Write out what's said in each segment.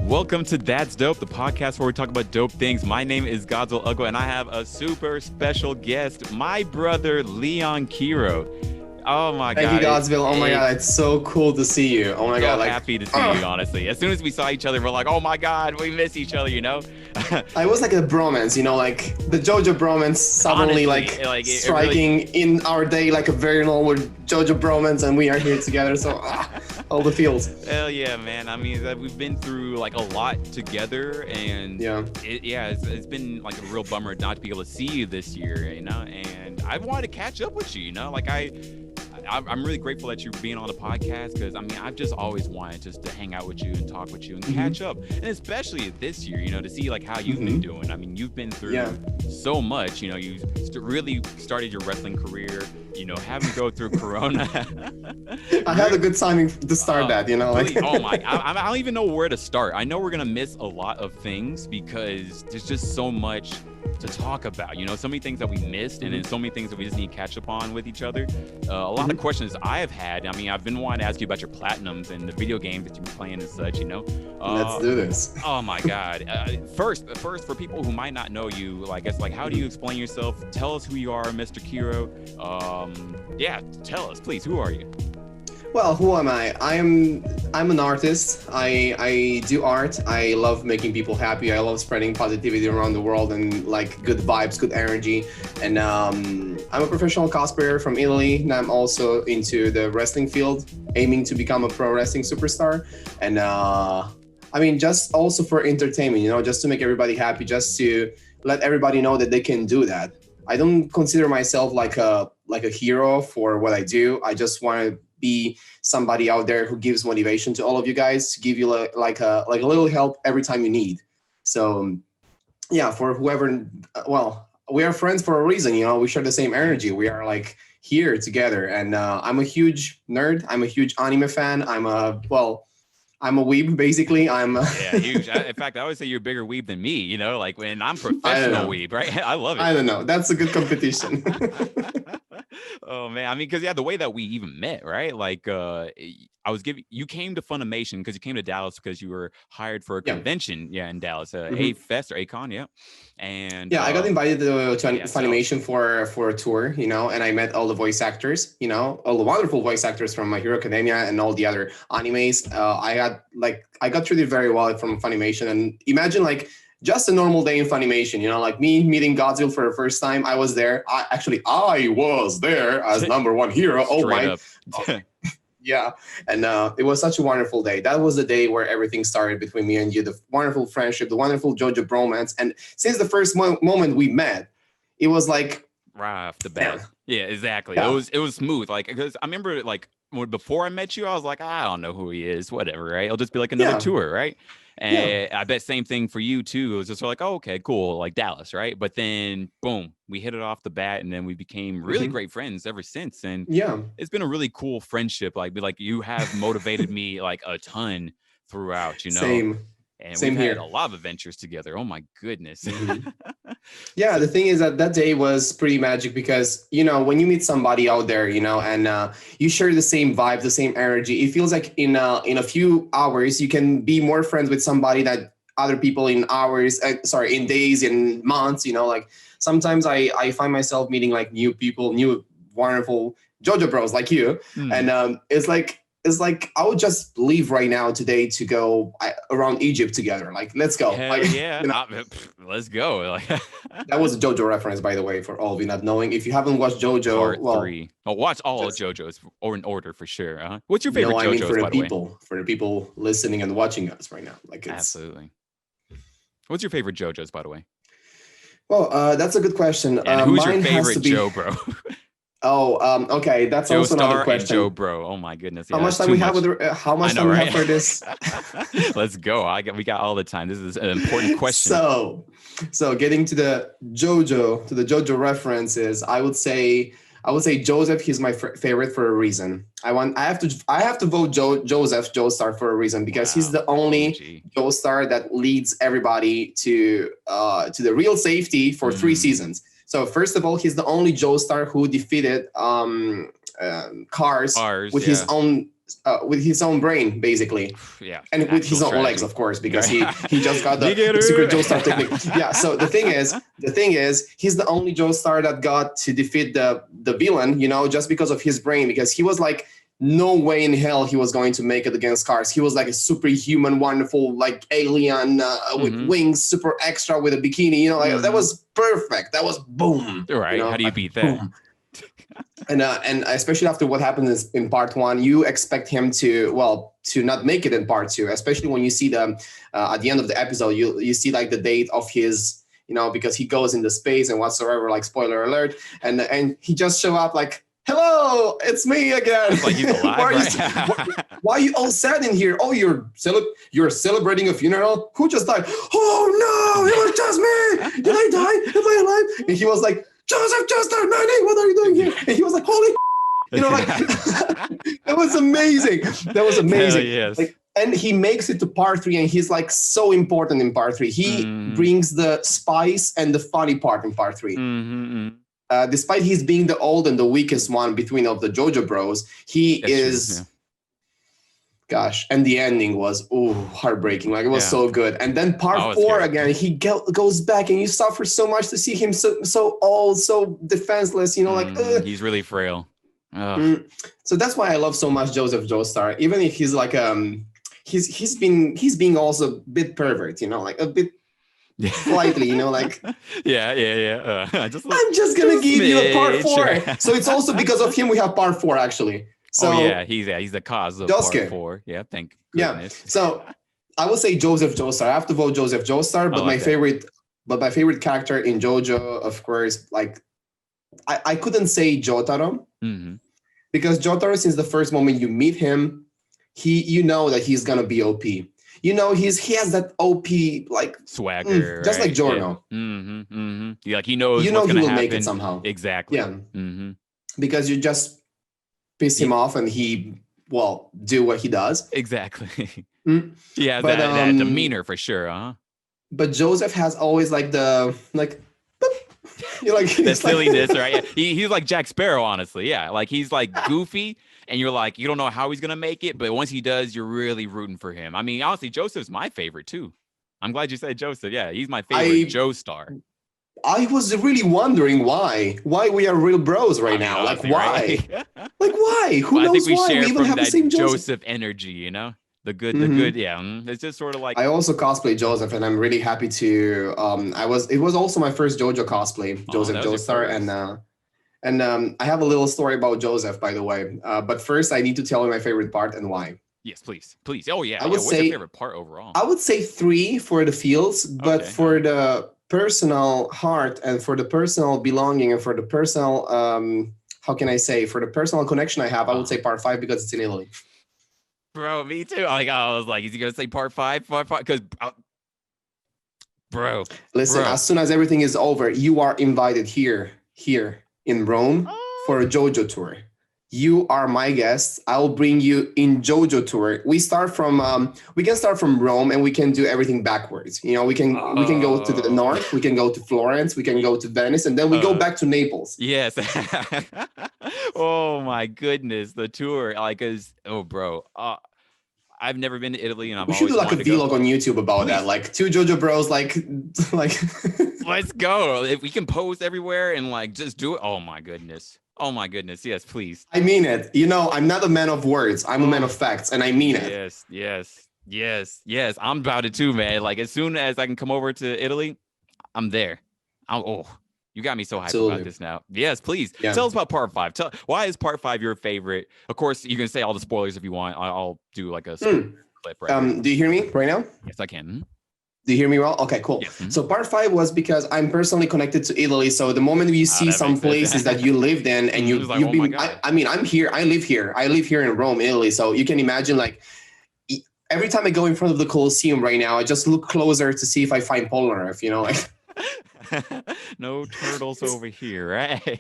Welcome to That's Dope, the podcast where we talk about dope things. My name is Godswill, and I have a super special guest, my brother, Leon Chiro. Oh my God. Thank you, Godswill. Oh my God, it's so cool to see you. Oh my God. Happy to see you, honestly. As soon as we saw each other, we're like, oh my God, we miss each other, you know? I was like a bromance, you know, like the Jojo bromance suddenly honestly, striking really... in our day like a very normal Jojo bromance, and we are here together, so all the feels. Hell yeah, man. I mean, we've been through like a lot together, and it's been like a real bummer not to be able to see you this year, you know? And I wanted to catch up with you, you know? Like I'm really grateful that you're being on the podcast, because I mean, I've just always wanted just to hang out with you and talk with you and catch up, and especially this year, you know, to see like how you've been doing. I mean, you've been through so much, you know. You really started your wrestling career, you know, having to go through Corona. I had a good timing to start that, you know. Like, oh my, I don't even know where to start. I know we're gonna miss a lot of things because there's just so much to talk about, you know, so many things that we missed, and then so many things that we just need to catch up on with each other. A lot of questions I have had. I mean, I've been wanting to ask you about your platinums and the video games that you've been playing and such, you know. Let's do this. Oh my God. First, for people who might not know you, like, I guess, like, how do you explain yourself? Tell us who you are, Mr. Chiro. Tell us, please. Who are you? Well, who am I? I'm an artist. I do art. I love making people happy. I love spreading positivity around the world and like good vibes, good energy. And I'm a professional cosplayer from Italy, and I'm also into the wrestling field, aiming to become a pro wrestling superstar. And I mean, just also for entertainment, you know, just to make everybody happy, just to let everybody know that they can do that. I don't consider myself like a hero for what I do. I just want to be somebody out there who gives motivation to all of you guys, to give you like a little help every time you need. So yeah, for whoever, well, we are friends for a reason, you know. We share the same energy. We are like here together, and I'm a huge nerd. I'm a huge anime fan. I'm a weeb, basically. Huge. In fact, I always say you're a bigger weeb than me, you know, like when I'm professional weeb, right? I love it. I don't know. That's a good competition. Oh man, I mean, because the way that we even met, right? Like, you came to Funimation because you came to Dallas because you were hired for a convention, in Dallas, A-Fest or A-Con, and I got invited to Funimation for a tour, you know, and I met all the voice actors, you know, all the wonderful voice actors from My Hero Academia and all the other animes. I got treated very well from Funimation, and imagine like just a normal day in Funimation, you know, like me meeting Godswill for the first time. I was there. I was there as number one hero. Yeah. And it was such a wonderful day. That was the day where everything started between me and you, the wonderful friendship, the wonderful Jojo bromance. And since the first moment we met, it was like right off the bat. Yeah, exactly. Yeah. It was smooth. Like, because I remember like before I met you, I was like, I don't know who he is, whatever, right? It'll just be like another tour, right? And I bet same thing for you too. It was just like, oh, okay, cool, like Dallas, right? But then boom, we hit it off the bat, and then we became really great friends ever since. And it's been a really cool friendship. Like you have motivated me like a ton throughout, you know. We've had a lot of adventures together. Oh my goodness. Yeah, the thing is that day was pretty magic because, you know, when you meet somebody out there, you know, and you share the same vibe, the same energy, it feels like in a few hours you can be more friends with somebody that other people in hours, in days, in months, you know. Like sometimes I find myself meeting like new people, new wonderful Jojo bros like you, and it's like I would just leave right now today to go around Egypt together. Like, let's go. You know? Let's go. Like, that was a Jojo reference, by the way, for all of you not knowing. If you haven't watched Jojo, Part 3. Watch all of Jojo's or in order for sure. What's your favorite Jojo's, by the way? For the people listening and watching us right now. Like, absolutely. What's your favorite Jojo's, by the way? Well, that's a good question. And who's your favorite Joe, bro? Okay. That's Joe also Star another question. Joe, bro. Oh my goodness. How much time we have have for this? Let's go. We got all the time. This is an important question. So getting to the Jojo references, I would say Joseph. He's my favorite for a reason. I have to vote Joseph Joestar for a reason because he's the only Joestar that leads everybody to the real safety for 3 seasons. So first of all, he's the only Joestar who defeated Cars with his own with his own brain, basically. Yeah, and with his own strategy. legs, of course, because he just got the secret Joestar technique. Yeah. So the thing is, he's the only Joestar that got to defeat the villain, you know, just because of his brain, because he was like, no way in hell he was going to make it against Cars. He was like a superhuman, wonderful, like alien with wings, super extra with a bikini, you know, like that was perfect. That was boom. Right. You know? How do you beat that? Boom. And especially after what happened in part 1, you expect him to not make it in part 2, especially when you see the at the end of the episode, you see like the date of his, you know, because he goes into space and whatsoever, like spoiler alert, and he just show up like, hello, it's me again. It's like he's alive, why are you all sad in here? Oh, you're celebrating a funeral? Who just died? Oh no, it was just me. Did I die? Am I alive? And he was like, Joseph just died, Manny, what are you doing here? And he was like, holy, you know, like that was amazing. That was amazing. Yes. Like, and he makes it to part 3, and he's like so important in part 3. He brings the spice and the funny part in part 3. Despite he's being the old and the weakest one between of the Jojo bros, he is. True, yeah. Gosh, and the ending was heartbreaking. Like it was so good. And then part 4 again, he goes back, and you suffer so much to see him so old, so defenseless. You know, like he's really frail. So that's why I love so much Joseph Joestar, even if he's like he's being also a bit pervert. You know, like a bit. Slightly, you know, like yeah. I'm just gonna give you a part 4. So it's also because of him we have part 4 actually. So he's the cause of part 4. Yeah, thank goodness. Yeah. So I would say Joseph Joestar. I have to vote Joseph Joestar, but my favorite character in JoJo, of course, like I couldn't say Jotaro because Jotaro, since the first moment you meet him, you know that he's gonna be OP. You know, he has that OP like swagger, just like Giorno. Yeah. Like he knows he will make it somehow. Exactly. Yeah. Because you just piss him off and he do what he does. Exactly. Yeah, but, that demeanor for sure, But Joseph has always like the you like the silliness, right? Yeah. He's like Jack Sparrow, honestly. Yeah, like he's like goofy, and you're like, you don't know how he's gonna make it, but once he does, you're really rooting for him. I mean, honestly, Joseph's my favorite too. I'm glad you said Joseph. Yeah, he's my favorite Joestar. I was really wondering why we are real bros right now. Like why? Right? Like why? Who knows I think we why? share We even from have that the same Joseph energy, you know? The good, yeah. It's just sort of like I also cosplay Joseph, and I'm really happy to. It was also my first JoJo cosplay, Joseph Joestar, and I have a little story about Joseph, by the way. But first, I need to tell you my favorite part and why. Yes, please. Oh yeah. I would what's say your favorite part overall? I would say 3 for the feels, but for the personal heart and for the personal belonging and for the personal how can I say, for the personal connection I have, I would say part 5 because it's in Italy. Bro, me too. Like I was like, is he gonna say part 5? Because bro, listen, as soon as everything is over, you are invited here in Rome for a JoJo tour. You are my guest. I'll bring you in JoJo tour. We can start from Rome, and we can do everything backwards. You know, we can go to the north, we can go to Florence, we can go to Venice, and then we go back to Naples. Yes. Oh my goodness, the tour. Like, bro. I've never been to Italy, and we should do like a vlog on YouTube about that. Like 2 JoJo bros, like. Let's go. If we can pose everywhere and like just do it. Oh my goodness. Yes, please. I mean it. You know, I'm not a man of words. I'm a man of facts, and I mean it. Yes. I'm about it too, man. Like as soon as I can come over to Italy, I'm there. You got me so hyped about this now. Yes, please. Yeah. Tell us about part 5. Why is part 5 your favorite? Of course, you can say all the spoilers if you want. I'll do like a clip right do you hear me right now? Yes, I can. Do you hear me well? Okay, cool. Yes. So part 5 was because I'm personally connected to Italy. So the moment you see some places that you lived in and you've been, I mean, I'm here. I live here. I live here in Rome, Italy. So you can imagine, like, every time I go in front of the Colosseum right now, I just look closer to see if I find Polnareff, you know, like. No turtles over here, right?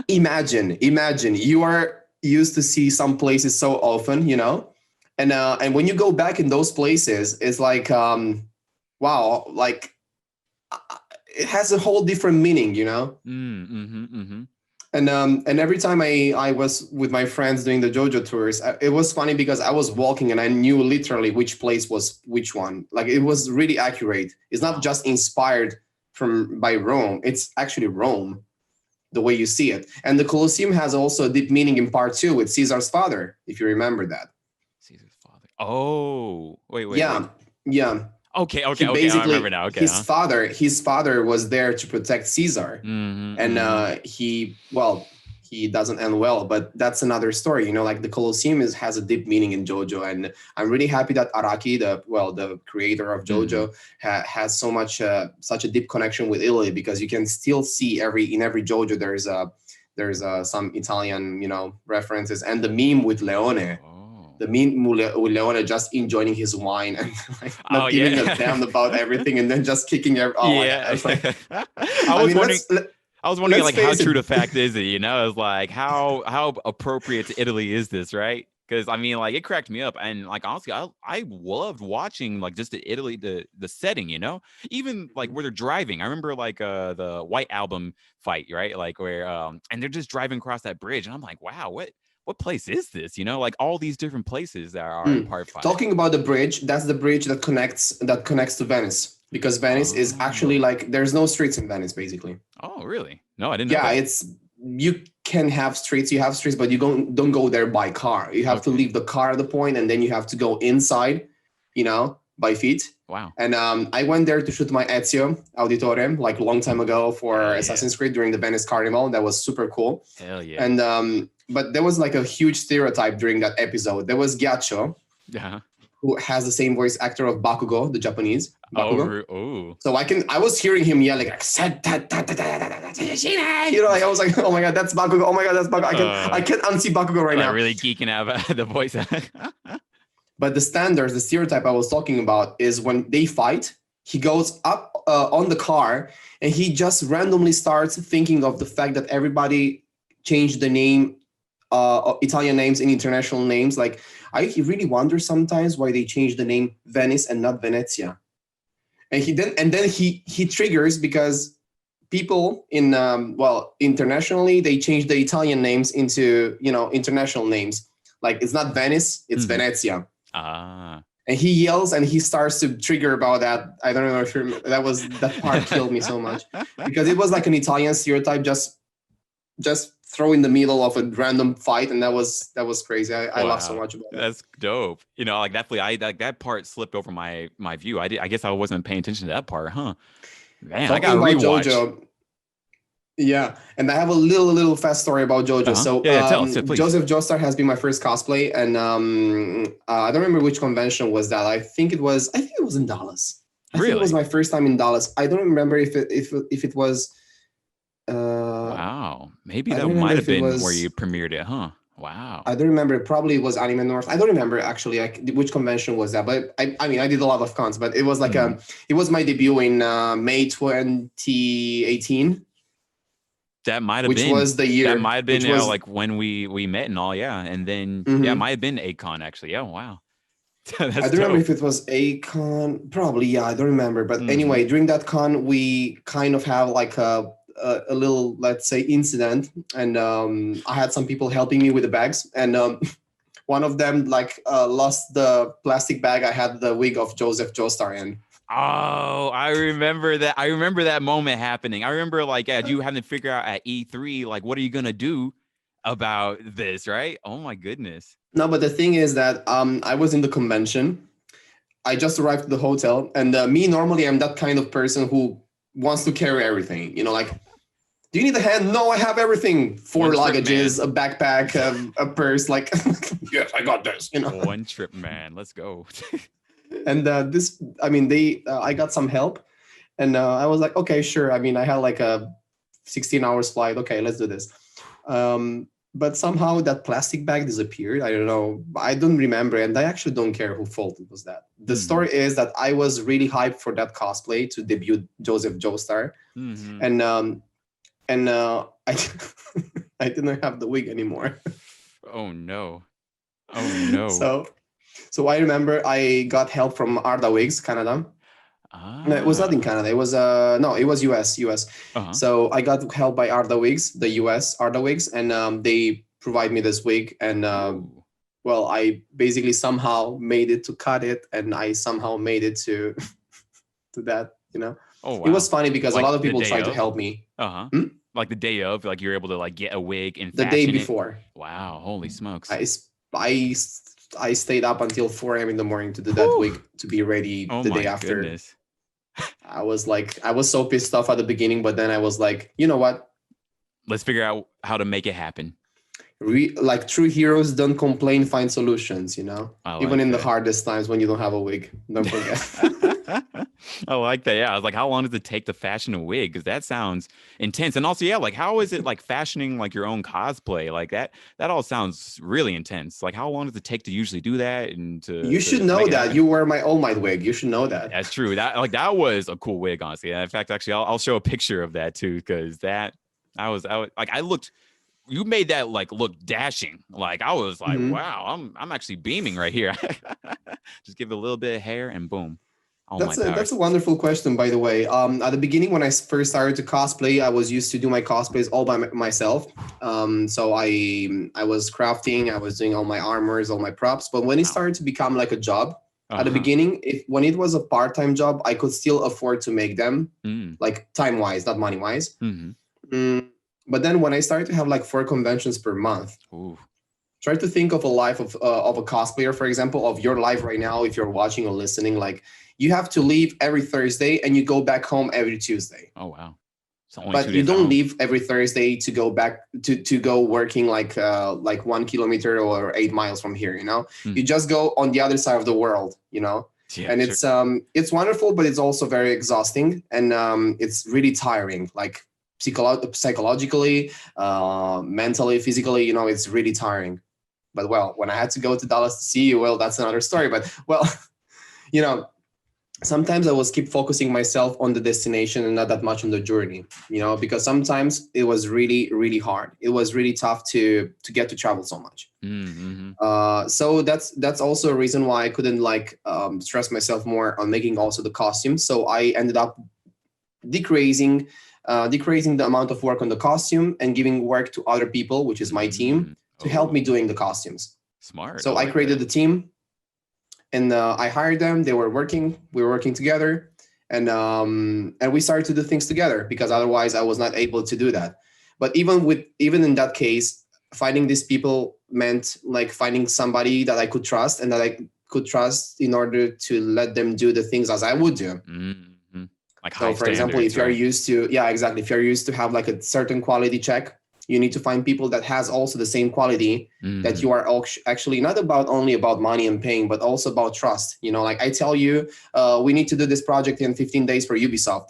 Imagine you are used to see some places so often, you know, and when you go back in those places, it's like, wow, like it has a whole different meaning, you know. And every time I was with my friends doing the JoJo tours, it was funny because I was walking and I knew literally which place was which one. Like it was really accurate. It's not just inspired by Rome. It's actually Rome, the way you see it. And the Colosseum has also a deep meaning in part 2 with Caesar's father, if you remember that. Caesar's father. Oh, wait. Yeah. Okay. I remember now. Okay. His father was there to protect Caesar, and he doesn't end well, but that's another story. Like the Colosseum has a deep meaning in JoJo, and I'm really happy that Araki, the creator of JoJo, has such a deep connection with Italy, because you can still see in every JoJo there's some Italian references, and the meme with Leone. The meme with Leone just enjoying his wine and not giving a damn about everything, and then just kicking I was wondering like how true to fact is it? It's like how appropriate to Italy is this, right? Because I mean, like it cracked me up, and like honestly, I loved watching like just the Italy, the setting, even like where they're driving. I remember like the White Album fight, right? Like where and they're just driving across that bridge, and I'm like, wow, what place is this? Like all these different places that are in part 5. Talking about the bridge, that's the bridge that connects to Venice, because Venice is actually like there's no streets in Venice basically. Oh, really? No, I didn't know that. It's you can have streets, but you don't go there by car. You have to leave the car at the point, and then you have to go inside, by feet. Wow. And I went there to shoot my Ezio Auditore like a long time ago for Assassin's Creed during the Venice Carnival. That was super cool. Hell yeah. And but there was like a huge stereotype during that episode. There was Ghiaccio, who has the same voice actor of Bakugo, the Japanese Bakugo. Oh. So I was hearing him yelling like, I was like, oh my god, that's Bakugo. Oh my god, that's Bakugo. I can't unsee Bakugo right now. Really geeking out about the voice. But the stereotype I was talking about is when they fight, he goes up on the car and he just randomly starts thinking of the fact that everybody changed the name, Italian names and international names. Like I really wonder sometimes why they changed the name Venice and not Venezia. And he triggers because people internationally, they changed the Italian names into, international names. Like it's not Venice, it's Venezia. And he yells and he starts to trigger about that. I don't know if that part killed me so much, because it was like an Italian stereotype just throw in the middle of a random fight, and that was crazy. I love so much about that. That's dope. Like definitely that part slipped over my view. I guess I wasn't paying attention to that part, huh? Man, Talking I got to rewatch. JoJo, yeah, and I have a little fast story about JoJo. So tell us, please. Joseph Joestar has been my first cosplay, and I don't remember which convention was that. I think it was in Dallas. I think it was my first time in Dallas. I don't remember if it was. Wow, maybe that might have been where you premiered it, huh? Wow. I don't remember. Probably it was Anime North. I don't remember actually which convention was that. But I mean, I did a lot of cons, but it was like it was my debut in May 2018. That might have been. Which was the year. That might have been like when we met and all, yeah. And then it might have been A-Con actually. Yeah, wow. I don't remember if it was A-Con. Probably, yeah. I don't remember. But anyway, during that con, we kind of have like a little, let's say, incident, and I had some people helping me with the bags, and one of them lost the plastic bag. I had the wig of Joseph Joestar in. Oh, I remember that. I remember that moment happening. I remember you having to figure out at E3 what are you gonna do about this, right? Oh my goodness. No, but the thing is that I was in the convention. I just arrived at the hotel, and me normally I'm that kind of person who wants to carry everything. Do you need a hand? No, I have everything. 4 luggages, a backpack, a purse. Yes, I got this. One trip, man. Let's go. And I got some help, and I was like, okay, sure. I mean, I had like a 16 hours flight. Okay, let's do this. But somehow that plastic bag disappeared. I don't know. I don't remember, and I actually don't care who fault it was that. The story is that I was really hyped for that cosplay to debut Joseph Joestar, and I I didn't have the wig anymore. Oh no! Oh no! So I remember I got help from Arda Wigs Canada. No, it was not in Canada. It was no, it was US. So I got help by Arda Wigs, the US Arda Wigs, and they provide me this wig, and well, I basically somehow made it to cut it, and I somehow made it to to that, you know. Oh wow. It was funny because a lot of people tried to help me. Like the day of, like you're able to like get a wig and the day before. Wow, holy smokes. I stayed up until 4 a.m. in the morning to do that wig to be ready the day after. Goodness. I was so pissed off at the beginning, but then I was like, you know what? Let's figure out how to make it happen. Like true heroes don't complain, find solutions, you know, even in the hardest times when you don't have a wig. Don't forget. I like that. Yeah, I was like, how long does it take to fashion a wig? Because that sounds intense. And also, yeah, like how is it like fashioning like your own cosplay? Like that all sounds really intense. Like how long does it take to usually do that? And you should know that you wear my All Might wig. You should know that. That's true. That was a cool wig, honestly. In fact, actually, I'll show a picture of that too, because I was like I looked. You made that like look dashing. Like I was like, wow, I'm actually beaming right here. Just give it a little bit of hair and boom. That's a wonderful question, by the way. At the beginning, when I first started to cosplay, I was used to do my cosplays all by myself. So I was crafting, I was doing all my armors, all my props. But when it started to become like a job, at the beginning, when it was a part-time job, I could still afford to make them, like time-wise, not money-wise. But then when I started to have like 4 conventions per month, try to think of a life of a cosplayer, for example, of your life right now, if you're watching or listening, like you have to leave every Thursday and you go back home every Tuesday. Oh, wow. But you don't leave every Thursday to go back to go working like 1 kilometer or 8 miles from here, you know. You just go on the other side of the world, you know. Yeah, and it's wonderful, but it's also very exhausting, and it's really tiring, like psychologically, mentally, physically, you know, it's really tiring. But well, when I had to go to Dallas to see you, well, that's another story. But well, you know, sometimes I was keep focusing myself on the destination and not that much on the journey, you know, because sometimes it was really, really hard. It was really tough to get to travel so much. So that's also a reason why I couldn't like stress myself more on making also the costumes. So I ended up decreasing the amount of work on the costume and giving work to other people, which is my team, to help me doing the costumes. Smart. So I created the team, and I hired them. They were working. We were working together, and we started to do things together, because otherwise I was not able to do that. But even in that case, finding these people meant like finding somebody that I could trust and that I could trust in order to let them do the things as I would do. Like so for example, if you're used to, if you're used to have like a certain quality check, you need to find people that has also the same quality that you are actually not only about money and paying, but also about trust. You know, like I tell you, we need to do this project in 15 days for Ubisoft.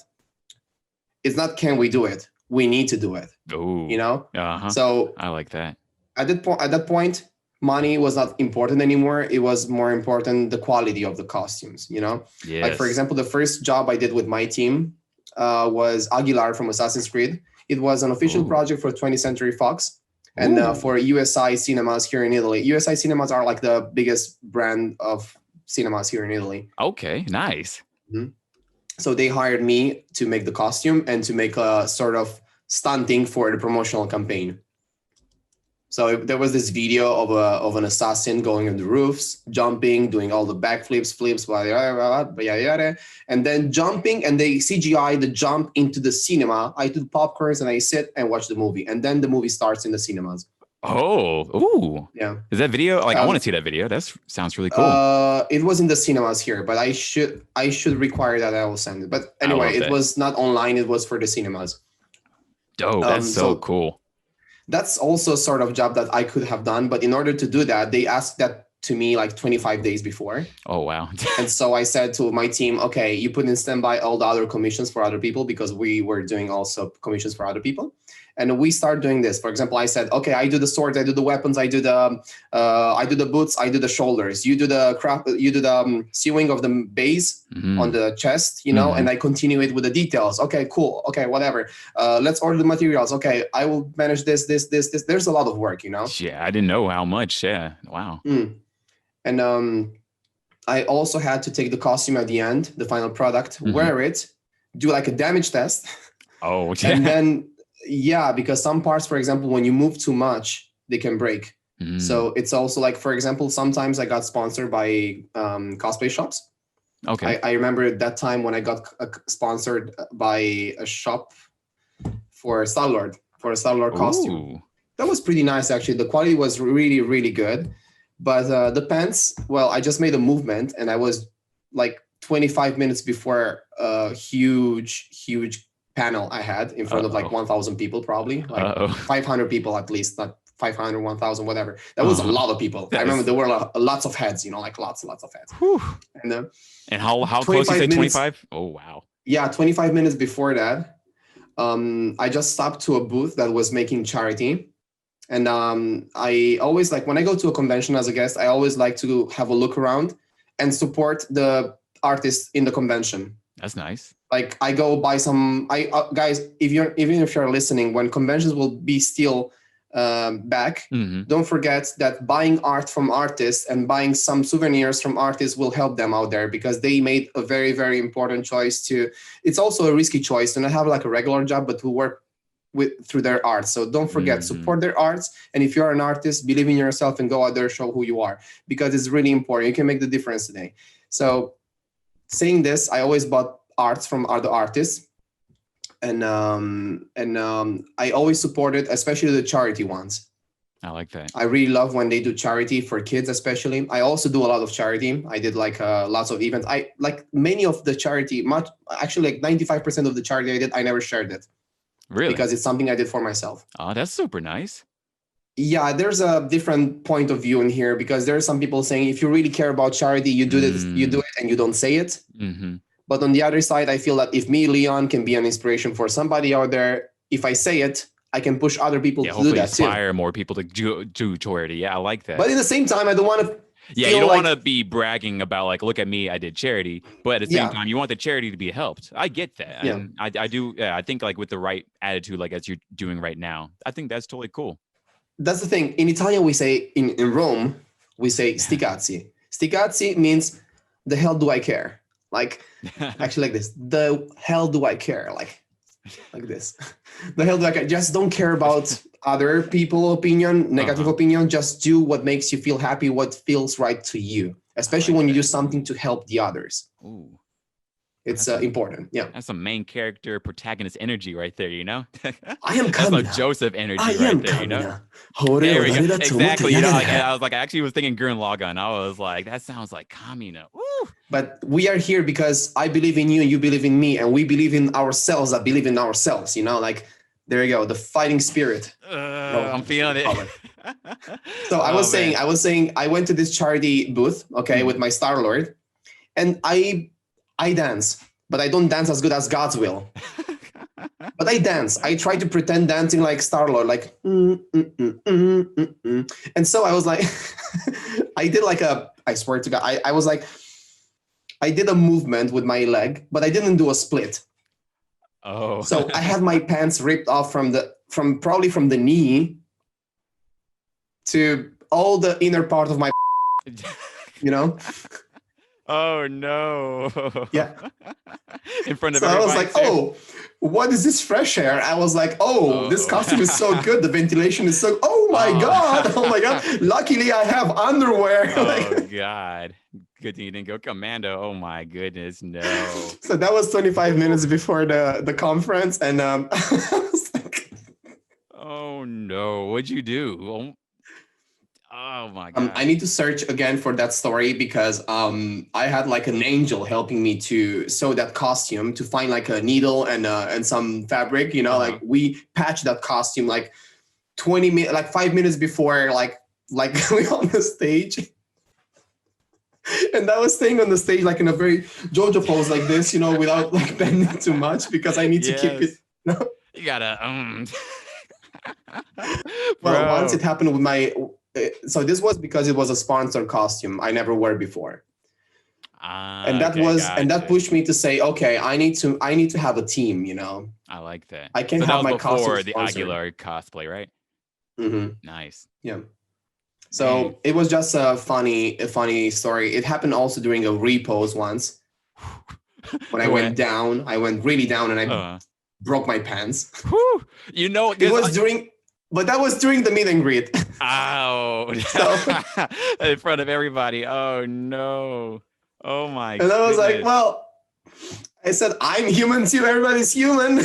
It's not, can we do it? We need to do it. You know? So I like that. At that point, money was not important anymore. It was more important the quality of the costumes, you know? Yes. Like, for example, the first job I did with my team was Aguilar from Assassin's Creed. It was an official project for 20th Century Fox and for USI Cinemas here in Italy. USI Cinemas are like the biggest brand of cinemas here in Italy. Okay, nice. So they hired me to make the costume and to make a sort of stunting for the promotional campaign. So there was this video of an assassin going on the roofs, jumping, doing all the backflips, flips, blah, blah, blah, blah, blah, and then jumping, and they CGI the jump into the cinema. I do popcorns and I sit and watch the movie, and then the movie starts in the cinemas. Yeah. Is that video? Like, I want to see that video. That sounds really cool. It was in the cinemas here, but I should require that. I will send it. But anyway, it was not online. It was for the cinemas. Dope. That's so cool. That's also a sort of job that I could have done. But in order to do that, they asked that to me like 25 days before. Oh, wow. And so I said to my team, okay, you put in standby all the other commissions for other people, because we were doing also commissions for other people. And we start doing this. For example, I said, okay, I do the swords, I do the weapons, I do the boots, I do the shoulders. You do the craft, you do the sewing of the base on the chest, you know, and I continue it with the details. Okay, cool. Okay, whatever. Let's order the materials. Okay, I will manage this. There's a lot of work, you know. Yeah, I didn't know how much. Yeah, wow. And I also had to take the costume at the end, the final product, wear it, do like a damage test. Oh, yeah. And then, yeah, because some parts, for example, when you move too much, they can break. So it's also like, for example, sometimes I got sponsored by cosplay shops. Okay. I remember that time when I got sponsored by a shop for Starlord, for a Starlord costume. That was pretty nice, actually. The quality was really, really good. But the pants, well, I just made a movement and I was like 25 minutes before a huge panel I had in front of like 1,000 people, probably like 500 people at least, not 500, 1,000, whatever. That was a lot of people. I remember there were lots of heads, like lots of heads. And how close you say 25? Oh, wow. Yeah, 25 minutes before that, I just stopped to a booth that was making charity. And I always like, when I go to a convention as a guest, I always like to have a look around and support the artists in the convention. That's nice. Like I go buy some, guys, even if you're listening, when conventions will be still back, don't forget that buying art from artists and buying some souvenirs from artists will help them out there, because they made a very, very important choice it's also a risky choice to not have like a regular job, but to work through their art. So don't forget, support their arts. And if you're an artist, believe in yourself and go out there, show who you are, because it's really important. You can make the difference today. So saying this, I always bought arts from other artists. And I always supported, especially the charity ones. I like that. I really love when they do charity for kids, especially. I also do a lot of charity. I did like lots of events. I like many of the charity, actually like 95% of the charity I did, I never shared it. Really? Because it's something I did for myself. Oh, that's super nice. Yeah, there's a different point of view in here, because there are some people saying if you really care about charity, you do it and you don't say it. But on the other side, I feel that if me, Leon, can be an inspiration for somebody out there, if I say it, I can push other people to do that too. Inspire more people to do charity. Yeah, I like that. But at the same time, I don't want to. Yeah, you don't want to be bragging about like, look at me, I did charity. But at the same time, you want the charity to be helped. I get that. Yeah. And I do. Yeah, I think like with the right attitude, like as you're doing right now, I think that's totally cool. That's the thing. In Italian, we say in Rome, we say sti cazzi. Sti cazzi means the hell do I care? Like actually like this. The hell do I care? Like this. The hell do I care? Just don't care about other people's opinion, negative opinion. Just do what makes you feel happy, what feels right to you, especially when you do something to help the others. Ooh. It's important. Yeah. That's some main character protagonist energy right there, you know? I am Kamina. That's some Joseph energy right there, Kamina. You know? There we go. Exactly. You know, like, I was like, I actually was thinking Gurren Lagann. I was like, that sounds like Kamina. Woo. But we are here because I believe in you and you believe in me, and we believe in ourselves that believe in ourselves, you know, like there you go, the fighting spirit. I'm feeling it. So I was saying I went to this charity booth, with my Starlord, and I dance, but I don't dance as good as Godswill. But I dance. I try to pretend dancing like Starlord, like And so I was like, I did like I swear to God, I was like, I did a movement with my leg, but I didn't do a split. Oh. So I had my pants ripped off from probably from the knee to all the inner part of my, you know? Oh no. Yeah. In front of so everybody. I was like, oh, what is this fresh air? I was like, this costume is so good. The ventilation is so, oh my God. Luckily I have underwear. Oh God. Good thing you didn't go commando. Oh my goodness, no. So that was 25 minutes before the conference. And I was like, oh no, what'd you do? Oh my God. I need to search again for that story, because I had like an angel helping me to sew that costume, to find like a needle and some fabric, you know, like we patched that costume like 20 minutes, like 5 minutes before like going on the stage. And I was staying on the stage like in a very Jojo pose like this, you know, without like bending too much, because I need to keep it. You know? You gotta Well, once it happened with my so this was because it was a sponsored costume I never wore before. And that pushed me to say, okay, I need to have a team, you know. I like that. I can't have my costume before the sponsored. Aguilar cosplay, right? Mm-hmm. Nice. Yeah. So it was just a funny story. It happened also during a repose once. When I went down, I went really down, and I broke my pants. Whew. You know, it was but that was during the meet and greet. Oh, so, in front of everybody. Oh no. Oh my. And I was like, well, I said, I'm human too. Everybody's human.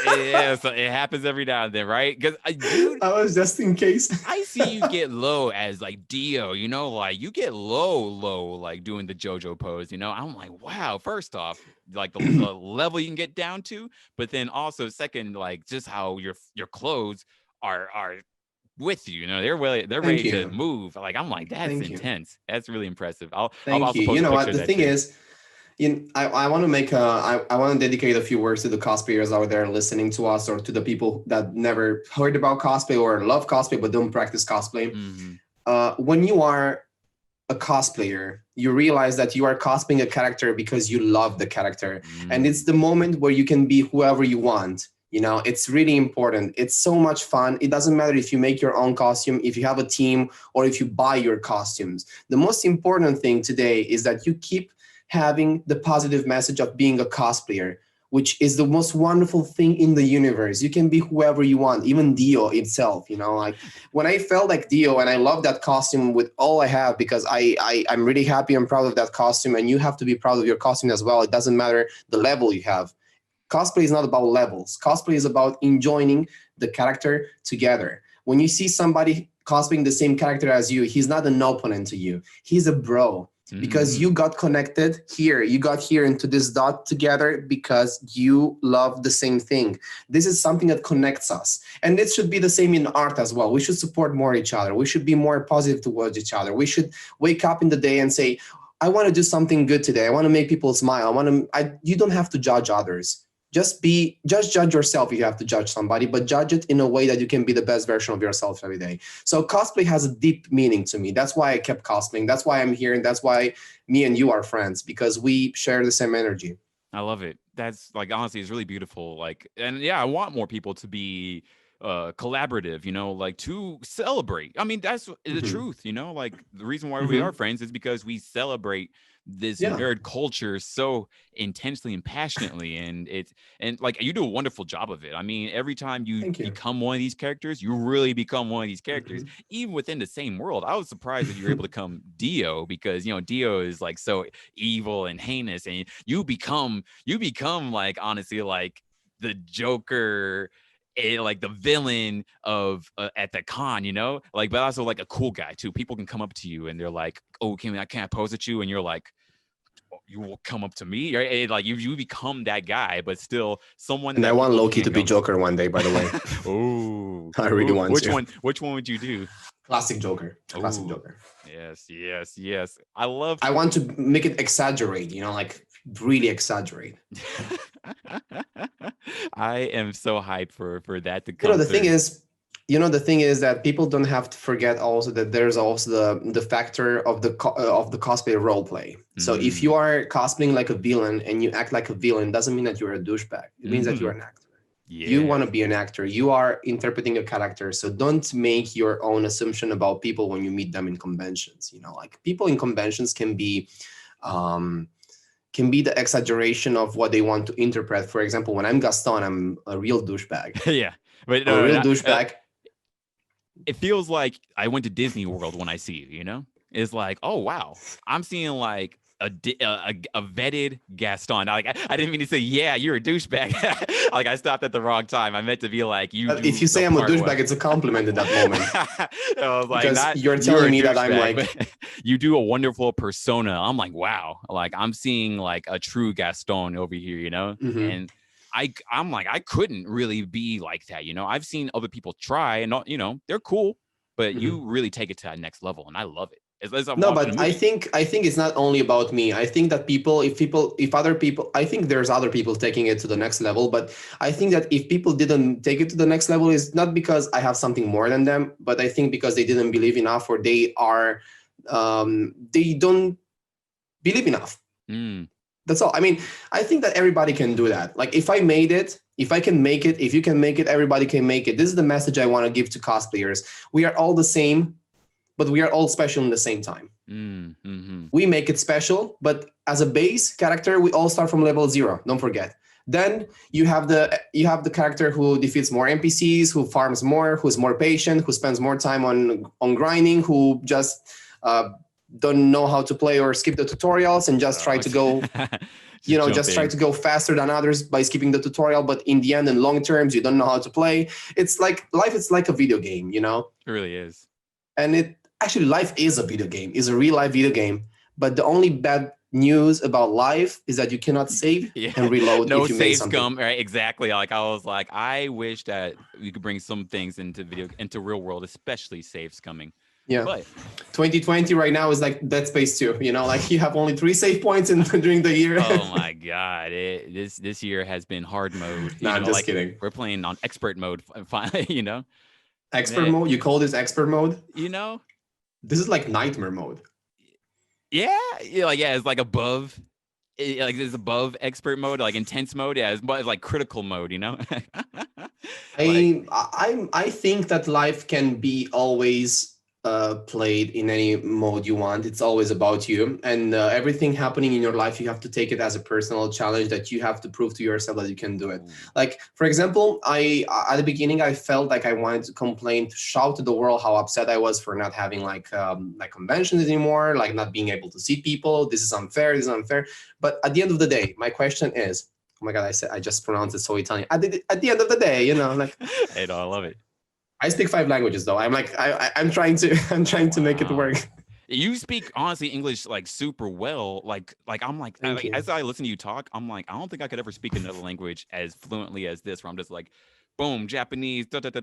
Yeah, so it happens every now and then, right? Because I was just in case. I see you get low as like Dio, you know, like you get low, like doing the JoJo pose, you know. I'm like, wow, first off, like the level you can get down to, but then also second, like just how your clothes are with you, you know, they're ready to move. Like I'm like, that's intense. That's really impressive. I'll also post you know what the thing is. I want to make I want to dedicate a few words to the cosplayers out there listening to us, or to the people that never heard about cosplay or love cosplay but don't practice cosplay. When you are a cosplayer, you realize that you are cosplaying a character because you love the character, and it's the moment where you can be whoever you want. You know, it's really important. It's so much fun. It doesn't matter if you make your own costume, if you have a team, or if you buy your costumes. The most important thing today is that you keep having the positive message of being a cosplayer, which is the most wonderful thing in the universe. You can be whoever you want, even Dio itself, you know, like when I felt like Dio, and I love that costume with all I have, because I'm really happy and proud of that costume, and you have to be proud of your costume as well. It doesn't matter the level you have. Cosplay is not about levels. Cosplay is about enjoying the character together. When you see somebody cosplaying the same character as you, he's not an opponent to you. He's a bro. Because you got connected here, you got here into this dot together because you love the same thing. This is something that connects us, and it should be the same in art as well. We should support more each other. We should be more positive towards each other. We should wake up in the day and say, I want to do something good today. I want to make people smile. You don't have to judge others. Just judge yourself if you have to judge somebody, but judge it in a way that you can be the best version of yourself every day. So cosplay has a deep meaning to me. That's why I kept cosplaying. That's why I'm here. And that's why me and you are friends, because we share the same energy. I love it. That's like, honestly, it's really beautiful. Like, and yeah, I want more people to be collaborative, you know, like to celebrate. I mean, that's the truth, you know, like the reason why we are friends is because we celebrate this nerd culture so intensely and passionately, and like you do a wonderful job of it. I mean, every time you become one of these characters, you really become one of these characters, even within the same world. I was surprised that you were able to come Dio, because you know Dio is like so evil and heinous, and you become like, honestly, like the Joker, like the villain of at the con, you know, like, but also like a cool guy too. People can come up to you and they're like, oh, I can't pose at you, and you're like, you will come up to me, right? And like you become that guy, but still someone. And I want Loki to be Joker one day, by the way. Oh, I really want to. Which one would you do? Classic Joker. Classic Joker. Yes. I want to make it exaggerate, you know, like really exaggerate. I am so hyped for that to come. You know, the thing is that people don't have to forget also that there's also the factor of the cosplay role play. So if you are cosplaying like a villain and you act like a villain, doesn't mean that you're a douchebag. It means that you're an actor. Yeah. You want to be an actor. You are interpreting a character. So don't make your own assumption about people when you meet them in conventions. You know, like people in conventions can be the exaggeration of what they want to interpret. For example, when I'm Gaston, I'm a real douchebag. Yeah, but a real douchebag. It feels like I went to Disney World when I see you. You know, it's like, oh wow, I'm seeing like a vetted Gaston. Like I didn't mean to say, yeah, you're a douchebag. Like I stopped at the wrong time. I meant to be like, you. If you say I'm a douchebag, it's a compliment in that moment. I was like, because you're telling me that I'm like, you do a wonderful persona. I'm like, wow, like I'm seeing like a true Gaston over here, you know, and. I'm like, I couldn't really be like that, you know. I've seen other people try, and you know, they're cool, but you really take it to that next level, and I love it. No, but I think it's not only about me. I think that if other people, I think there's other people taking it to the next level. But I think that if people didn't take it to the next level, it's not because I have something more than them, but I think because they didn't believe enough, or they don't believe enough. That's all. I mean, I think that everybody can do that. Like if I made it, if I can make it, if you can make it, everybody can make it. This is the message I want to give to cosplayers. We are all the same. but we are all special in the same time. We make it special, but as a base character, we all start from level 0. Don't forget. Then you have the character who defeats more NPCs, who farms more, who's more patient, who spends more time on grinding, who just don't know how to play or skip the tutorials and just try to go, just try to go faster than others by skipping the tutorial. But in the end, in long terms, you don't know how to play. It's like life is like a video game, It really is. And life is a video game, is a real life video game. But the only bad news about life is that you cannot save and reload. No if you saves come, right? Exactly. Like I was like, I wish that we could bring some things into into real world, especially saves coming. Yeah, but 2020 right now is like Dead Space 2. Like you have only 3 save points during the year. Oh my god, this year has been hard mode. No, I'm just kidding. We're playing on expert mode, Expert mode? You call this expert mode? This is like nightmare mode. Yeah, it's like above. It's above expert mode, like intense mode. Yeah, it's like critical mode. I think that life can be always played in any mode you want. It's always about you, and everything happening in your life, you have to take it as a personal challenge that you have to prove to yourself that you can do it. Like, for example, at the beginning I felt like I wanted to complain, to shout to the world how upset I was for not having like conventions anymore, like not being able to see people. This is unfair. But at the end of the day, my question is, oh my god, I just pronounced it so Italian. At the end of the day, like hey, no, I love it. I speak 5 languages though. I'm trying to make it work. You speak honestly English like super well. I'm like as I listen to you talk, I'm like, I don't think I could ever speak another language as fluently as this, where I'm just like, boom, Japanese, des, But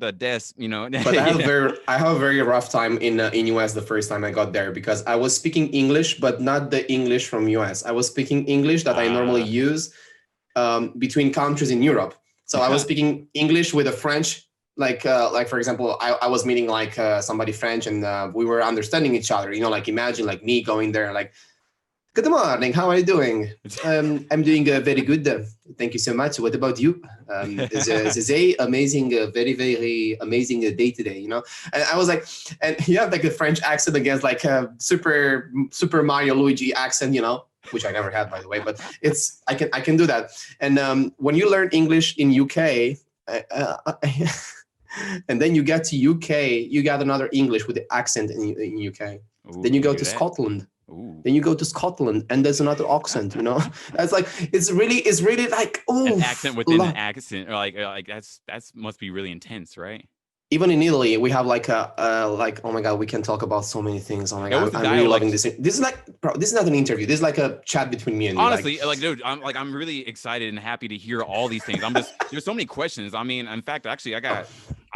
I have a very rough time in US the first time I got there, because I was speaking English, but not the English from US. I was speaking English that I normally use between countries in Europe. So I was speaking English with a French. Like for example, I was meeting like somebody French, and we were understanding each other. Like imagine like me going there like, good morning, how are you doing? I'm doing very good. Thank you so much. What about you? This is a amazing, very very amazing day today. And I was like, and you have like a French accent against like a Super Mario Luigi accent, which I never had, by the way. But I can do that. And when you learn English in UK. And then you get to UK, you got another English with the accent in UK. Ooh, then you go to Scotland. Ooh. Then you go to Scotland, and there's another accent. That's like it's really like an accent within an accent. Like that's must be really intense, right? Even in Italy, we have like oh my god, we can talk about so many things. Oh my god, I'm really loving this. This is like, bro, this is not an interview. This is like a chat between me and you. Honestly, dude, I'm really excited and happy to hear all these things. There's so many questions. I mean, in fact, actually,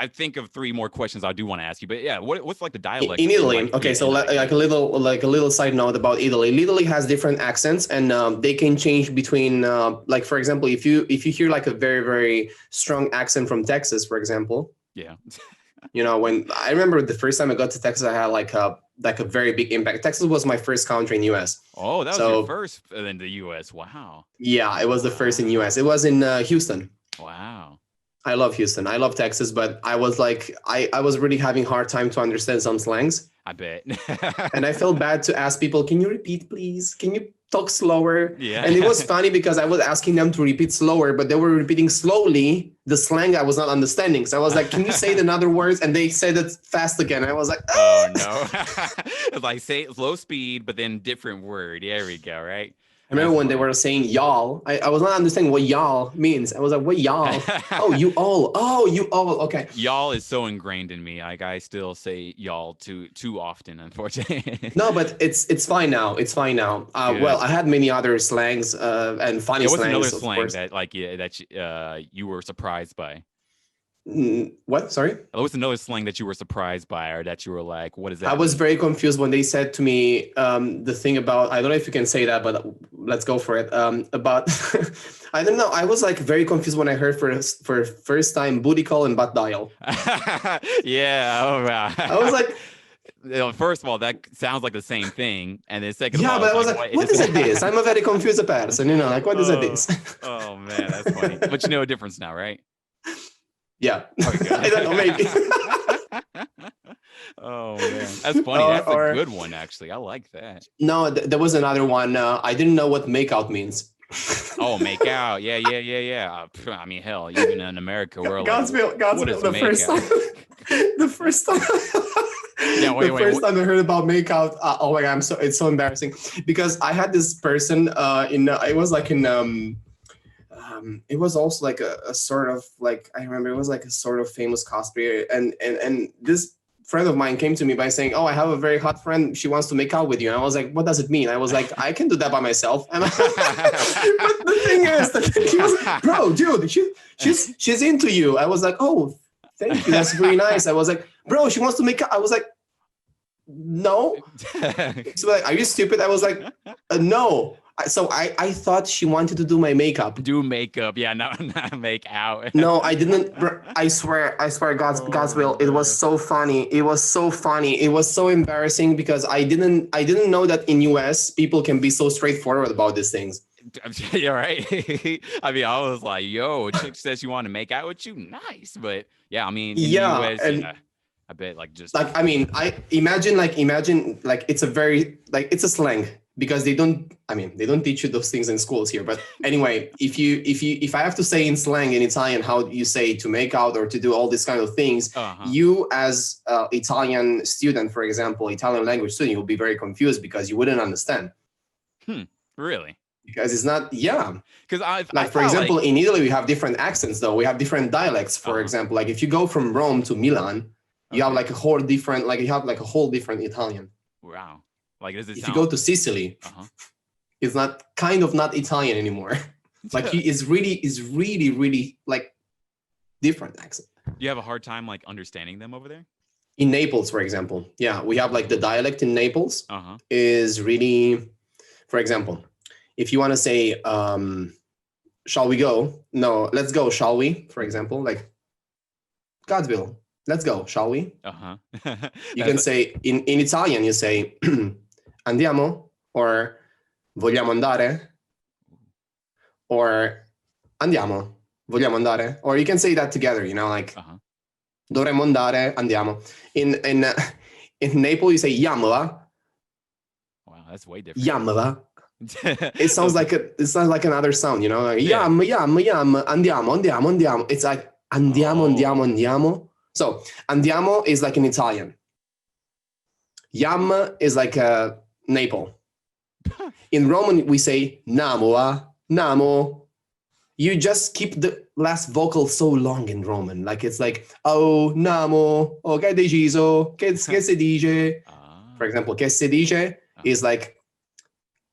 I think of 3 more questions I do want to ask you. But yeah, what's like the dialect in Italy? Okay, so like a little side note about Italy. Italy has different accents, and they can change between like, for example, if you hear like a very very strong accent from Texas, for example. Yeah. When I remember the first time I got to Texas, I had like a very big impact. Texas was my first country in US. Oh, that was your first in the US. Wow. Yeah, it was the first in US. It was in Houston. Wow. I love Houston. I love Texas, but I was like, I was really having a hard time to understand some slangs. I bet. And I felt bad to ask people, can you repeat, please? Can you talk slower? Yeah. And it was funny because I was asking them to repeat slower, but they were repeating slowly the slang I was not understanding. So I was like, can you say it in other words? And they said it fast again. I was like, oh no. It's like say it slow speed, but then different word. There we go, right? I remember when they were saying y'all, I was not understanding what y'all means. I was like, what y'all? Oh, you all. Oh, you all. Okay. Y'all is so ingrained in me. Like I still say y'all too often, unfortunately. No, but it's fine now. It's fine now. Well, I had many other slangs and funny slangs. What's another slang that you were surprised by? What? Sorry? What's another slang that you were surprised by, or that you were like, what is that? I was very confused when they said to me the thing about, I don't know if you can say that, but let's go for it. About, I don't know. I was like very confused when I heard for first time booty call and butt dial. Yeah. Oh, wow. I was like, first of all, that sounds like the same thing, and then second, yeah, of all, but I was like, what is it this? I'm a very confused person, like, what is it this? Oh man, that's funny. But you know a difference now, right? Yeah. I don't know, maybe. Oh man, that's funny. That's a good one, actually. I like that. No, there was another one. I didn't know what make out means. Oh, make out. Yeah. I mean, hell, even in America, we're Godswill, like, what is the make first out? time, the first time, Yeah, wait, first time I heard about make out, oh my god, it's so embarrassing because I had this person it was like in it was also like a sort of like, I remember it was like a sort of famous cosplayer, and this friend of mine came to me by saying, "Oh, I have a very hot friend. She wants to make out with you." And I was like, "What does it mean?" I was like, "I can do that by myself." And but the thing is, he was like, "Bro, dude, she's into you." I was like, "Oh, thank you. That's very nice." I was like, "Bro, she wants to make out." I was like, "No." So like, "Are you stupid?" I was like, "No." So I thought she wanted to do my makeup. Do makeup, yeah, not make out. No, I didn't. I swear, Godswill. It was so funny. It was so funny. It was so embarrassing because I didn't know that in US people can be so straightforward about these things. You're right. I mean, I was like, "Yo, a chick says you want to make out with you, nice." But yeah, I mean, in the US, and yeah, I bet like just like, I mean, I imagine like it's a very like, it's a slang. Because they don't teach you those things in schools here. But anyway, if I have to say in slang in Italian how you say to make out or to do all these kind of things, you as Italian student, for example, Italian language student, you'll be very confused because you wouldn't understand. Really? Because it's not, yeah. Because for example, in Italy we have different accents though. We have different dialects. For example, like if you go from Rome to Milan, you have like a whole different Italian. Wow. Like, does it if you go to Sicily, it's not Italian anymore. Like is really like different accent. Do you have a hard time like understanding them over there? In Naples, for example, yeah, we have like the dialect in Naples is really, for example, if you want to say, shall we go? No, let's go, shall we? For example, like Godswill, let's go, shall we? You can say in Italian, you say andiamo or vogliamo andare or andiamo, vogliamo andare, or you can say that together, you know, like dovremmo andare, andiamo. In Naples, you say yamla. Wow, that's way different. Yamla. It sounds like another sound, you know, like, yam, andiamo. It's like andiamo. So andiamo is like in Italian. Yam is like a Naples. In Roman, we say namo. You just keep the last vocal so long in Roman. Like it's like, oh, namo, oh, che deciso, che si dice. For example, che si dice is like,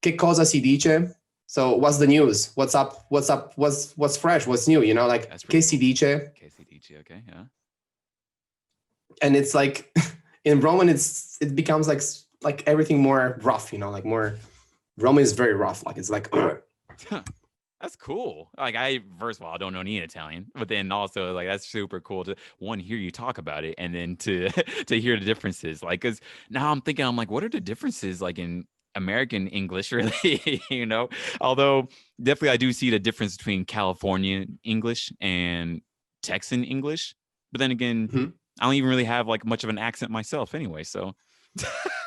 che cosa si dice? So what's the news? What's up? What's fresh? What's new? You know, like, che si dice? Che si dice, okay, yeah. And it's like, in Roman, it becomes like everything more rough, you know, like more. Roman is very rough. Like it's like. That's cool. Like first of all, I don't know any Italian, but then also like that's super cool to hear you talk about it, and then to hear the differences. Like, because now I'm thinking, I'm like, what are the differences like in American English, really? You know, although definitely I do see the difference between California English and Texan English, but then again, I don't even really have like much of an accent myself, anyway. So.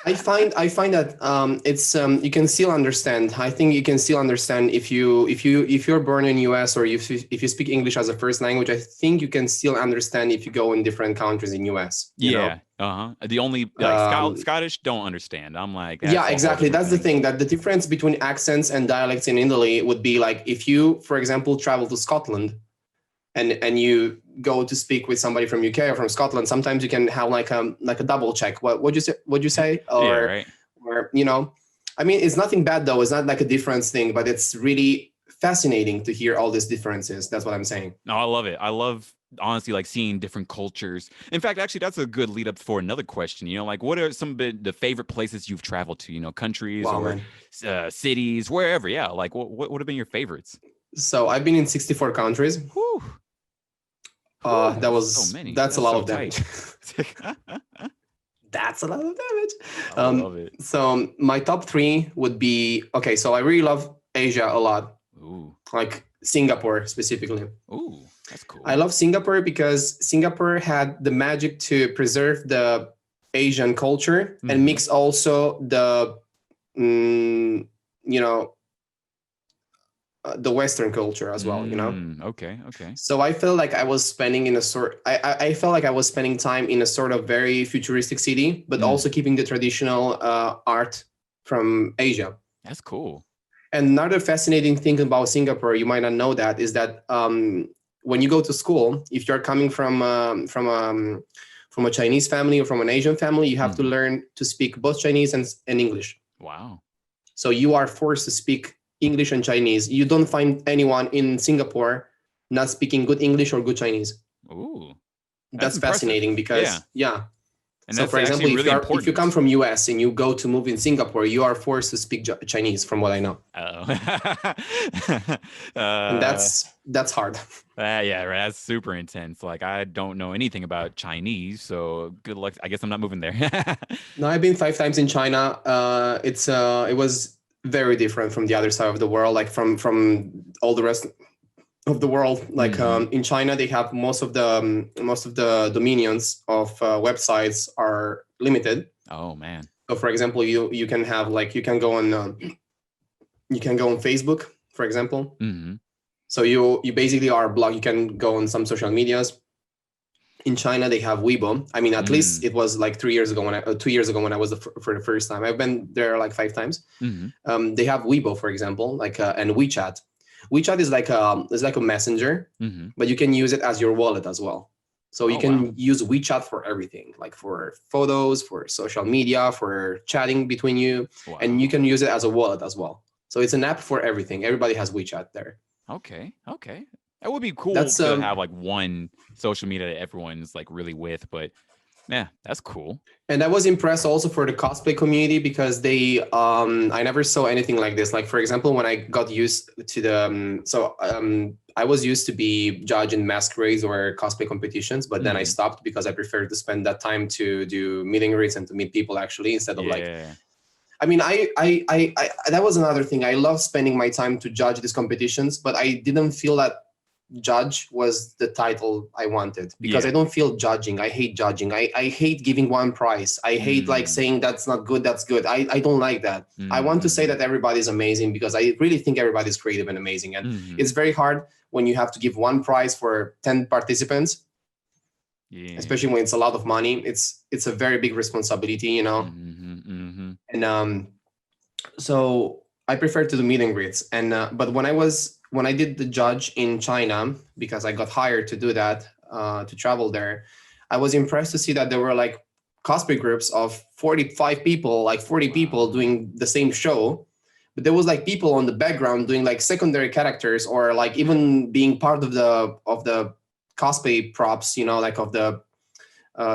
I find that it's you can still understand. I think you can still understand if you're born in US or if you speak English as a first language. I think you can still understand if you go in different countries in US. Yeah. The only Scottish don't understand. I'm like, yeah, exactly. That's the thing. That the difference between accents and dialects in Italy would be like if you, for example, travel to Scotland and you go to speak with somebody from UK or from Scotland, sometimes you can have like a double check. What'd you say? Or, yeah, right. Or, you know, I mean, it's nothing bad though. It's not like a difference thing, but it's really fascinating to hear all these differences. That's what I'm saying. No, I love it. I love, honestly, like seeing different cultures. In fact, actually, that's a good lead up for another question. You know, like what are some of the favorite places you've traveled to, you know, countries or cities, wherever. Yeah. Like what have been your favorites? So I've been in 64 countries. Whew. That's a lot of damage. That's a lot of damage. I love it. So my top 3 would be, okay, so I really love Asia a lot. Ooh. Like Singapore specifically. Ooh, that's cool. I love Singapore because Singapore had the magic to preserve the Asian culture and mix also the the Western culture as well, Okay. So I felt like I was spending I felt like I was spending time in a sort of very futuristic city, but also keeping the traditional art from Asia. That's cool. And another fascinating thing about Singapore, you might not know that, is that when you go to school, if you're coming from a Chinese family or from an Asian family, you have to learn to speak both Chinese and English. Wow. So you are forced to speak English and Chinese. You don't find anyone in Singapore not speaking good English or good Chinese. Ooh, that's fascinating because And so, for example, if you come from US and you go to move in Singapore, you are forced to speak Chinese, from what I know. And that's hard. Yeah, right. That's super intense. Like, I don't know anything about Chinese, so good luck. I guess I'm not moving there. No, I've been 5 times in China. It was very different from the other side of the world, like from all the rest of the world. Like in China, they have most of the dominions of websites are limited. Oh man! So for example, you can have you can go on Facebook, for example. So you basically are blocked. You can go on some social medias. In China, they have Weibo. I mean, at least it was like 2 years ago when I was for the first time. I've been there like 5 times. They have Weibo, for example, and WeChat. WeChat is like a messenger, but you can use it as your wallet as well. So you can use WeChat for everything, like for photos, for social media, for chatting between you, and you can use it as a wallet as well. So it's an app for everything. Everybody has WeChat there. Okay. That would be cool to have like one social media that everyone's like really with, but yeah, that's cool. And I was impressed also for the cosplay community because I never saw anything like this. Like, for example, when I got used to I was used to be judged in masquerades or cosplay competitions, but then I stopped because I preferred to spend that time to do meet and greets and to meet people actually, instead of I mean, I that was another thing. I love spending my time to judge these competitions, but I didn't feel that judge was the title I wanted because I don't feel judging. I hate judging. I hate giving one prize. I hate saying that's not good, that's good. I don't like that. I want to say that everybody's amazing because I really think everybody's creative and amazing. And it's very hard when you have to give one prize for 10 participants, especially when it's a lot of money. It's a very big responsibility, And so I prefer to do meet and greets. And but when I did the judge in China, because I got hired to do that, to travel there, I was impressed to see that there were like cosplay groups of 45 people, like 40 people doing the same show. But there was like people on the background doing like secondary characters or like even being part of the cosplay props, like of the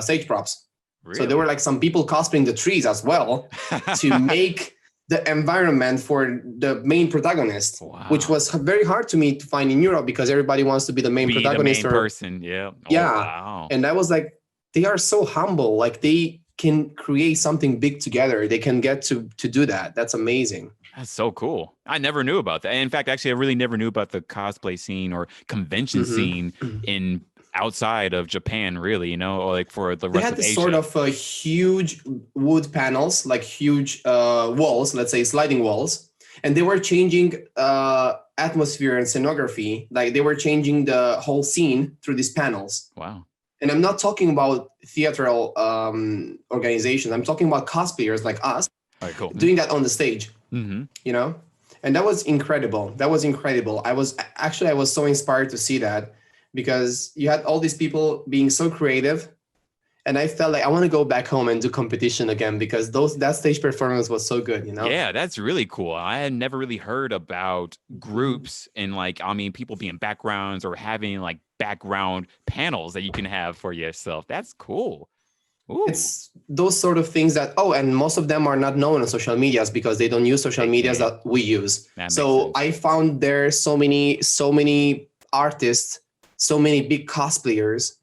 stage props. Really? So there were like some people cosplaying the trees as well to make the environment for the main protagonist, which was very hard to me to find in Europe because everybody wants to be the main protagonist. The main person, yeah. Wow. And I was like, they are so humble. Like they can create something big together. They can get to do that. That's amazing. That's so cool. I never knew about that. In fact, actually, I really never knew about the cosplay scene or convention scene in outside of Japan, really, or like for the rest of Asia. They had sort of huge wood panels, like huge walls, let's say sliding walls, and they were changing atmosphere and scenography. Like they were changing the whole scene through these panels. Wow. And I'm not talking about theatrical organizations. I'm talking about cosplayers like us doing that on the stage, and that was incredible. I was so inspired to see that, because you had all these people being so creative, and I felt like I want to go back home and do competition again because that stage performance was so good, Yeah, that's really cool. I had never really heard about groups and people being backgrounds or having like background panels that you can have for yourself. That's cool. Ooh. It's those sort of things that, and most of them are not known on social medias because they don't use social medias that we use. So I found there so many artists, so many big cosplayers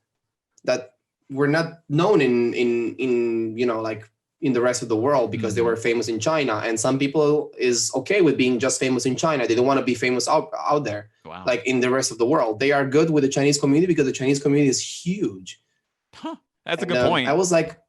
that were not known in like in the rest of the world because they were famous in China. And some people is okay with being just famous in China. They don't want to be famous out there, like in the rest of the world. They are good with the Chinese community because the Chinese community is huge. Huh. That's a good point. I was like,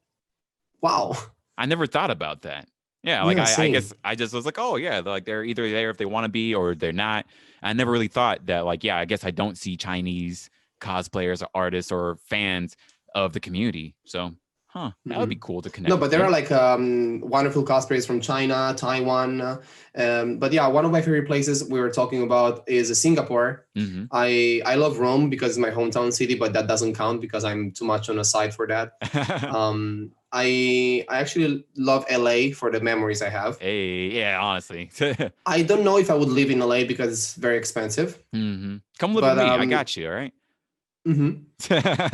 Wow. I never thought about that. Yeah, like Yeah, I same. guess I just was like, oh yeah, like they're either there if they want to be or they're not. I never really thought that, like, yeah, I guess I don't see Chinese cosplayers or artists or fans of the community. So, that would be cool to No, connect but with there you. are like wonderful cosplayers from China, Taiwan. But yeah, one of my favorite places we were talking about is Singapore. Mm-hmm. I love Rome because it's my hometown city, but that doesn't count because I'm too much on the side for that. I actually love LA for the memories I have. Hey, yeah, honestly. I don't know if I would live in LA because it's very expensive. Mm-hmm. Come live with But me. I got you. All right. mhm.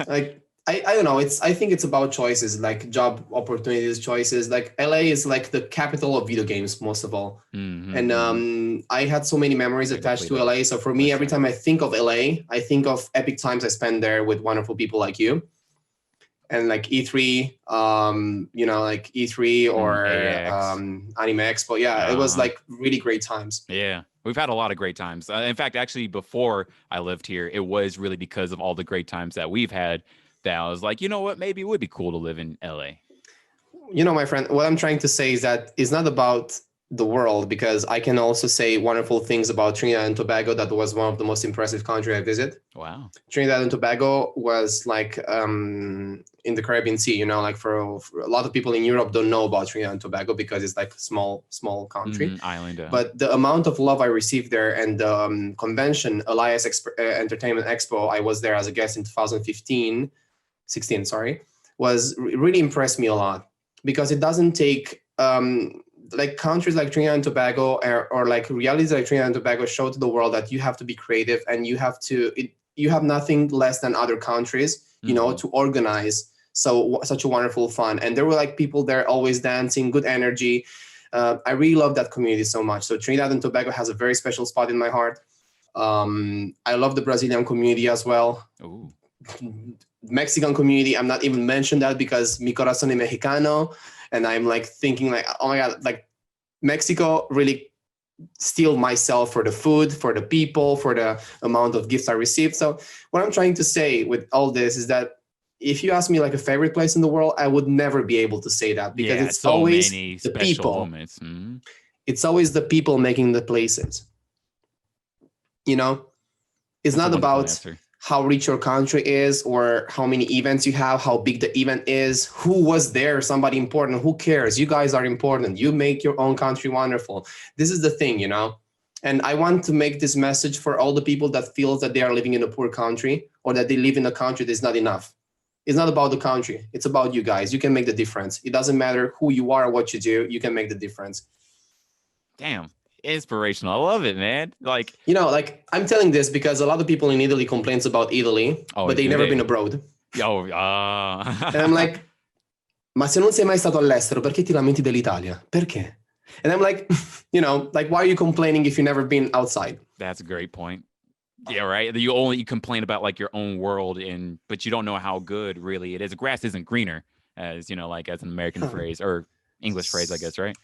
Like I don't know, I think it's about choices, like job opportunities, choices. Like LA is like the capital of video games, most of all. And I had so many memories attached to LA. So for me, every time I think of LA, I think of epic times I spent there with wonderful people like you. And like E3, like E3 or Anime Expo. Yeah, it was like really great times. Yeah, we've had a lot of great times. In fact, actually, before I lived here, it was really because of all the great times that we've had that I was like, you know what, maybe it would be cool to live in LA. You know, my friend, what I'm trying to say is that it's not about the world, because I can also say wonderful things about Trinidad and Tobago. That was one of the most impressive countries I visited. Wow. Trinidad and Tobago was like in the Caribbean Sea, like for a lot of people in Europe don't know about Trinidad and Tobago because it's like a small country. Island. But the amount of love I received there, and the convention, Elias Entertainment Expo, I was there as a guest in 16, sorry, really impressed me a lot, because it doesn't take like countries like Trinidad and Tobago or like realities like Trinidad and Tobago show to the world that you have to be creative, and you have nothing less than other countries, to organize such a wonderful fun. And there were like people there always dancing, good energy. I really love that community so much. So Trinidad and Tobago has a very special spot in my heart. I love the Brazilian community as well. Ooh. Mexican community, I'm not even mentioned that because mi corazón es mexicano, and I'm like thinking like, oh my god, like Mexico really steal myself for the food, for the people, for the amount of gifts I received. So what I'm trying to say with all this is that if you ask me like a favorite place in the world, I would never be able to say that, because it's so always many the special people. moments. Mm-hmm. It's always the people making the places. It's not about how rich your country is or how many events you have, how big the event is, who was there, somebody important, who cares? You guys are important. You make your own country wonderful. This is the thing, And I want to make this message for all the people that feel that they are living in a poor country, or that they live in a country that's not enough. It's not about the country. It's about you guys. You can make the difference. It doesn't matter who you are or what you do. You can make the difference. Damn. Inspirational. I love it, man. Like, I'm telling this because a lot of people in Italy complains about Italy, but they've never been abroad. And I'm like, ma se non sei mai stato all'estero, perché ti lamenti dell'Italia? Perché? And I'm like, like, why are you complaining if you've never been outside? That's a great point. Yeah, right. You complain about like your own world, but you don't know how good really it is. Grass isn't greener, as like as an American phrase or English phrase, I guess, right?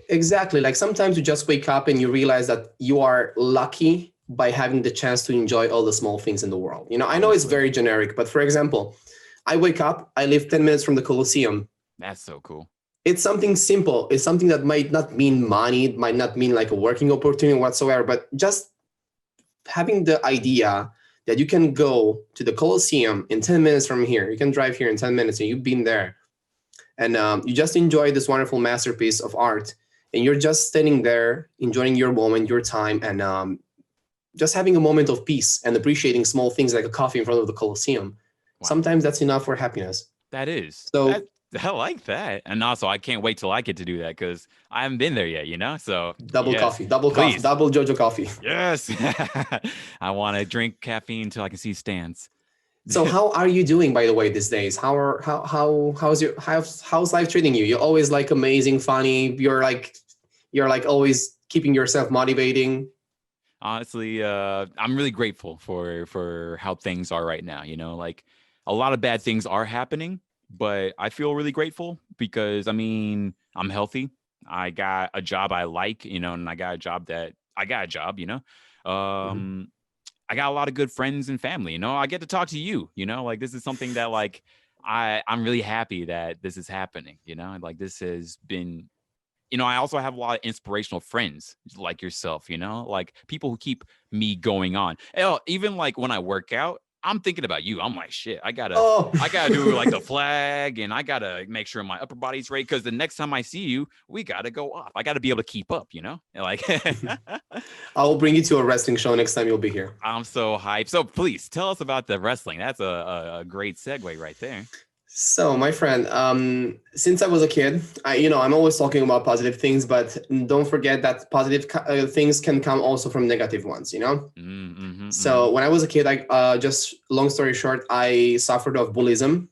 Exactly. Like sometimes you just wake up and you realize that you are lucky by having the chance to enjoy all the small things in the world. I know it's very generic, but for example, I wake up, I live 10 minutes from the Colosseum. That's so cool. It's something simple. It's something that might not mean money. It might not mean like a working opportunity whatsoever, but just having the idea that you can go to the Colosseum in 10 minutes from here. You can drive here in 10 minutes and you've been there. And you just enjoy this wonderful masterpiece of art, and you're just standing there, enjoying your moment, your time, and just having a moment of peace and appreciating small things like a coffee in front of the Colosseum. Wow. Sometimes that's enough for happiness. That is. So I like that. And also, I can't wait till I get to do that because I haven't been there yet, So double coffee, double Jojo coffee. Yes. I want to drink caffeine until I can see stands. So how are you doing, by the way, these days? How's life treating you? You're always like amazing, funny. You're like always keeping yourself motivating. Honestly, I'm really grateful for how things are right now. Like a lot of bad things are happening, but I feel really grateful because I'm healthy. I got a job I like, and I got a job. I got a lot of good friends and family, I get to talk to you, like this is something that like I'm really happy that this is happening. Like this has been. I also have a lot of inspirational friends like yourself. Like people who keep me going on. Hell, even like when I work out, I'm thinking about you. I'm like, shit, I gotta do like the flag, and I gotta make sure my upper body's right, because the next time I see you, we gotta go up. I gotta be able to keep up, like. I'll bring you to a wrestling show next time you'll be here. I'm so hyped. So please tell us about the wrestling. That's a great segue right there. So, my friend, since I was a kid, I'm always talking about positive things, but don't forget that positive things can come also from negative ones, So when I was a kid, I just long story short, I suffered of bullyism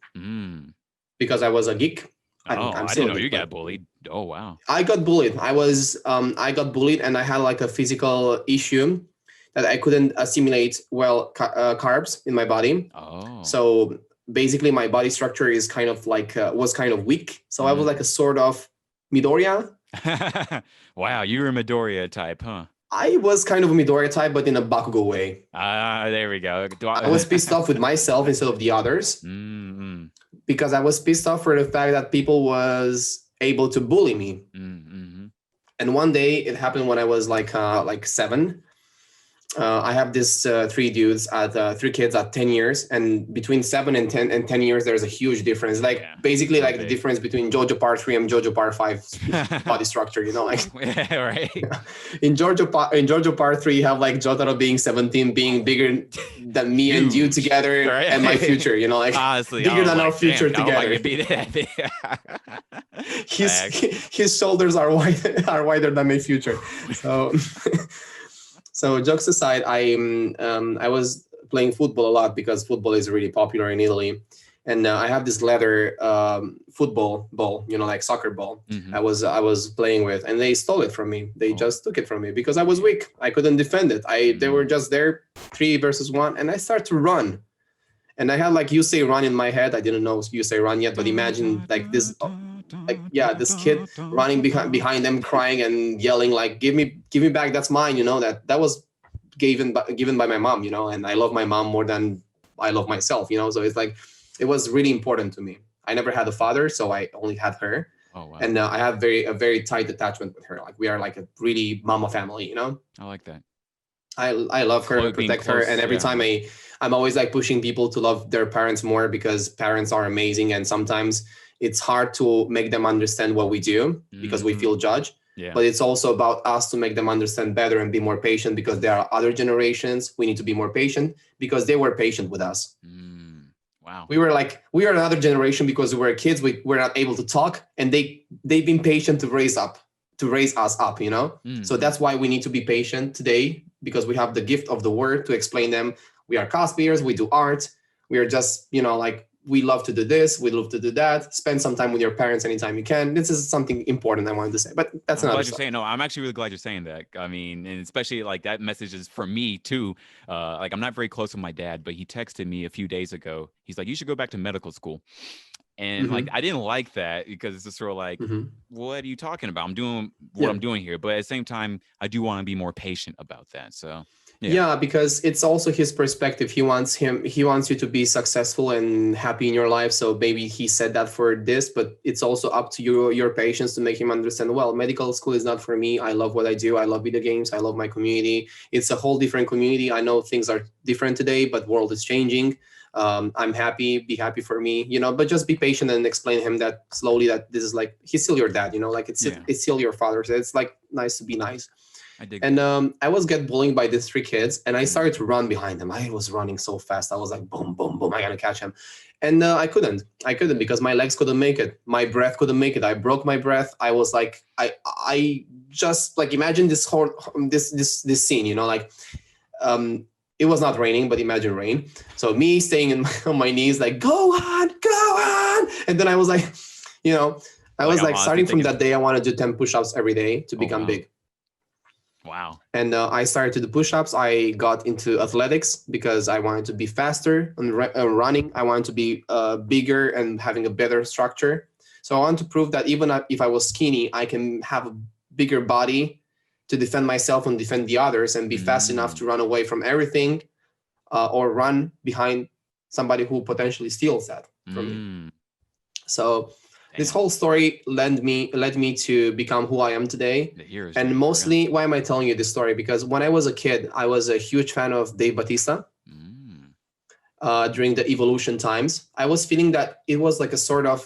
because I was a geek. I didn't know you got bullied. Oh, wow. I got bullied. I got bullied, and I had like a physical issue that I couldn't assimilate well carbs in my body. Oh. So basically my body structure is kind of like was kind of weak, so I was like a sort of Midoriya. Wow, you were a Midoriya type, huh? I was kind of a Midoriya type, but in a Bakugo way. There we go. I was pissed off with myself instead of the others, because I was pissed off for the fact that people was able to bully me. And one day it happened when I was like 7. I have this three kids at 10 years, and between 7 and 10 years, there's a huge difference. Like basically like the difference between Jojo Part 3 and Jojo Part 5 body structure, like right. In Jojo Part 3, you have like Jotaro being 17, being bigger than me and you together, right? And my future, like honestly, bigger than our future together. His shoulders are wider than my future. So So jokes aside, I was playing football a lot because football is really popular in Italy, and I have this leather football ball, like soccer ball. I was playing with, and they stole it from me. They just took it from me because I was weak. I couldn't defend it. They were just there, 3 versus 1, and I start to run, and I had like "You Say Run" in my head. I didn't know "You Say Run" yet, but imagine like this. This kid running behind them, crying and yelling like, give me back, that's mine, that was given by my mom, and I love my mom more than I love myself, so it's like it was really important to me. I never had a father, so I only had her. Oh, wow. And I have a very tight attachment with her. Like we are like a really mama family, I like that. I love her and protect her, and every time I'm always like pushing people to love their parents more, because parents are amazing, and sometimes it's hard to make them understand what we do because we feel judged. Yeah. But it's also about us to make them understand better and be more patient, because there are other generations. We need to be more patient because they were patient with us. Wow. We are another generation because we were kids. We were not able to talk, and they've been patient to raise us up, So that's why we need to be patient today, because we have the gift of the word to explain them. We are cosplayers. We do art. We are just, we love to do this, we love to do that. Spend some time with your parents anytime you can. This is something important I wanted to say, but that's another stuff. No, I'm actually really glad you're saying that. I mean, and especially like that message is for me too. Like I'm not very close with my dad, but he texted me a few days ago. He's like, you should go back to medical school. And like, I didn't like that, because it's just sort of like, what are you talking about? I'm doing what I'm doing here. But at the same time, I do want to be more patient about that. So yeah, because it's also his perspective. He wants you to be successful and happy in your life. So maybe he said that for this, but it's also up to your patience to make him understand, well, medical school is not for me. I love what I do. I love video games. I love my community. It's a whole different community. I know things are different today, but world is changing. I'm happy, be happy for me, but just be patient and explain him that slowly, that this is like, he's still your dad, like it's still your father. So it's like nice to be nice. I was get bullied by these 3 kids, and I started to run behind them. I was running so fast. I was like, boom, boom, boom. I gotta catch him. And I couldn't because my legs couldn't make it. My breath couldn't make it. I broke my breath. I was like, I just like, imagine this whole, this scene, it was not raining, but imagine rain. So me staying on my knees, like, go on. And then I was like, I was like starting from that day, I want to do 10 push-ups every day to become big. Wow. And I started to do push-ups. I got into athletics because I wanted to be faster and running. I wanted to be bigger and having a better structure. So I want to prove that even if I was skinny, I can have a bigger body to defend myself and defend the others, and be fast enough to run away from everything or run behind somebody who potentially steals that. for me. So this whole story led me to become who I am today. And mostly, why am I telling you this story? Because when I was a kid, I was a huge fan of Dave Bautista. During the Evolution times, I was feeling that it was like a sort of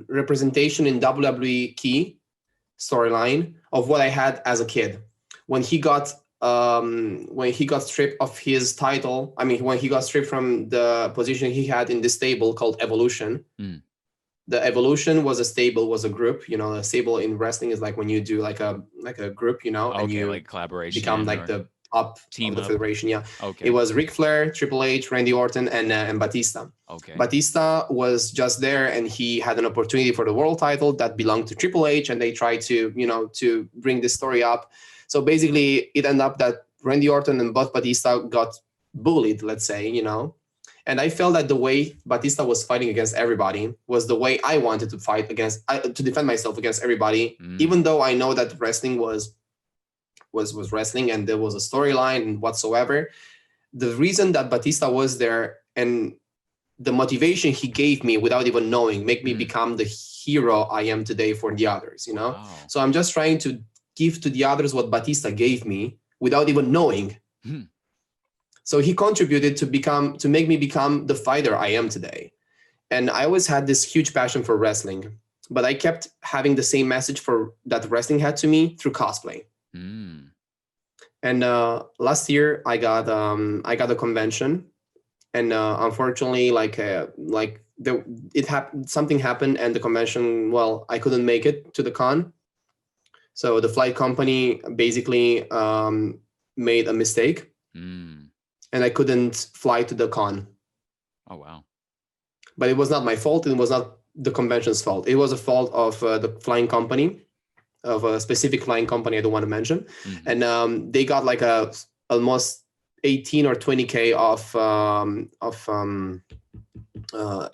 representation in WWE key storyline of what I had as a kid. When he got stripped of his title, when he got stripped from the position he had in this stable called Evolution. The Evolution was a group. A stable in wrestling is like when you do like a group, and you like collaboration, become like the top team of the up. federation. Yeah. Okay. It was Ric Flair, Triple H, Randy Orton, and Bautista. Okay. Bautista was just there, and he had an opportunity for the world title that belonged to Triple H, and they tried to bring this story up. So basically, it ended up that Randy Orton and Bautista got bullied, let's say, And I felt that the way Bautista was fighting against everybody was the way I wanted to fight to defend myself against everybody, even though I know that wrestling was wrestling and there was a storyline and whatsoever. The reason that Bautista was there and the motivation he gave me without even knowing made me become the hero I am today for the others, Wow. So I'm just trying to give to the others what Bautista gave me without even knowing. So he contributed to make me become the fighter I am today. And I always had this huge passion for wrestling, but I kept having the same message that wrestling had to me through cosplay. And last year I got a convention, and unfortunately, something happened, and the convention, I couldn't make it to the con. So the flight company basically made a mistake. And I couldn't fly to the con. Oh, wow. But it was not my fault. It was not the convention's fault. It was a fault of the flying company, of a specific flying company I don't want to mention. And they got like almost 18 or 20K of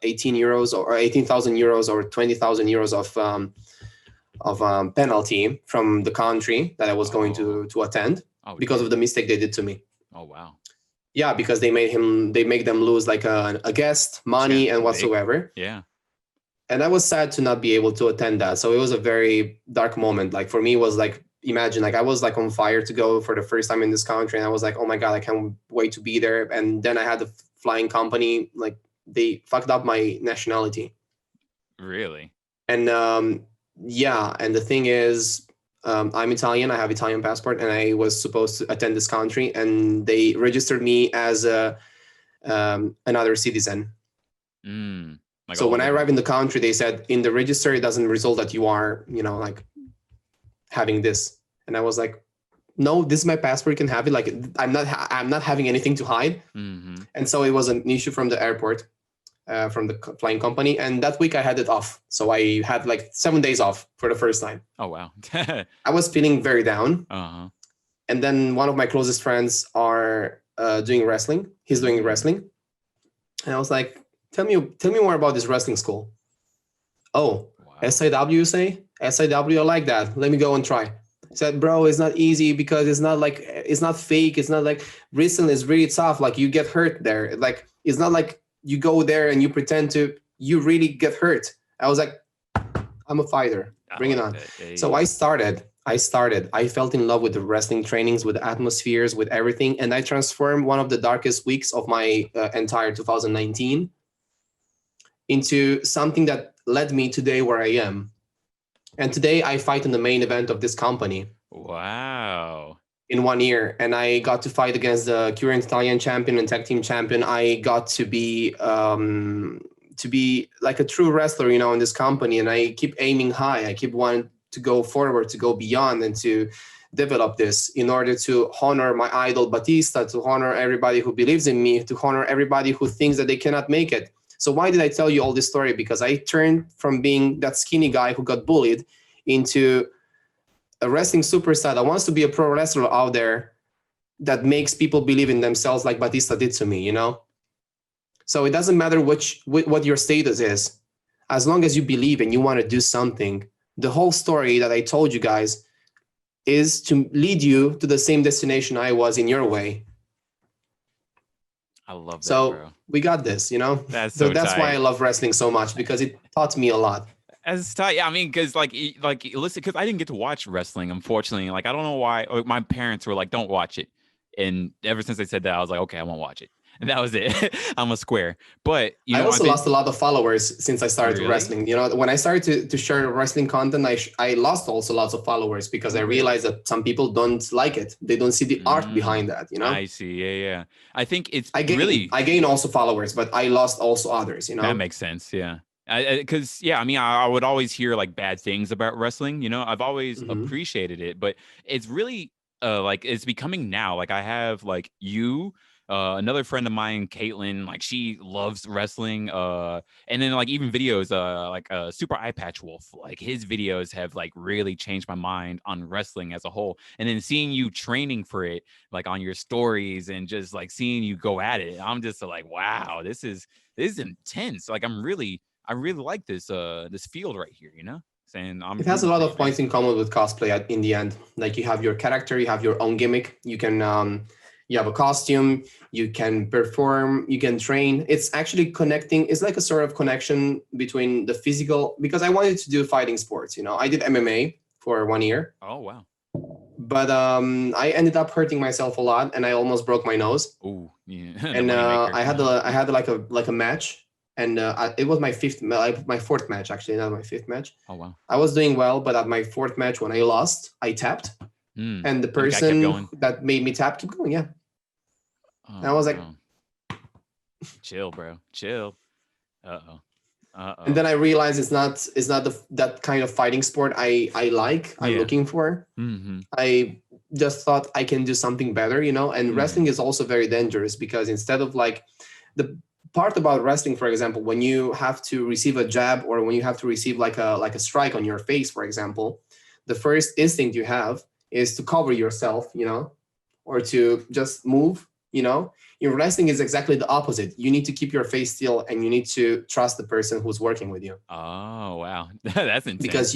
18 euros or 18,000 euros or 20,000 euros of penalty from the country that I was going to attend because of the mistake they did to me. Oh, wow. Yeah, because they make them lose like a guest, money, and whatsoever. Yeah. And I was sad to not be able to attend that. So it was a very dark moment. Like for me, it was like, imagine, like I was like on fire to go for the first time in this country. And I was like, oh my God, I can't wait to be there. And then I had the flying company, like they fucked up my nationality. Really? And yeah. And the thing is, I'm Italian. I have Italian passport, and I was supposed to attend this country, and they registered me as another citizen. So when I arrived in the country, they said in the register it doesn't result that you are, like having this. And I was like, no, this is my passport. You can have it. Like I'm not having anything to hide. And so it was an issue from the airport. From the flying company, and that week I had it off. So I had like 7 days off for the first time. Oh, wow. I was feeling very down. And then one of my closest friends are doing wrestling. He's doing wrestling. And I was like, tell me more about this wrestling school. Oh, wow. SIW, you say? SIW, I like that. Let me go and try. He said, bro, it's not easy because it's not fake. It's not like wrestling is really tough. Like you get hurt there. Like, it's not like you go there and you pretend you really get hurt. I was like, I'm a fighter. Bring it on. So I started. I felt in love with the wrestling trainings, with the atmospheres, with everything. And I transformed one of the darkest weeks of my entire 2019 into something that led me today where I am. And today I fight in the main event of this company. Wow. In 1 year, and I got to fight against the current Italian champion and tag team champion. I got to be like a true wrestler, in this company. And I keep aiming high. I keep wanting to go forward, to go beyond, and to develop this in order to honor my idol Bautista, to honor everybody who believes in me, to honor everybody who thinks that they cannot make it. So why did I tell you all this story? Because I turned from being that skinny guy who got bullied into a wrestling superstar that wants to be a pro wrestler out there that makes people believe in themselves like Bautista did to me, So it doesn't matter what your status is. As long as you believe and you want to do something, the whole story that I told you guys is to lead you to the same destination I was in your way. I love that, So bro. we got this, you know. That's So so that's tight. why I love wrestling so much, because it taught me a lot. As tight. Yeah, I mean, because listen, because I didn't get to watch wrestling, unfortunately. Like, I don't know why. My parents were like, "Don't watch it," and ever since they said that, I was like, "Okay, I won't watch it," and that was it. I'm a square. But I I've also been lost a lot of followers since I started really. wrestling. You know, when I started to share wrestling content, I lost also lots of followers because I realized Really? that some people don't like it. They don't see the art behind that, you know? I see. Yeah, yeah. I think it's I really gain also followers, but I lost also others, you that know? makes sense. Yeah. Because yeah, I mean, I would always hear like bad things about wrestling. I've always Mm-hmm. appreciated it, but it's really like it's becoming now. Like I have like you, another friend of mine, Caitlin. Like she loves wrestling. And then like even videos, like Super Eye Patch Wolf. Like his videos have like really changed my mind on wrestling as a whole. And then seeing you training for it, like on your stories, and just like seeing you go at it, I'm just like, wow, this is intense. Like I really like this field right here, saying I'm It has a rooting lot for of you, man. points in common with cosplay in the end. Like you have your character, you have your own gimmick. You can you have a costume, you can perform, you can train. It's actually connecting. It's like a sort of connection between the physical, because I wanted to do fighting sports. You know, I did MMA for 1 year, Oh wow. but I ended up hurting myself a lot, and I almost broke my nose. Oh yeah. The And moneymaker. I had like a match, and it was my fourth match, actually, not my fifth match. Oh wow. I was doing well, but at my fourth match when I lost, I tapped, and the And the guy kept person going. that made me tap kept going. Yeah, and I Oh was like, no. Chill, bro. Chill. Uh-oh. and Uh-oh. then I realized it's not that kind of fighting sport I'm Yeah. looking for. Mm-hmm. I just thought I can do something better, you know. And Mm-hmm. wrestling is also very dangerous because instead of like the part about wrestling, for example, when you have to receive a jab or when you have to receive like a strike on your face, for example, the first instinct you have is to cover yourself, you know, or to just move, you know. In wrestling is exactly the opposite. You need to keep your face still and you need to trust the person who's working with you. Oh wow. That's intense. Because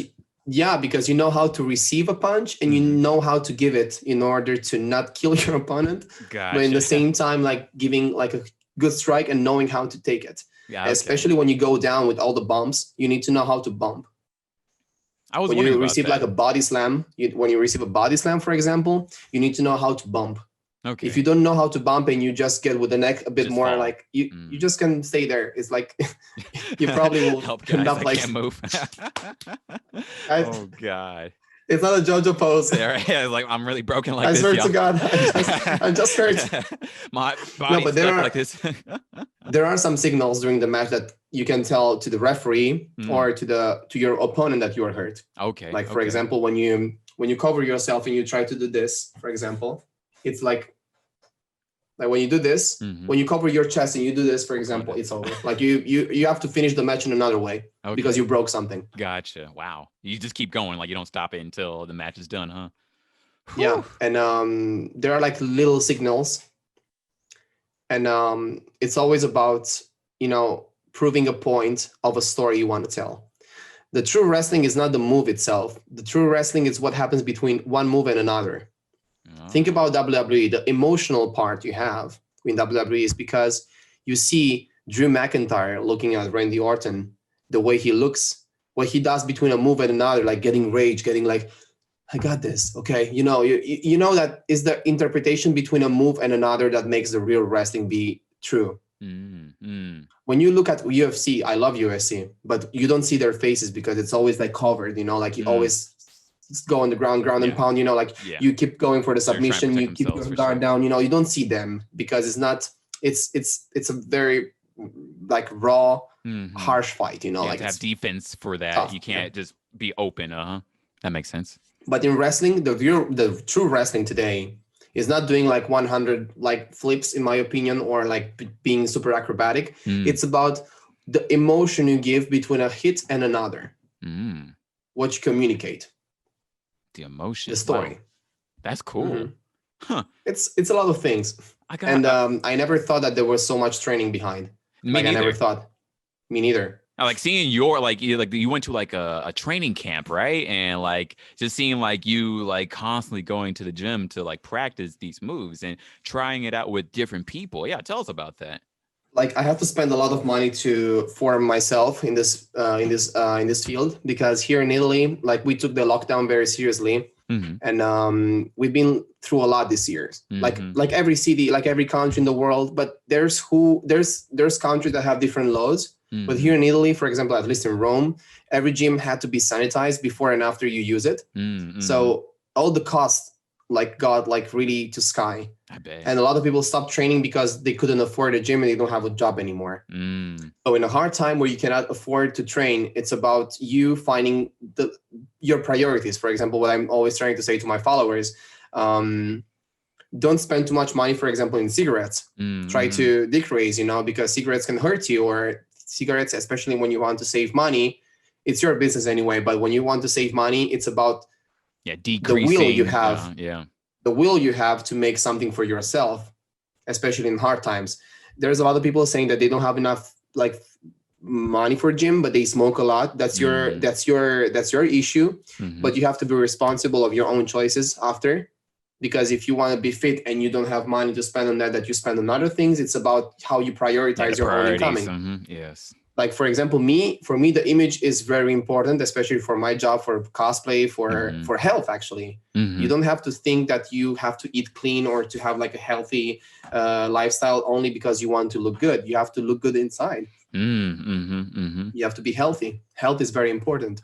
because you know how to receive a punch and you Mm-hmm. know how to give it in order to not kill your opponent, but in the Gotcha. same time like giving like a good strike and knowing how to take it. Yeah, okay. Especially when you go down with all the bumps, you need to know how to bump. I was When wondering you about receive like that. a body slam, when you receive a body slam, for example, you need to know how to bump. If you Okay. don't know how to bump and you just get with the neck a bit Just more, fall. like you just can stay there. It's like you probably will Help, end guys. up I like can't move. I, Oh God. it's not a JoJo pose. Yeah, right. Yeah, like I'm really broken like I this, swear to y'all. God, I'm just hurt. My No, body's but stuck like this. there are some signals during the match that you can tell to the referee or to your opponent that you are hurt. Okay. Like for Okay. example, when you cover yourself and you try to do this, for example, it's like when you do this, when you cover your chest and you do this, for example, it's over. Like you have to finish the match in another way because you broke something. Gotcha. Wow. You just keep going, like you don't stop it until the match is done, huh? Yeah, and there are like little signals, and it's always about proving a point of a story you want to tell. The true wrestling is not the move itself. The true wrestling is what happens between one move and another. Think about WWE. The emotional part you have in WWE is because you see Drew McIntyre looking at Randy Orton, the way he looks, what he does between a move and another, like getting rage, getting like, I got this. Okay. You know that is the interpretation between a move and another that makes the real wrestling be true. When you look at UFC, I love UFC, but you don't see their faces because it's always like covered, like you always go on the ground and pound, you keep going for the submission, you keep your guard down, you don't see them because it's a very like raw, harsh fight, you like have to have defense for that. tough, you can't just be open. That makes sense. But in wrestling, the true wrestling today is not doing like 100 like flips, in my opinion, or like being super acrobatic. It's about the emotion you give between a hit and another. What you communicate. The emotion. The story. Wow. That's cool. Huh. It's a lot of things. I never thought that there was so much training behind. Me neither. I never thought. Me neither. I like seeing your you went to like a training camp, right? And like just seeing like you like constantly going to the gym to like practice these moves and trying it out with different people. Yeah, tell us about that. Like I have to spend a lot of money to form myself in this field, because here in Italy, like we took the lockdown very seriously, and we've been through a lot this year. Like every city, like every country in the world, but there's countries that have different laws. But here in Italy, for example, at least in Rome, every gym had to be sanitized before and after you use it. So all the costs like got like really to sky. I bet. And a lot of people stopped training because they couldn't afford a gym and they don't have a job anymore. So in a hard time where you cannot afford to train, it's about you finding your priorities. For example, what I'm always trying to say to my followers, don't spend too much money, for example, in cigarettes. Try to decrease, because cigarettes can hurt you, or cigarettes, especially when you want to save money, it's your business anyway. But when you want to save money, it's about decreasing the will you have. The will you have to make something for yourself, especially in hard times. There's a lot of people saying that they don't have enough like money for gym, but they smoke a lot. That's your issue. But you have to be responsible of your own choices after, because if you want to be fit and you don't have money to spend on that you spend on other things, it's about how you prioritize your own incoming. Yes. Like, for example, for me, the image is very important, especially for my job, for cosplay, for health, actually. You don't have to think that you have to eat clean or to have like a healthy lifestyle only because you want to look good. You have to look good inside. You have to be healthy. Health is very important.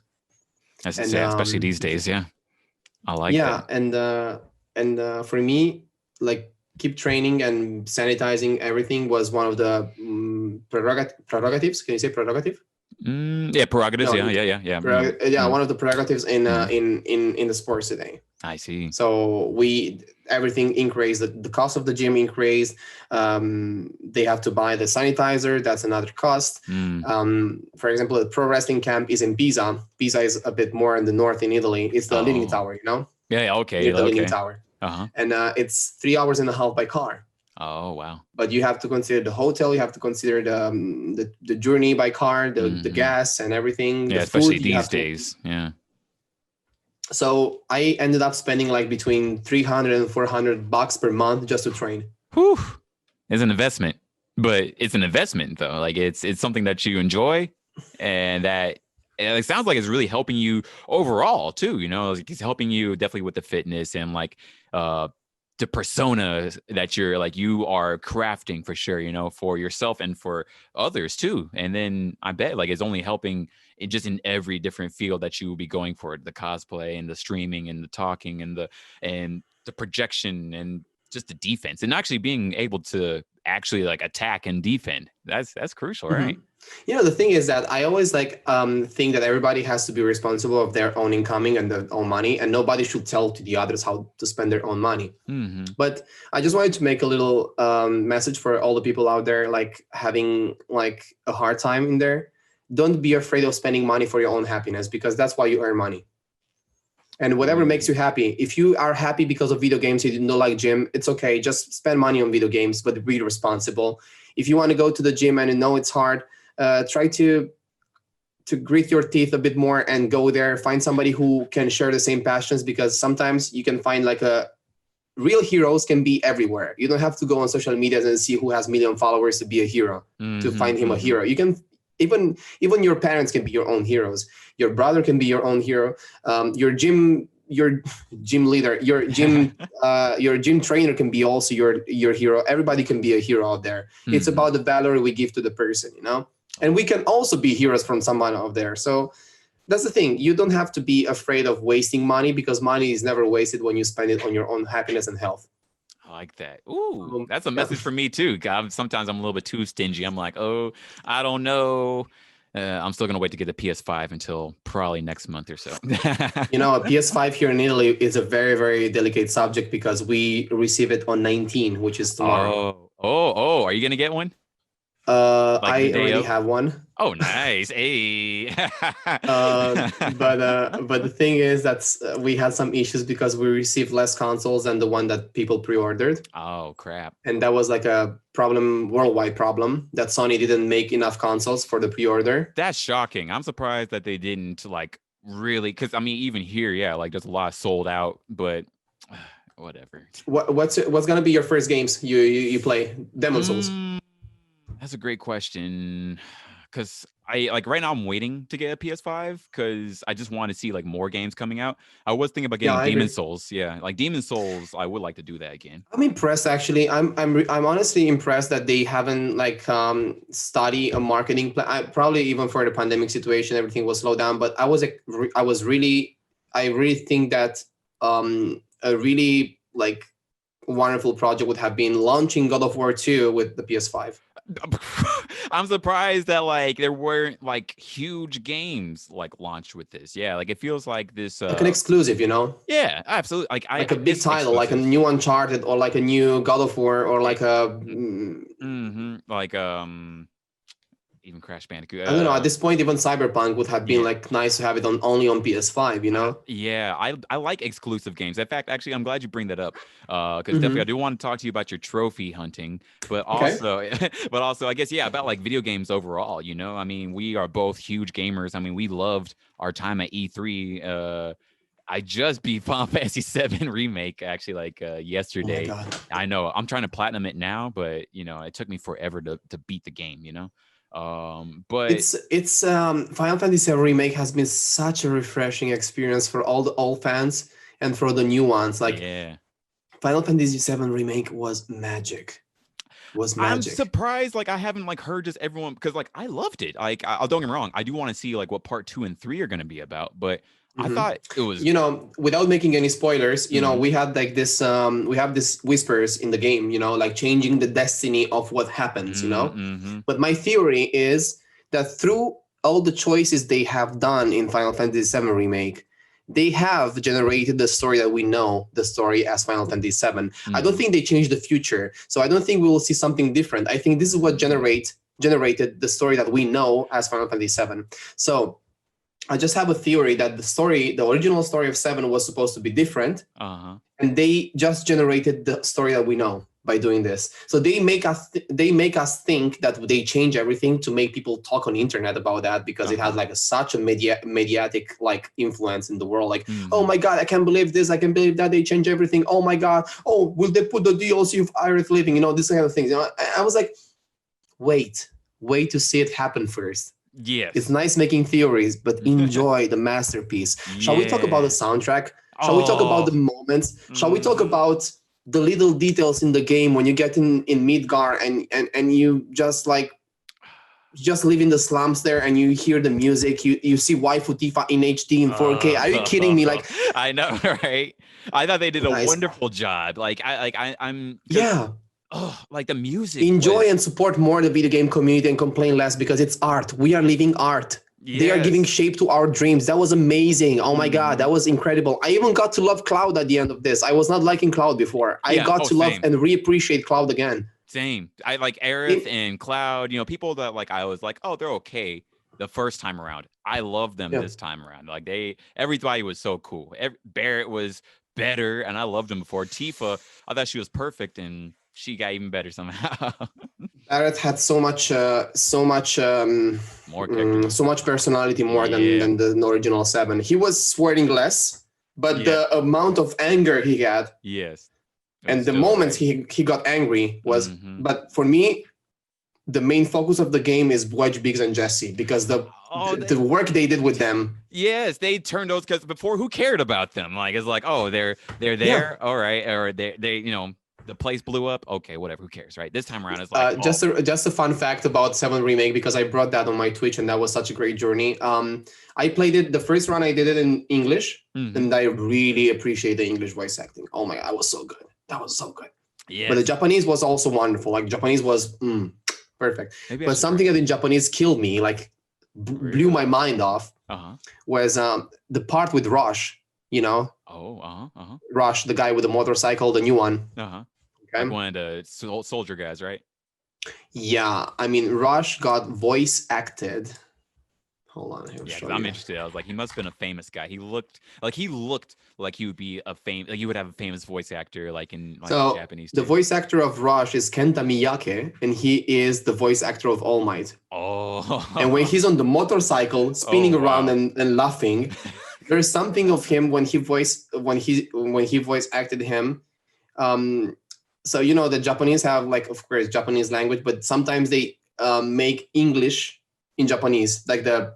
Especially these days. Yeah. I like that. And for me, like, keep training and sanitizing everything was one of the prerogatives. Can you say prerogative? Prerogatives. No, yeah. One of the prerogatives in the sports today. I see. So everything increased. The cost of the gym increased. They have to buy the sanitizer. That's another cost. For example, the pro wrestling camp is in Pisa. Pisa is a bit more in the north in Italy. It's the Leaning Tower, Yeah. Okay. The Leaning Tower. And it's 3.5 hours by car. Oh, wow. But you have to consider the hotel, you have to consider the journey by car, the gas and everything. Yeah, especially these days. Yeah. So I ended up spending like between $300 and $400 per month just to train. Whew. It's an investment, but it's an investment though. Like it's something that you enjoy, and that it sounds like it's really helping you overall too. Like it's helping you definitely with the fitness and like the persona that you are crafting for sure, for yourself and for others too. And then I bet like it's only helping just in every different field that you will be going for, the cosplay and the streaming and the talking and the projection and just the defense and actually being able to actually like attack and defend. That's crucial, right? The thing is that I always think that everybody has to be responsible of their own incoming and their own money, and nobody should tell to the others how to spend their own money. But I just wanted to make a little message for all the people out there like having like a hard time in there. Don't be afraid of spending money for your own happiness, because that's why you earn money. And whatever makes you happy. If you are happy because of video games, you didn't like gym, it's okay. Just spend money on video games, but be responsible. If you want to go to the gym and you know it's hard, try to grit your teeth a bit more and go there. Find somebody who can share the same passions, because sometimes you can find like real heroes can be everywhere. You don't have to go on social media and see who has 1 million followers to be a hero, to find him a hero. You can even your parents can be your own heroes. Your brother can be your own hero. Your gym leader, your gym trainer can be also your hero. Everybody can be a hero out there. It's about the value we give to the person, and we can also be heroes from someone out there. So that's the thing. You don't have to be afraid of wasting money, because money is never wasted when you spend it on your own happiness and health. I like that. Ooh, that's a message for me too. Sometimes I'm a little bit too stingy. I'm like, oh, I don't know. I'm still going to wait to get the PS5 until probably next month or so. A PS5 here in Italy is a very, very delicate subject, because we receive it on 19, which is tomorrow. Oh, are you going to get one? Like I the day already of? have one. Oh, nice. Hey. But the thing is that we had some issues because we received less consoles than the one that people pre-ordered. Oh, crap. And that was like a problem, worldwide problem, that Sony didn't make enough consoles for the pre-order. That's shocking. I'm surprised that they didn't like really, because I mean, even here, yeah, like there's a lot sold out, but whatever. What's gonna be your first games you play? Demon Souls. That's a great question. Because I like right now I'm waiting to get a PS5 because I just want to see like more games coming out. I was thinking about getting Demon Souls. Yeah, like Demon Souls, I would like to do that again. I'm impressed actually. I'm honestly impressed that they haven't like study a marketing plan. Probably even for the pandemic situation, everything was slowed down. But I really think that a really like wonderful project would have been launching God of War 2 with the PS5. I'm surprised that like there weren't like huge games like launched with this. Yeah, like it feels like this like an exclusive, you know? Yeah, absolutely. Like a big title, like a new Uncharted or like a new God of War or like a like even Crash Bandicoot. I don't know. At this point, even Cyberpunk would have been like nice to have it only on PS5. You know? Yeah, I like exclusive games. In fact, actually, I'm glad you bring that up because definitely I do want to talk to you about your trophy hunting, but also, I guess about like video games overall. You know, I mean, we are both huge gamers. I mean, we loved our time at E3. I just beat Final Fantasy 7 Remake actually like yesterday. Oh my God. I know I'm trying to platinum it now, but you know, it took me forever to beat the game. You know. But it's Final Fantasy VII Remake has been such a refreshing experience for all the old fans and for the new ones. Like Final Fantasy VII Remake was magic. I'm surprised like I haven't like heard just everyone because like I loved it. Like I don't get me wrong, I do want to see like what part 2 and 3 are going to be about, but I thought it was, you know, without making any spoilers, you know, we had like this we have this whispers in the game, you know, like changing the destiny of what happens, you know. But my theory is that through all the choices they have done in Final Fantasy VII Remake, they have generated the story that we know, the story as Final Fantasy VII. I don't think they changed the future, so I don't think we will see something different. I think this is what generated the story that we know as Final Fantasy VII. So I just have a theory that the original story of 7 was supposed to be different, and they just generated the story that we know by doing this. So they make us think that they change everything to make people talk on the internet about that because it has like such a mediatic like influence in the world. Like, oh my God, I can't believe this. I can't believe that they change everything. Oh my God. Oh, will they put the DLC of Aerith Living? You know, this kind of things. You know, I was like, wait to see it happen first. Yes. It's nice making theories, but enjoy the masterpiece. Shall we talk about the soundtrack? Shall we talk about the moments? Shall we talk about the little details in the game when you get in Midgar and you just live in the slums there and you hear the music, you see waifu Tifa in HD in 4K. Are you kidding me? Like, I know, right? I thought they did a wonderful job. I'm like the music. Enjoy and support more the video game community and complain less because it's art. We are living art. Yes. They are giving shape to our dreams. That was amazing. Oh my God, that was incredible. I even got to love Cloud at the end of this. I was not liking Cloud before. I got to love and reappreciate Cloud again. Same. I like Aerith and Cloud, you know, people that like I was like, oh, they're okay the first time around. I love them this time around. Like everybody was so cool. Barrett was better and I loved him before. Tifa, I thought she was perfect and she got even better somehow. Barrett had so much personality more than the original 7. He was swearing less, but the amount of anger he had, and the moments he got angry was. But for me, the main focus of the game is Wedge, Biggs, and Jesse because the work they did with them. Yes, they turned those because before who cared about them? Like it's like, oh, they're there, all right, or they you know. The place blew up. Okay, whatever. Who cares, right? This time around, it's like just a fun fact about 7 Remake because I brought that on my Twitch and that was such a great journey. I played it the first run. I did it in English, and I really appreciate the English voice acting. Oh my God, that was so good. That was so good. Yeah. But the Japanese was also wonderful. Like Japanese was perfect. But something that in Japanese killed me, like blew my mind off, was the part with Rosh. You know. Rosh, the guy with the motorcycle, the new one. Like one of the soldier guys, right? Yeah, I mean, Rush got voice acted. Hold on, Yeah, because I'm interested. I was like, he must have been a famous guy. He looked like he would be a like you would have a famous voice actor like in like So Japanese the too. voice actor of Rush is Kenta Miyake, and he is the voice actor of All Might. Oh. And when he's on the motorcycle spinning Oh around wow. and laughing, there's something of him when he voice acted him. Um, so you know the Japanese have like, of course, Japanese language, but sometimes they make English in Japanese, like the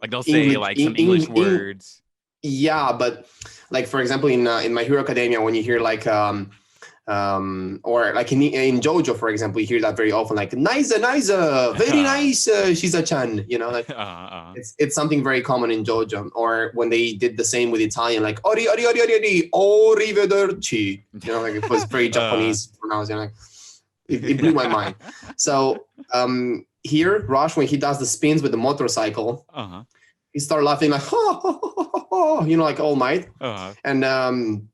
Like they'll say English like some English words. yeah, but like for example in My Hero Academia, when you hear like or like in Jojo, for example, you hear that very often, like nice, very nice, Shiza-chan, you know, like it's something very common in Jojo. Or when they did the same with Italian, like ori ori ori ori ori arrivederci, you know, like it was very Japanese pronounced, you know, like, it blew my mind. So here Rush, when he does the spins with the motorcycle, he started laughing like you know, like All Might, and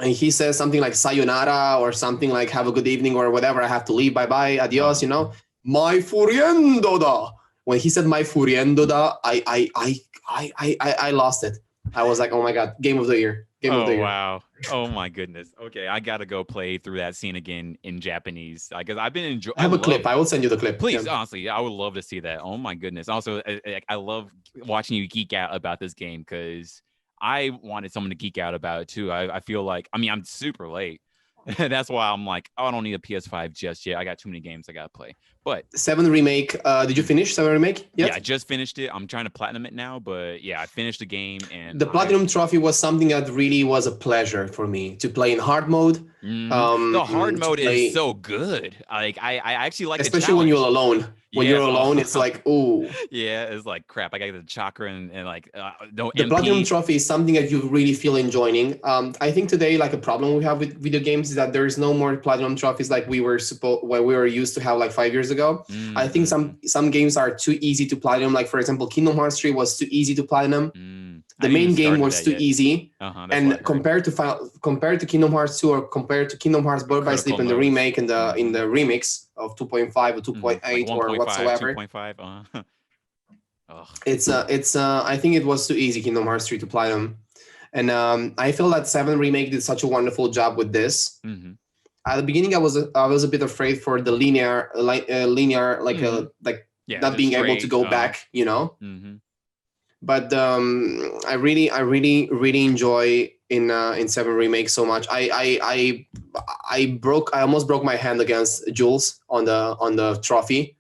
he says something like sayonara or something like have a good evening or whatever, I have to leave, bye bye, adios, you know, my furiendo da. When he said my furiendo da, I lost it. I was like, oh my god, game of the year. Wow. Oh my goodness. Okay, I gotta go play through that scene again in Japanese because I've been enjoying. I have a clip. I will send you the clip. Please, honestly, I would love to see that. Oh my goodness. Also, I love watching you geek out about this game because I wanted someone to geek out about it too. I feel like, I mean, I'm super late. That's why I'm like, oh, I don't need a PS5 just yet. I got too many games I gotta play. But 7 Remake, did you finish 7 Remake yet? Yeah, I just finished it. I'm trying to platinum it now, but yeah, I finished the game. And the platinum trophy was something that really was a pleasure for me to play in hard mode. The hard mode is so good. Like I actually like, especially when you're alone. When you're alone, it's like, ooh. Yeah, it's like crap. I got the chakra and like no. The platinum trophy is something that you really feel enjoying. I think today, like a problem we have with video games is that there is no more platinum trophies like we were used to have like 5 years ago. I think some games are too easy to platinum. Like for example, Kingdom Hearts 3 was too easy to platinum. The main game was too easy, and compared to Kingdom Hearts 2 or compared to Kingdom Hearts Birth by Sleep in the remake and in the remix of 2.5 or 2.8 like or whatsoever. 2.5. It's I think it was too easy, Kingdom Hearts 3 to platinum, and I feel that 7 Remake did such a wonderful job with this. At the beginning, I was a bit afraid for the linear like not being able to go back, you know. But I really enjoy in 7 Remake so much. I almost broke my hand against Jules on the trophy.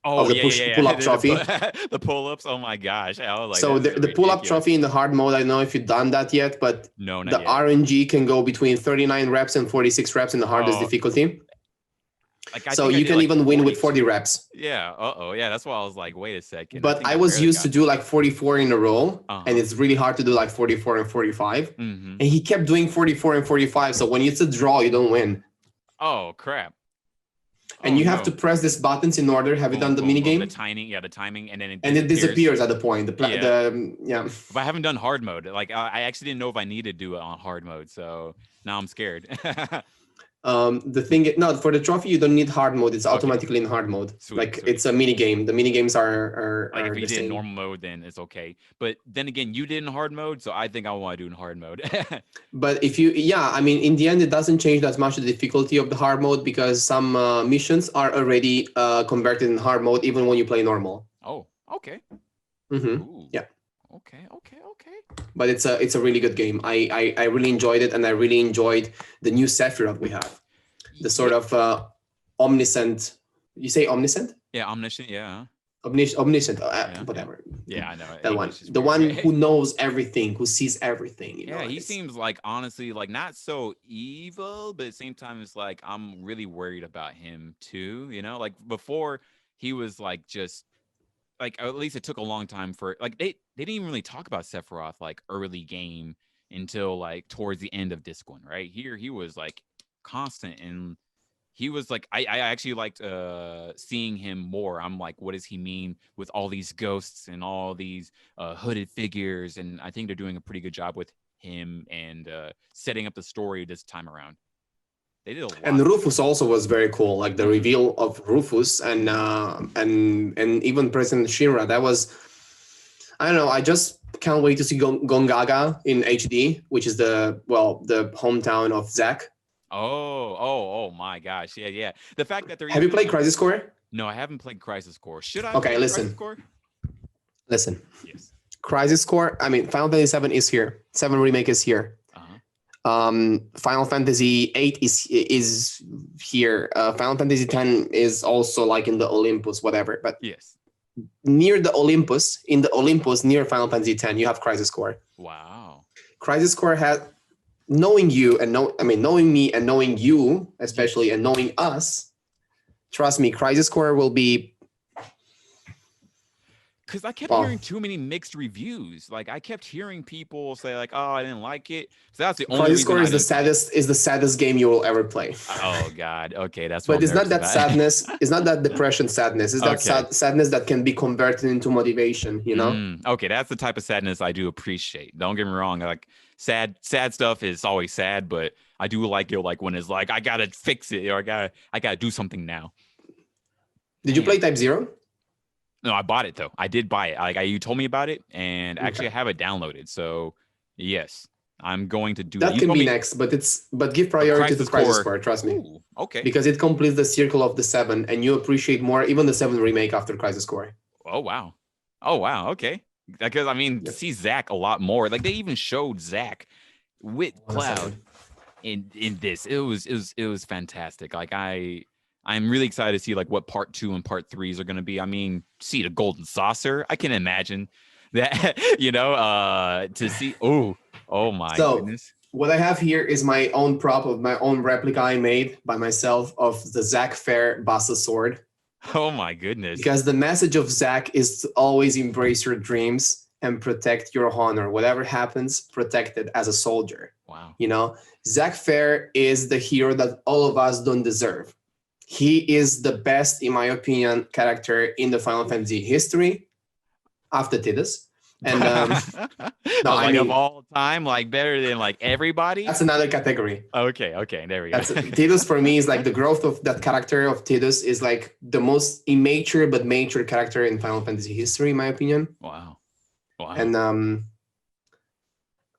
Oh, pull-up trophy. The pull-ups. Oh my gosh. I was like, so the pull-up trophy in the hard mode, I don't know if you've done that yet, but no, the RNG can go between 39 reps and 46 reps in the hardest difficulty. Like, so you can even win with 40 reps. Yeah. Yeah. That's why I was like, wait a second. But I was used to do like 44 in a row, and it's really hard to do like 44 and 45. And he kept doing 44 and 45. So when it's a draw, you don't win. Oh crap. And you have to press these buttons in order. Have you done the mini game? The timing, and then it disappears at the point. If I haven't done hard mode, like I actually didn't know if I needed to do it on hard mode, so now I'm scared. The thing, no, for the trophy you don't need hard mode. It's automatically in hard mode. Sweet. It's a mini game. The mini games are like if you the did same. Normal mode, then it's okay. But then again, you did in hard mode, so I think I want to do in hard mode. But if you, I mean, in the end, it doesn't change that much the difficulty of the hard mode because some missions are already converted in hard mode even when you play normal. Oh, okay. Yeah. Okay. But it's a really good game. I really enjoyed it, and I really enjoyed the new Sephiroth we have. The sort of omniscient. You say omniscient? Yeah, omniscient. Yeah. Omniscient. Whatever. Yeah, I know that one. The one who knows everything, who sees everything. You know, he seems like honestly like not so evil, but at the same time, it's like I'm really worried about him too. You know, like before he was like just. Like at least it took a long time for like they didn't even really talk about Sephiroth like early game until like towards the end of this one, right? Here he was like constant, and he was like I actually liked seeing him more. I'm like, what does he mean with all these ghosts and all these hooded figures? And I think they're doing a pretty good job with him and setting up the story this time around. They did a lot. And Rufus also was very cool, like the reveal of Rufus and even President Shira. That was, I don't know. I just can't wait to see Gongaga in HD, which is the hometown of Zack. Oh my gosh. Yeah. The fact that they're Have you played Crisis Core? No, I haven't played Crisis Core. Should I? Okay, listen. Crisis Core? Listen. Yes. Crisis Core. I mean, Final Fantasy 7 is here. 7 Remake is here. Final Fantasy 8 is here. Final Fantasy 10 is also like in the Olympus, whatever. But yes, near the Olympus, near Final Fantasy 10, you have Crisis Core. Wow. Crisis Core had, knowing you and knowing me and knowing you especially, and knowing us, trust me, Crisis Core will be. Because I kept hearing too many mixed reviews. Like I kept hearing people say like, "Oh, I didn't like it." So that's the only Crisis reason Core is the saddest game you will ever play. Oh God. Okay, that's. But it's not that sadness. It's not that depression sadness. It's that sadness that can be converted into motivation. You know. Okay, that's the type of sadness I do appreciate. Don't get me wrong. Like sad stuff is always sad, but I do like it. Like when it's like I gotta fix it or I gotta do something now. Did you play Type 0? No, I bought it though. I did buy it. Like you told me about it, and actually I have it downloaded. So yes, I'm going to do that. Can be next, but give priority to Crisis Core. Trust me. Ooh, okay. Because it completes the circle of the 7, and you appreciate more even the 7 remake after Crisis Core. Oh wow. Okay. Because I mean, see Zack a lot more. Like they even showed Zack with Cloud in this. It was fantastic. Like I'm really excited to see like what part 2 and part 3s are going to be. I mean, see the golden saucer. I can imagine that, to see. Oh my goodness. What I have here is my own prop of my own replica I made by myself of the Zack Fair Bassa sword. Oh my goodness. Because the message of Zack is to always embrace your dreams and protect your honor. Whatever happens, protect it as a soldier. Wow. Zack Fair is the hero that all of us don't deserve. He is the best, in my opinion, character in the Final Fantasy history after Tidus. And of all time, like better than like everybody. That's another category. Okay, there we go. Tidus for me is like the growth of that character of Tidus is like the most immature but mature character in Final Fantasy history, in my opinion. Wow. And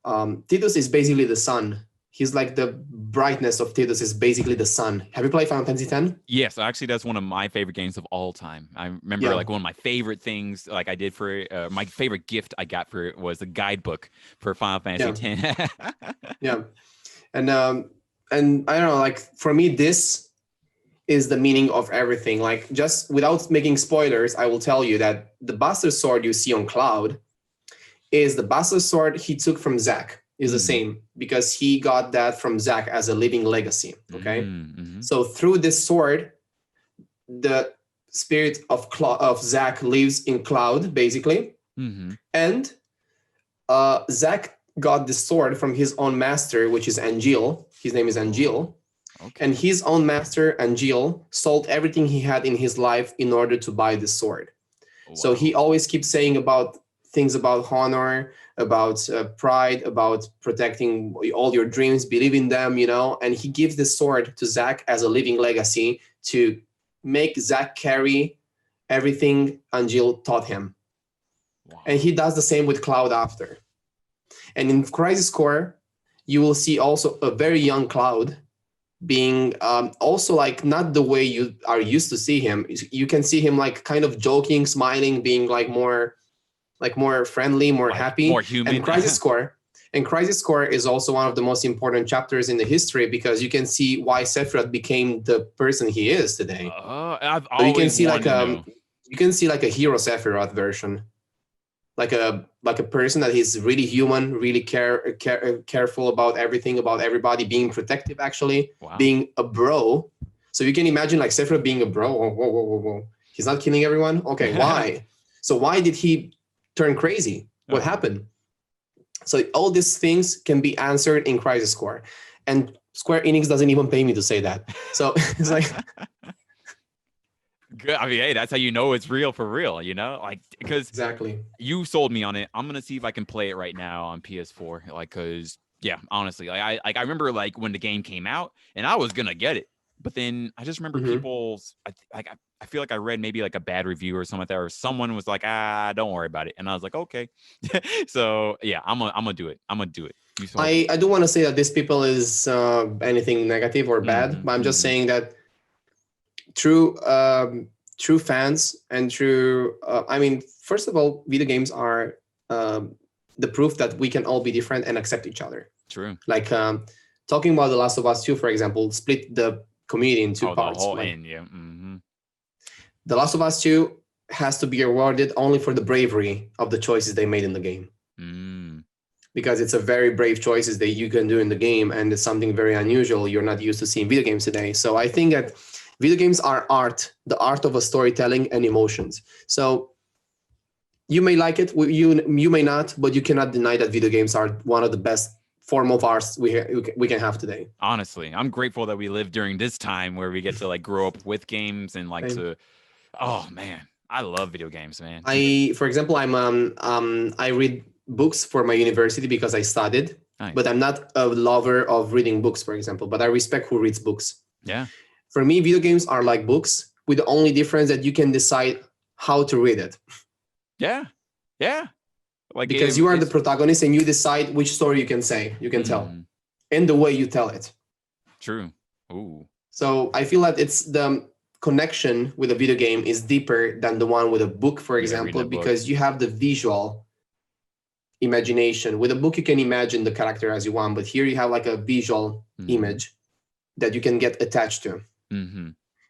Tidus is basically the sun. He's like the brightness of Tidus is basically the sun. Have you played Final Fantasy X? Yes, actually, that's one of my favorite games of all time. I remember like one of my favorite things like I did for it, my favorite gift I got for it was the guidebook for Final Fantasy X. Yeah. And I don't know, like for me, this is the meaning of everything. Like just without making spoilers, I will tell you that the Bastard Sword you see on Cloud is the Bastard Sword he took from Zack. Is the same because he got that from Zack as a living legacy. Okay, so through this sword, the spirit of Zack lives in Cloud, basically, and Zack got this sword from his own master, which is Angeal. His name is Angeal, and his own master Angeal sold everything he had in his life in order to buy this sword. Wow. So he always keeps saying about things about honor, about pride, about protecting all your dreams, believe in them, and he gives the sword to Zack as a living legacy to make Zack carry everything Angeal taught him. Wow. And he does the same with Cloud after. And in Crisis Core, you will see also a very young Cloud being also like not the way you are used to see him. You can see him like kind of joking, smiling, being like more friendly, more happy, more human. And Crisis Core is also one of the most important chapters in the history because you can see why Sephiroth became the person he is today. So you can see like a hero Sephiroth version, like a person that is really human, really careful about everything, about everybody, being protective, actually, being a bro. So you can imagine like Sephiroth being a bro. Whoa. He's not killing everyone. Okay, why? So why did he turn crazy? What happened? So all these things can be answered in Crisis Core, and Square Enix doesn't even pay me to say that. So it's like, good. I mean, hey, that's how you know it's real for real, like because exactly you sold me on it. I'm gonna see if I can play it right now on PS4, like because Yeah, honestly, I remember like when the game came out, and I was gonna get it, but then I just remember people's I feel like I read maybe like a bad review or something like that, or someone was like, don't worry about it, and I was like, okay. So yeah, I'm gonna do it. I'm gonna do it. I do want to say that this people is anything negative or bad, but I'm just saying that true fans and true. I mean, first of all, video games are the proof that we can all be different and accept each other. True. Like talking about The Last of Us 2, for example, split the community in two parts. The whole like, end, yeah. The Last of Us 2 has to be awarded only for the bravery of the choices they made in the game. Because it's a very brave choices that you can do in the game, and it's something very unusual you're not used to seeing video games today. So I think that video games are art, the art of a storytelling and emotions. So you may like it, you may not, but you cannot deny that video games are one of the best form of arts we can have today. Honestly, I'm grateful that we live during this time where we get to like grow up with games and like oh man, I love video games, man. For example, I read books for my university because I studied, but I'm not a lover of reading books, for example, but I respect who reads books. Yeah. For me, video games are like books, with the only difference that you can decide how to read it. Yeah. Yeah. Like because you are the protagonist and you decide which story you can tell, and the way you tell it. True. Ooh. So I feel that it's the connection with a video game is deeper than the one with a book, for example, because you have the visual imagination. With a book, you can imagine the character as you want, but here you have like a visual image that you can get attached to.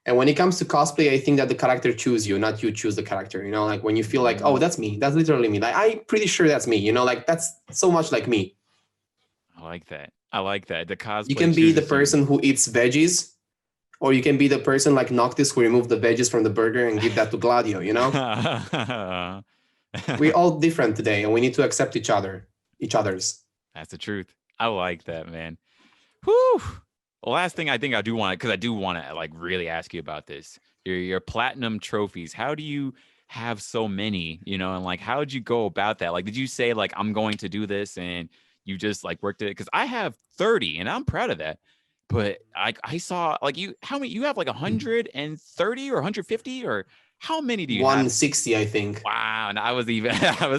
And when it comes to cosplay, I think that the character choose you, not you choose the character. You know, like when you feel like, oh, that's me. That's literally me. Like, I'm pretty sure that's me. You know, like that's so much like me. I like that. I like that. The cosplay. You can be the person who eats veggies, or you can be the person like Noctis who removed the veggies from the burger and give that to Gladio, you know? We're all different today, and we need to accept each other's. That's the truth. I like that, man. Whew. The last thing I think I do want to like really ask you about this. Your platinum trophies. How do you have so many, you know, and like how did you go about that? Like, did you say like I'm going to do this and you just like worked it? Because I have 30 and I'm proud of that. But I saw like you have like 130 or 150 or how many do you 160, have? I think. Wow, and I was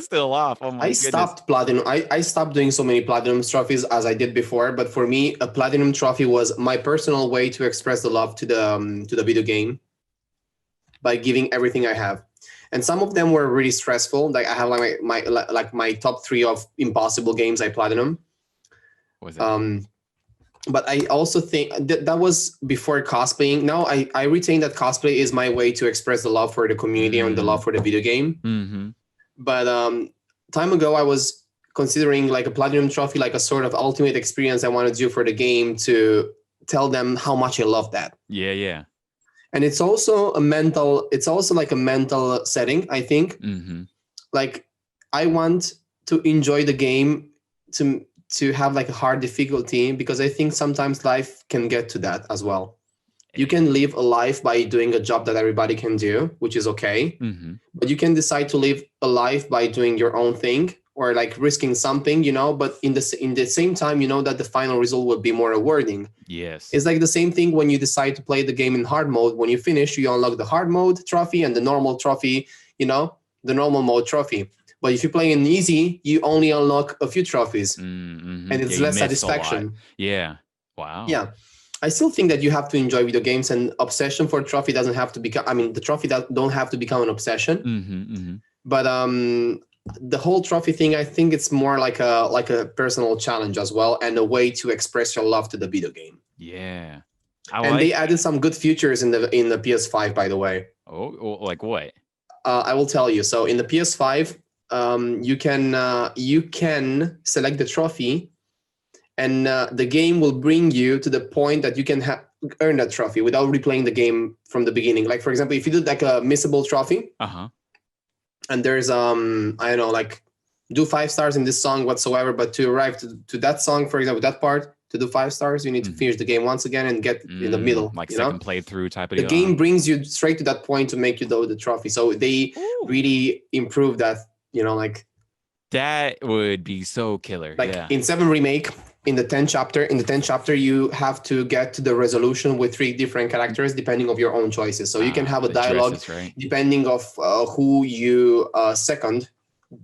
still off. Oh my goodness. Stopped platinum. I stopped doing so many platinum trophies as I did before. But for me, a platinum trophy was my personal way to express the love to the video game by giving everything I have. And some of them were really stressful. Like I have like my top 3 of impossible games I platinum. What was it? But I also think that was before cosplaying. Now I retain that cosplay is my way to express the love for the community and the love for the video game. But time ago, I was considering like a platinum trophy, like a sort of ultimate experience I want to do for the game to tell them how much I love that. Yeah. And it's also like a mental setting, I think. Like I want to enjoy the game to have like a hard difficulty, because I think sometimes life can get to that as well. You can live a life by doing a job that everybody can do, which is okay. But you can decide to live a life by doing your own thing or like risking something, you know, but in the same time, you know that the final result will be more rewarding. Yes. It's like the same thing when you decide to play the game in hard mode. When you finish, you unlock the hard mode trophy and the normal trophy, you know, the normal mode trophy. But if you play in easy, you only unlock a few trophies, and it's less satisfaction. Yeah. Wow. Yeah. I still think that you have to enjoy video games, and obsession for trophy doesn't have to become, I mean, the trophy don't have to become an obsession. But the whole trophy thing, I think it's more like a personal challenge as well, and a way to express your love to the video game. Yeah. They added some good features in the PS5, by the way. Oh, like what? I will tell you. So in the PS5, you can select the trophy, and the game will bring you to the point that you can earn that trophy without replaying the game from the beginning. Like for example, if you do like a missable trophy, and there's I don't know, like do 5 stars in this song whatsoever, but to arrive to that song, for example, that part, to do 5 stars, you need to finish the game once again and get in the middle, like second playthrough type of deal. The game brings you straight to that point to make you do the trophy. So they really improved that. You know, like that would be so killer. Like in 7 Remake, in the 10th chapter, you have to get to the resolution with 3 different characters depending of your own choices. So you can have a dialogue dresses, right? depending of who you second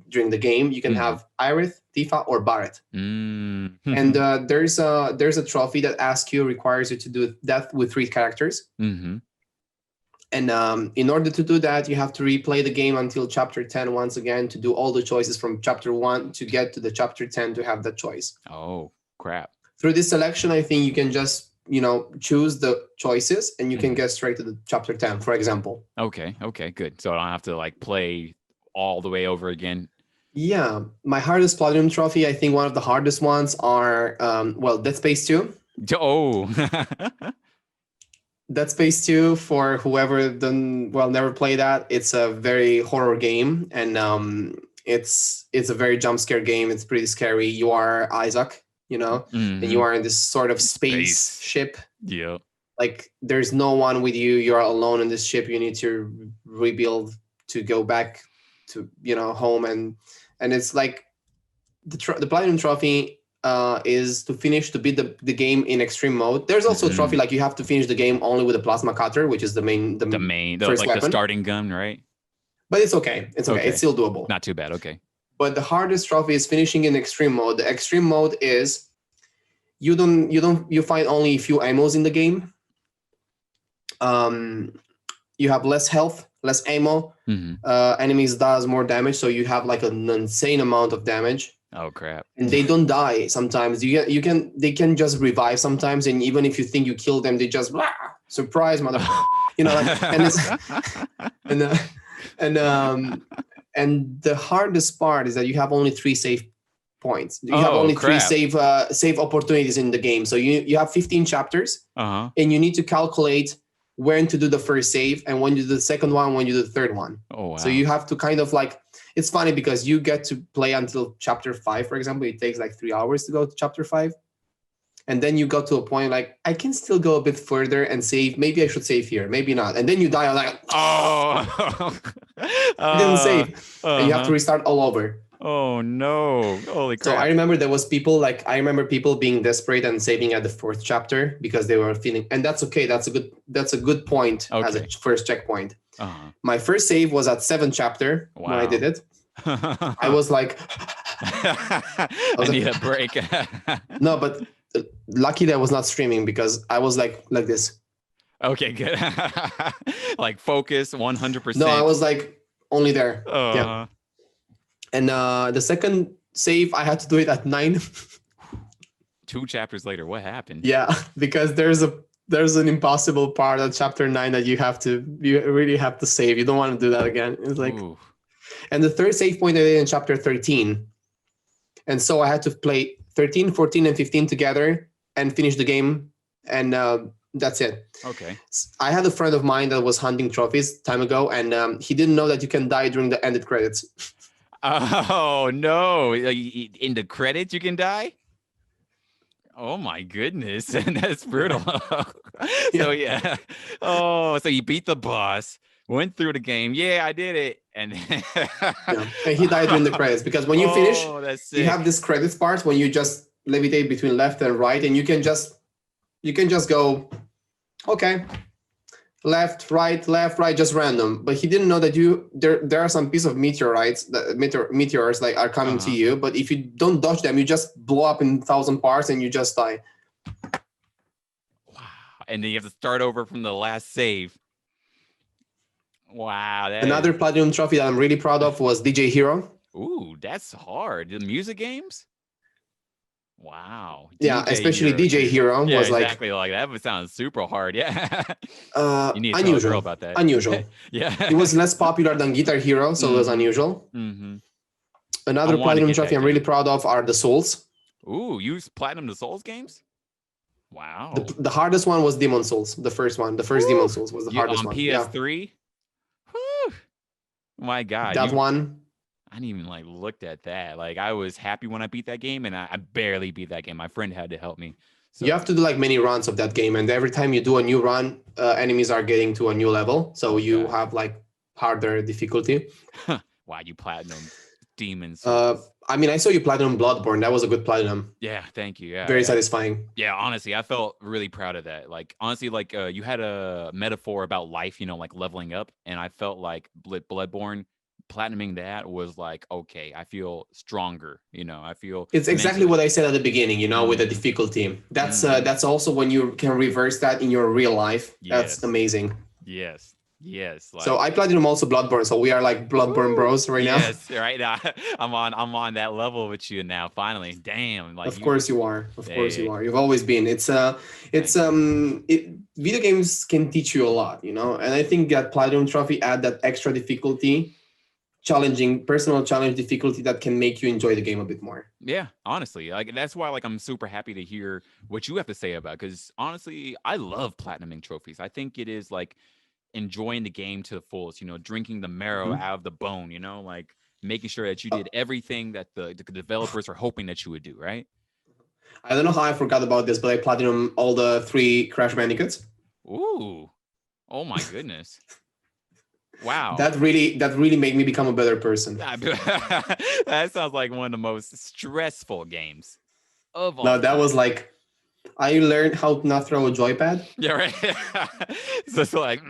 during the game. You can have Aerith, Tifa, or Barret. And there's a trophy that requires you to do that with 3 characters. And in order to do that, you have to replay the game until chapter 10 once again to do all the choices from chapter 1 to get to the chapter 10 to have that choice. Oh, crap. Through this selection, I think you can just, choose the choices and you can get straight to the chapter 10, for example. Okay, good. So I don't have to like play all the way over again. Yeah. My hardest Platinum trophy, I think one of the hardest ones are, Dead Space 2. Oh. Dead Space 2, for whoever never play that, it's a very horror game, and it's a very jump scare game. It's pretty scary. You are Isaac, and you are in this sort of space ship. Yeah. Like there's no one with you. You're alone in this ship. You need to rebuild to go back to home, and it's like the Platinum trophy is to beat the game in extreme mode. There's also a trophy like you have to finish the game only with a plasma cutter, which is the main first weapon. The starting gun, right? But it's okay. It's okay. It's still doable. Not too bad. Okay. But the hardest trophy is finishing in extreme mode. The extreme mode is you find only a few ammos in the game. You have less health, less ammo. Enemies does more damage, so you have like an insane amount of damage. Oh crap! And they don't die sometimes. They can just revive sometimes, and even if you think you killed them, they just surprise mother, and the hardest part is that you have only 3 save points. You have only 3 save opportunities in the game. So you have 15 chapters, and you need to calculate when to do the first save and when you do the second one, when you do the third one. Oh wow! So you have to kind of like. It's funny because you get to play until chapter 5, for example. It takes like 3 hours to go to chapter 5. And then you got to a point like, I can still go a bit further and save. Maybe I should save here. Maybe not. And then you die. I'm like, I didn't save. And you have to restart all over. Oh, no. Holy crap. So I remember there was people being desperate and saving at the 4th chapter because they were feeling, and that's okay. That's a good point as a first checkpoint. My first save was at 7th chapter when I did it. I was like, I need a break. No, but lucky that I was not streaming because I was like this. Okay, good. Like focus 100%. No, I was like only there. Yeah. And the second save, I had to do it at 9. 2 chapters later, what happened? Yeah, because there's an impossible part of chapter 9 that you really have to save. You don't want to do that again. It's like, ooh. And the third save point I did in chapter 13. And so I had to play 13, 14, and 15 together and finish the game. And that's it. Okay. I had a friend of mine that was hunting trophies time ago, and he didn't know that you can die during the ended credits. Oh, no. In the credits, you can die? Oh, my goodness. That's brutal. So, yeah. Oh, so you beat the boss, went through the game. Yeah, I did it. And and he died during the credits because when you finish, you have this credits part when you just levitate between left and right, and you can just go, okay, left, right, just random. But he didn't know that there are some piece of meteorites, meteors like are coming to you. But if you don't dodge them, you just blow up in 1,000 parts and you just die. Wow! And then you have to start over from the last save. Wow! Another platinum trophy that I'm really proud of was DJ Hero. Ooh, that's hard. The music games. Wow. Yeah, especially DJ Hero was exactly like that. Would sound super hard. Yeah. You need to tell a girl about that. Unusual. Yeah. It was less popular than Guitar Hero, so it was unusual. Another platinum trophy I'm really proud of are the Souls. Ooh, you platinum the Souls games? Wow. The hardest one was Demon Souls. The first one. The first Demon Souls was the hardest one. On PS3? Yeah. Whew. My God. That one. I didn't even looked at that. I was happy when I beat that game, and I barely beat that game. My friend had to help me. So. You have to do many runs of that game, and every time you do a new run, enemies are getting to a new level, so you have harder difficulty. Wow, you platinum Demon Souls. I mean, I saw you platinum Bloodborne. That was a good platinum. Yeah, thank you. Yeah, very satisfying. Yeah, honestly, I felt really proud of that. Like, honestly, like you had a metaphor about life, like leveling up, and I felt like Bloodborne platinuming that was like, okay, I feel stronger. I feel it's exactly mentally. what I said at the beginning. With the difficulty. That's also when you can reverse that in your real life. That's amazing. Yes. Like, so I platinum also Bloodborne, so we are like Bloodborne bros right now. Yes, right now I'm on that level with you now. Finally, damn! Like, of course you are. Of course you are. You've always been. Video games can teach you a lot, and I think that platinum trophy add that extra difficulty, personal challenge difficulty that can make you enjoy the game a bit more. Yeah, honestly, like that's why I'm super happy to hear what you have to say about, because honestly, I love platinuming trophies. I think it is like enjoying the game to the fullest, drinking the marrow out of the bone, like making sure that you did everything that the developers are hoping that you would do, right? I don't know how I forgot about this, but I platinum all the 3 Crash Bandicoots. Ooh. Oh my goodness. Wow. That really made me become a better person. That sounds like one of the most stressful games of all. No, that was like, I learned how to not throw a joypad. Yeah, right. So it's like,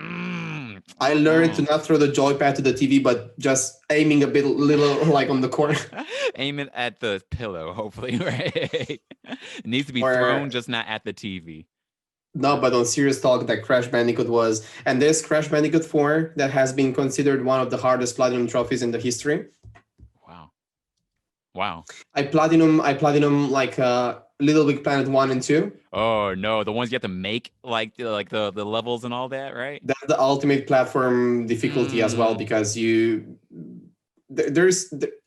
I learned to not throw the joypad to the TV, but just aiming a little like on the corner. Aim it at the pillow, hopefully, right? It needs to be thrown, just not at the TV. No, but on serious talk, that Crash Bandicoot was, and this Crash Bandicoot 4 that has been considered one of the hardest platinum trophies in the history. Wow. I platinum like Little Big Planet 1 and 2. Oh no, the ones you have to make, like the levels and all that, right? That's the ultimate platform difficulty as well, because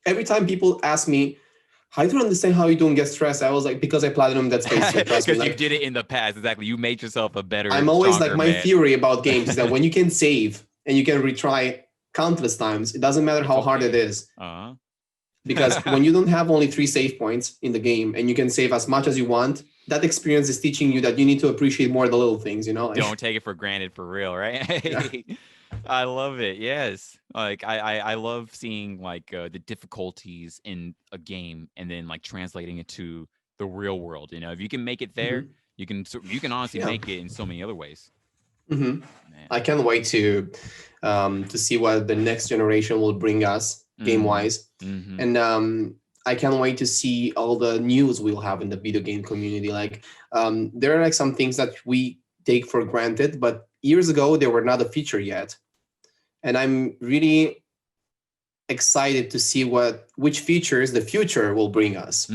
every time people ask me, I don't understand how you don't get stressed. I was like, because I platinum that space. Because you did it in the past. Exactly. You made yourself a better. I'm always like, my theory about games is that when you can save and you can retry countless times, it doesn't matter how hard it is. Because when you don't have only 3 save points in the game and you can save as much as you want, that experience is teaching you that you need to appreciate more the little things, Don't take it for granted, for real, right? Yeah. I love it. Yes. Like I love seeing like the difficulties in a game and then like translating it to the real world. If you can make it there, you can honestly make it in so many other ways. I can't wait to see what the next generation will bring us game wise. And I can't wait to see all the news we'll have in the video game community. Like there are like some things that we take for granted, but years ago they were not a feature yet. And I'm really excited to see which features the future will bring us.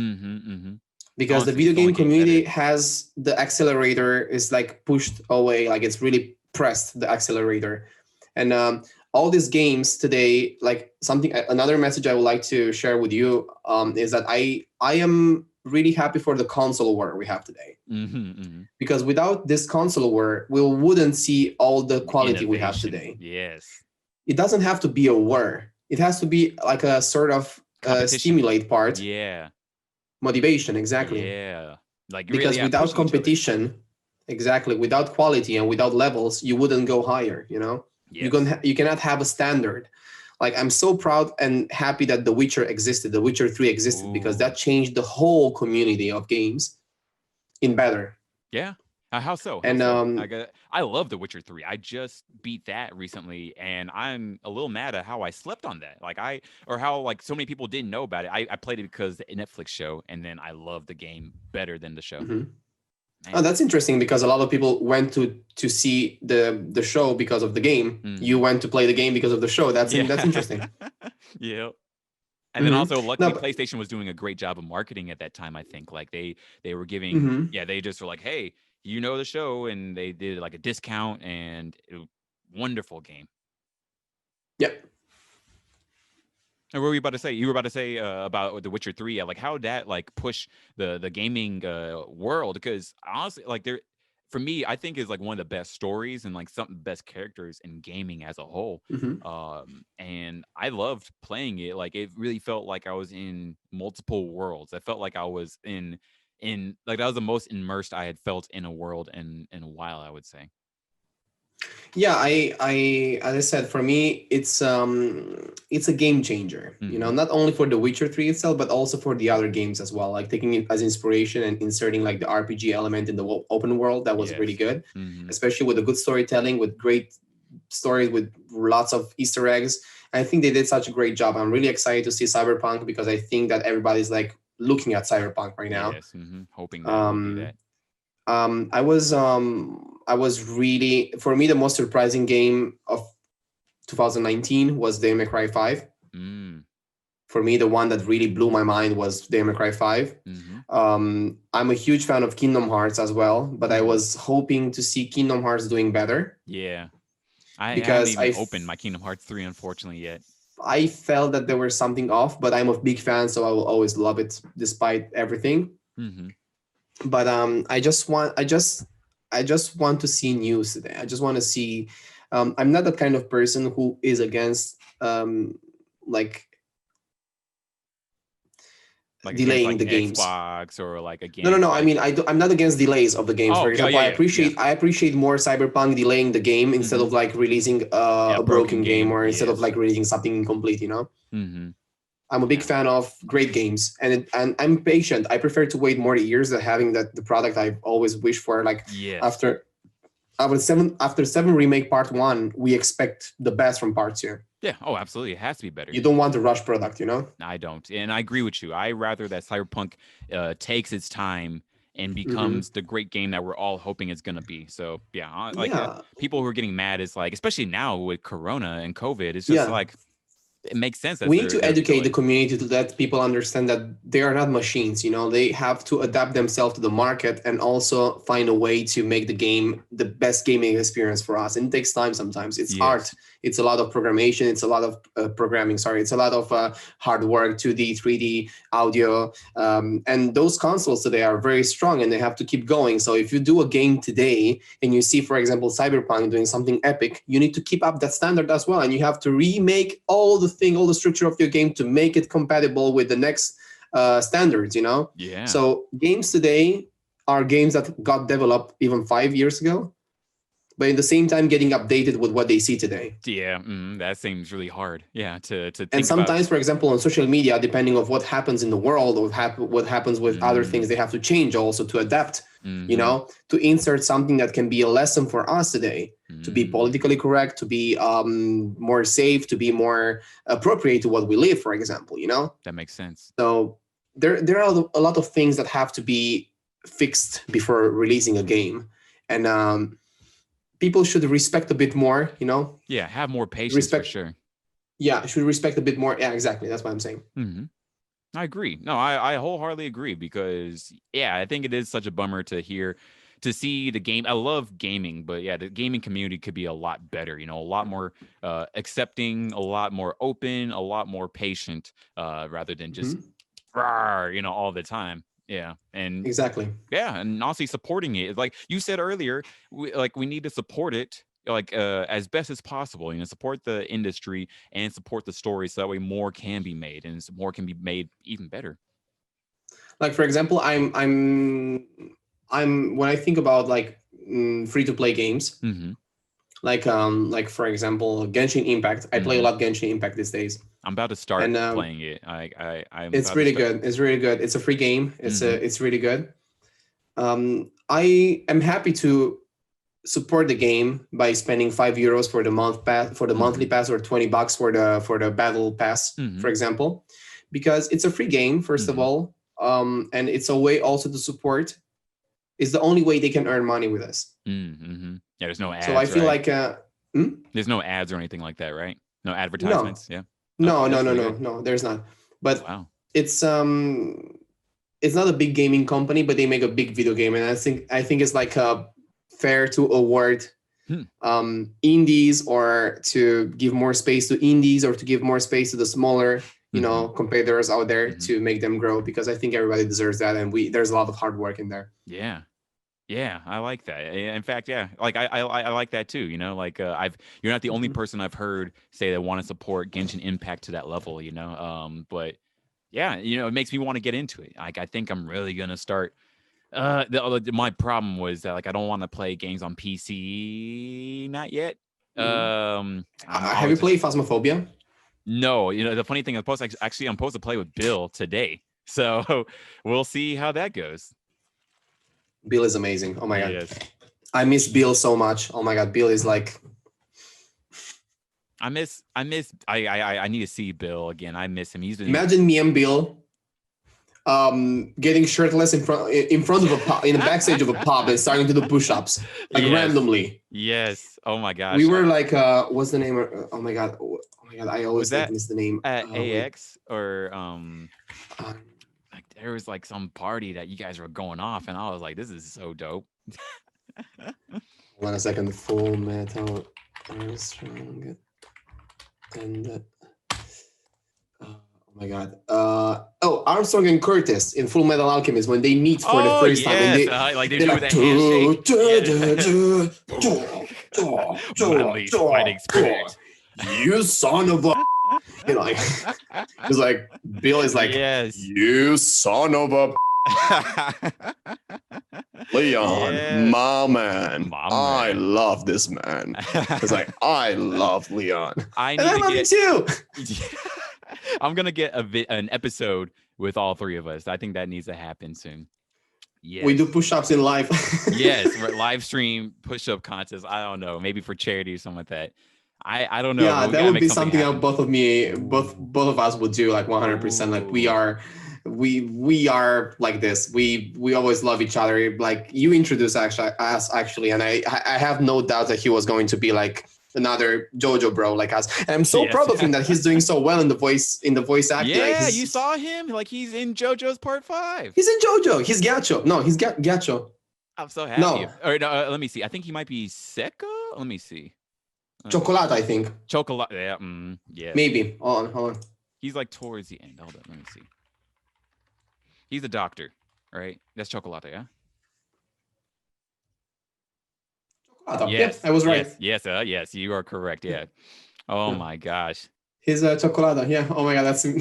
Because the video game community has the accelerator is like pushed away, like it's really pressed the accelerator. And all these games today, like another message I would like to share with you is that I am really happy for the console war we have today. Because without this console war, we wouldn't see all the quality we have today. Yes. It doesn't have to be a war. It has to be like a sort of stimulate part. Yeah. Motivation, exactly. Yeah. Like because without competition, exactly, without quality and without levels, you wouldn't go higher, Yes. You cannot have a standard. Like, I'm so proud and happy that The Witcher existed. The Witcher 3 existed because that changed the whole community of games in better. Yeah. How so? And I love The Witcher 3. I just beat that recently, and I'm a little mad at how I slept on that. How so many people didn't know about it. I played it because the Netflix show, and then I loved the game better than the show. Oh, that's interesting, because a lot of people went to see the show because of the game. You went to play the game because of the show. That's interesting. Yeah. And then also, luckily, PlayStation was doing a great job of marketing at that time. I think like they were giving, they just were like, hey, the show, and they did like a discount, and wonderful game. Yep. And what were you about to say? You were about to say about The Witcher 3, like how that like push the gaming world, because honestly, like for me, I think is like one of the best stories and like some of the best characters in gaming as a whole. And I loved playing it. Like it really felt like I was in multiple worlds. I felt like I was in like that was the most immersed I had felt in a world in a while, I would say. Yeah, as I said, for me, it's a game changer. You know, not only for The Witcher 3 itself, but also for the other games as well. Like taking it as inspiration and inserting like the RPG element in the open world. That was really good, especially with the good storytelling, with great stories, with lots of Easter eggs. I think they did such a great job. I'm really excited to see Cyberpunk because I think that everybody's like looking at Cyberpunk right now. Yes, hoping that will be that. I was really, for me, the most surprising game of 2019 was Devil May Cry 5. For me, the one that really blew my mind was Devil May Cry 5. I'm a huge fan of Kingdom Hearts as well, but I was hoping to see Kingdom Hearts doing better. Yeah. I haven't even opened my Kingdom Hearts 3, unfortunately, yet. I felt that there was something off, but I'm a big fan, so I will always love it despite everything. But I just want to see news today. I just want to see. I'm not that kind of person who is against like delaying against, the games. Xbox or like against. No. I mean, I'm not against delays of the games. For example, I appreciate more Cyberpunk delaying the game instead of like releasing a broken game or instead of like releasing something incomplete. You know. I'm a big fan of great games, and I'm patient. I prefer to wait more years than having the product I've always wished for. Like after 7 remake part 1, we expect the best from part 2. Yeah. Oh, absolutely. It has to be better. You don't want a rush product, you know? I don't. And I agree with you. I rather that Cyberpunk takes its time and becomes the great game that we're all hoping it's going to be. So, people who are getting mad is like, especially now with Corona and COVID, it's just like, it makes sense. We need to educate the community to let people understand that they are not machines. You know, they have to adapt themselves to the market and also find a way to make the game the best gaming experience for us. And it takes time sometimes. It's art. It's a lot of programmation. It's a lot of programming. Sorry, it's a lot of hard work, 2D, 3D, audio. And those consoles today are very strong and they have to keep going. So if you do a game today and you see, for example, Cyberpunk doing something epic, you need to keep up that standard as well. And you have to remake all the structure of your game to make it compatible with the next standards, you know? Yeah. So games today are games that got developed even 5 years ago, but at the same time getting updated with what they see today. Yeah, that seems really hard. Yeah, to think and sometimes, for example, on social media, depending on what happens in the world or what happens with other things, they have to change also to adapt, you know, to insert something that can be a lesson for us today, to be politically correct, to be more safe, to be more appropriate to what we live, for example, you know? That makes sense. So there are a lot of things that have to be fixed before releasing a game. And people should respect a bit more, you know? Yeah, have more patience for sure. Yeah, should respect a bit more. Yeah, exactly. That's what I'm saying. I agree. No, I wholeheartedly agree because, I think it is such a bummer to see the game. I love gaming, but the gaming community could be a lot better, you know, a lot more accepting, a lot more open, a lot more patient, rather than just, you know, all the time. Yeah. And exactly. Yeah. And honestly, supporting it, like you said earlier, we need to support it as best as possible, you know, support the industry and support the story so that way more can be made and more can be made even better. Like, for example, I'm when I think about like free-to-play games, like for example, Genshin Impact. I play a lot Genshin Impact these days. I'm about to start playing it. It's really good. It's really good. It's a free game. It's really good. I am happy to support the game by spending €5 for the monthly pass or $20 for the battle pass, for example, because it's a free game first of all, and it's a way also to support. It's the only way they can earn money with us. Yeah, there's no ads. So I feel like there's no ads or anything like that, right? No advertisements. No. No, there's not. But it's not a big gaming company, but they make a big video game, and I think it's like fair to award indies or to give more space to indies or to give more space to the smaller, you know, competitors out there to make them grow, because I think everybody deserves that, and there's a lot of hard work in there. Yeah, I like that. In fact, like I like that too. You know, like you're not the only person I've heard say they want to support Genshin Impact to that level. You know, but yeah, you know, it makes me want to get into it. Like I think I'm really gonna start My problem was that like I don't want to play games on PC, not yet. Have you played Phasmophobia? No, the funny thing is, I'm supposed to play with Bill today, so we'll see how that goes. Bill is amazing. Oh my yes. god, I miss Bill so much. Oh my god, Bill is like. I need to see Bill again. I miss him. Imagine me and Bill getting shirtless in front of a pub, in the backstage of a pub, and starting to do push-ups like randomly. Yes. Oh my gosh. We were like, what's the name? Oh my god. I always miss the name. AX or like there was like some party that you guys were going off, and I was like, this is so dope. Hold on a second. Full Metal Armstrong and. Oh my god. Armstrong and Curtis in Full Metal Alchemist when they meet for the first time. And they do like, that handshake. You son of a it's like Bill is like, you son of a Leon, my man. I love this man. It's like, I love Leon. I love you too. I'm gonna get an episode with all three of us. I think that needs to happen soon. Yes. We do push-ups in live. Yes, live stream push-up contest. I don't know, maybe for charity or something like that. I don't know. Yeah, that would be something that both of us would do like 100%. Like we are like this. We always love each other. Like you introduced us actually, and I have no doubt that he was going to be like another Jojo bro like us. And I'm so proud of him that he's doing so well in the voice acting. Yeah, like you saw him? Like he's in JoJo's Part 5. He's in JoJo. He's Gacho. No, he's Gacho. I'm so happy. No. Let me see. I think he might be Seko. Let me see. Cioccolata, I think. Cioccolata. Yeah. Yeah. Maybe. Hold on. He's like towards the end. Hold on. Let me see. He's a doctor, right? That's Cioccolata, yeah? Yes, I was right. Yes, you are correct. Yeah. Oh my gosh. He's a Cioccolata. Yeah. Oh my god, that's so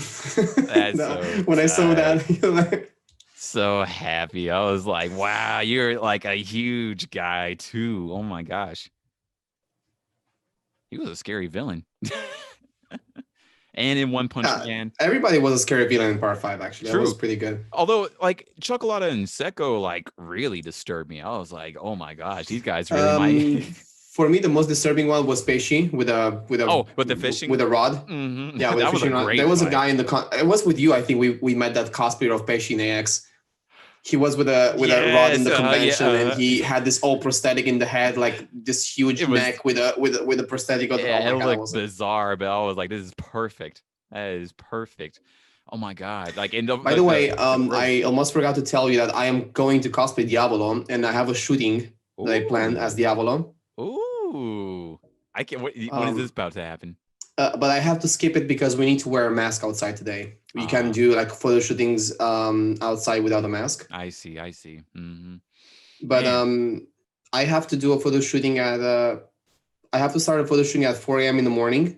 when I saw that. So happy. I was like, wow, you're like a huge guy too. Oh my gosh. He was a scary villain. And in One Punch Man. Everybody was a scary villain in Part 5, actually. True. That was pretty good. Although, like, Cioccolata and Seko, like, really disturbed me. I was like, oh my gosh, these guys really might. For me, the most disturbing one was Peishi with the fishing with a rod. Mm-hmm. Yeah, with the fishing rod. There was a guy in it was with you, I think. We met that cosplayer of Peishi in AX. He was with a rod in the convention, and he had this old prosthetic in the head, like this huge neck with a prosthetic. Yeah, it looked bizarre, but I was like, "This is perfect. That is perfect." Oh my god! Like, by the way, I almost forgot to tell you that I am going to cosplay Diavolo, and I have a shooting that I planned as Diavolo. Ooh, I can't. When is this about to happen? But I have to skip it because we need to wear a mask outside today. We can do like photo shootings outside without a mask. I see. Mm-hmm. But I have to do a photo shooting I have to start a photo shooting at 4 a.m. in the morning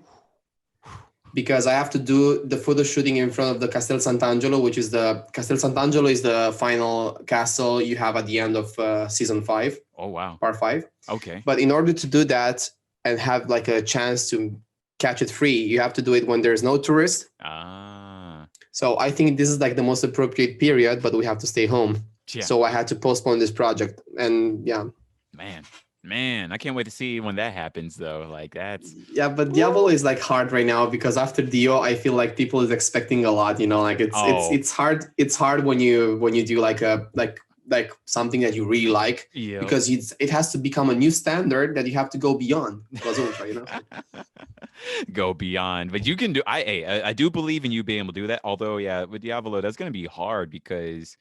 because I have to do the photo shooting in front of the Castel Sant'Angelo, which is Castel Sant'Angelo is the final castle you have at the end of season 5. Oh wow! Part 5. Okay. But in order to do that and have like a chance to catch it free, you have to do it when there's no tourist. So I think this is like the most appropriate period, but we have to stay home. Yeah. So I had to postpone this project, and yeah. Man, I can't wait to see when that happens though. Like that's but Diavolo is like hard right now because after Dio, I feel like people is expecting a lot. Like it's hard. It's hard when you do like something that you really like because it has to become a new standard that you have to go beyond. Go beyond, but you can do. I do believe in you being able to do that. Although, with Diavolo, that's going to be hard because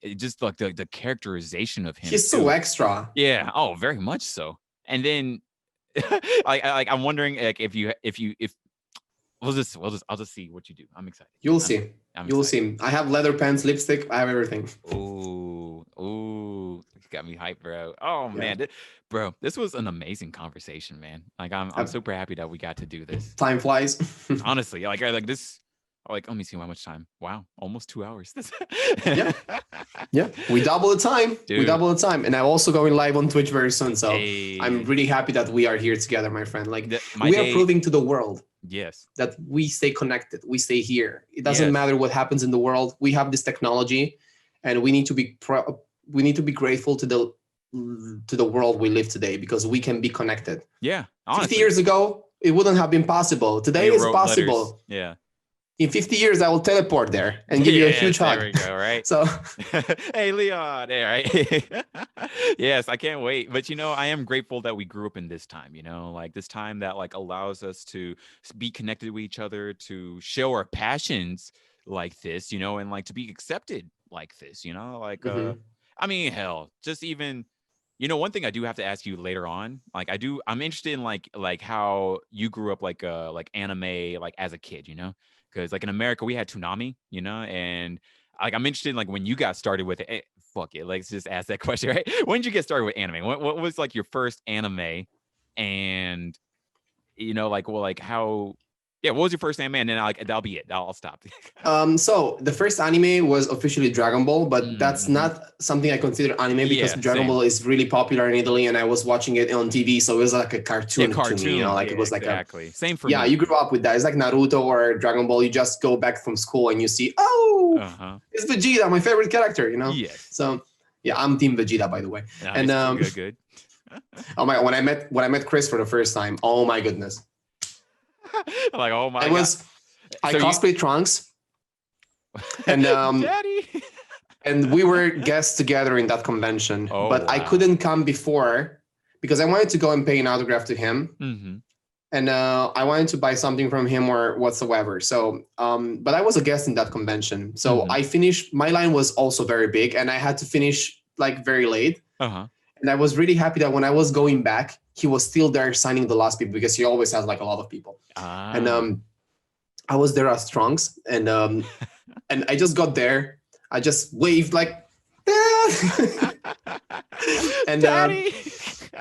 it just like the characterization of him. He's so extra. Yeah. Oh, very much so. And then, I'm wondering, like, if I'll just see what you do. I'm excited. You'll see. You'll see. I have leather pants, lipstick. I have everything. Ooh, got me hyped, bro. Oh man, bro, this was an amazing conversation, man. Like I'm super happy that we got to do this. Time flies. Honestly, like this. Like, let me see how much time. Wow, almost 2 hours. Yeah. Yeah, we double the time. Dude. We double the time. And I'm also going live on Twitch very soon. So Hey. I'm really happy that we are here together, my friend. Like we are proving to the world that we stay connected. We stay here. It doesn't matter what happens in the world. We have this technology, and we need to be grateful to the world we live today, because we can be connected. Yeah. Honestly. 50 years ago, it wouldn't have been possible. Today it's possible. Letters. Yeah. In 50 years, I will teleport there and give you a huge hug. There we go, right? So, hey, Leon, there, right? Yes, I can't wait. But, I am grateful that we grew up in this time, like this time that like allows us to be connected with each other, to show our passions like this, and like to be accepted like this, like, I mean, hell, just even, one thing I do have to ask you later on, like I'm interested in like how you grew up like anime, like as a kid, because like in America we had Toonami, and like I'm interested in like when you got started with it. Fuck it, let's just ask that question, right? When did you get started with anime? What was like your first anime, and like how? Yeah, what was your first anime? And then that'll be it. I'll stop. So the first anime was officially Dragon Ball, but that's not something I consider anime, because Dragon Ball is really popular in Italy, and I was watching it on TV, so it was like a cartoon to me. Like it was like same for me. Yeah, you grew up with that. It's like Naruto or Dragon Ball. You just go back from school and you see, it's Vegeta, my favorite character. Yes. So yeah, I'm Team Vegeta, by the way. Nice. And good. Oh my! When I met Chris for the first time, oh my goodness. Like, oh my God. I cosplayed Trunks, and Daddy. And we were guests together in that convention, but I couldn't come before because I wanted to go and pay an autograph to him, and I wanted to buy something from him or whatsoever. So, but I was a guest in that convention, so I finished. My line was also very big, and I had to finish like very late. And I was really happy that when I was going back, he was still there signing the last people, because he always has like a lot of people. And I was there as Trunks, and and I just got there. I just waved like, and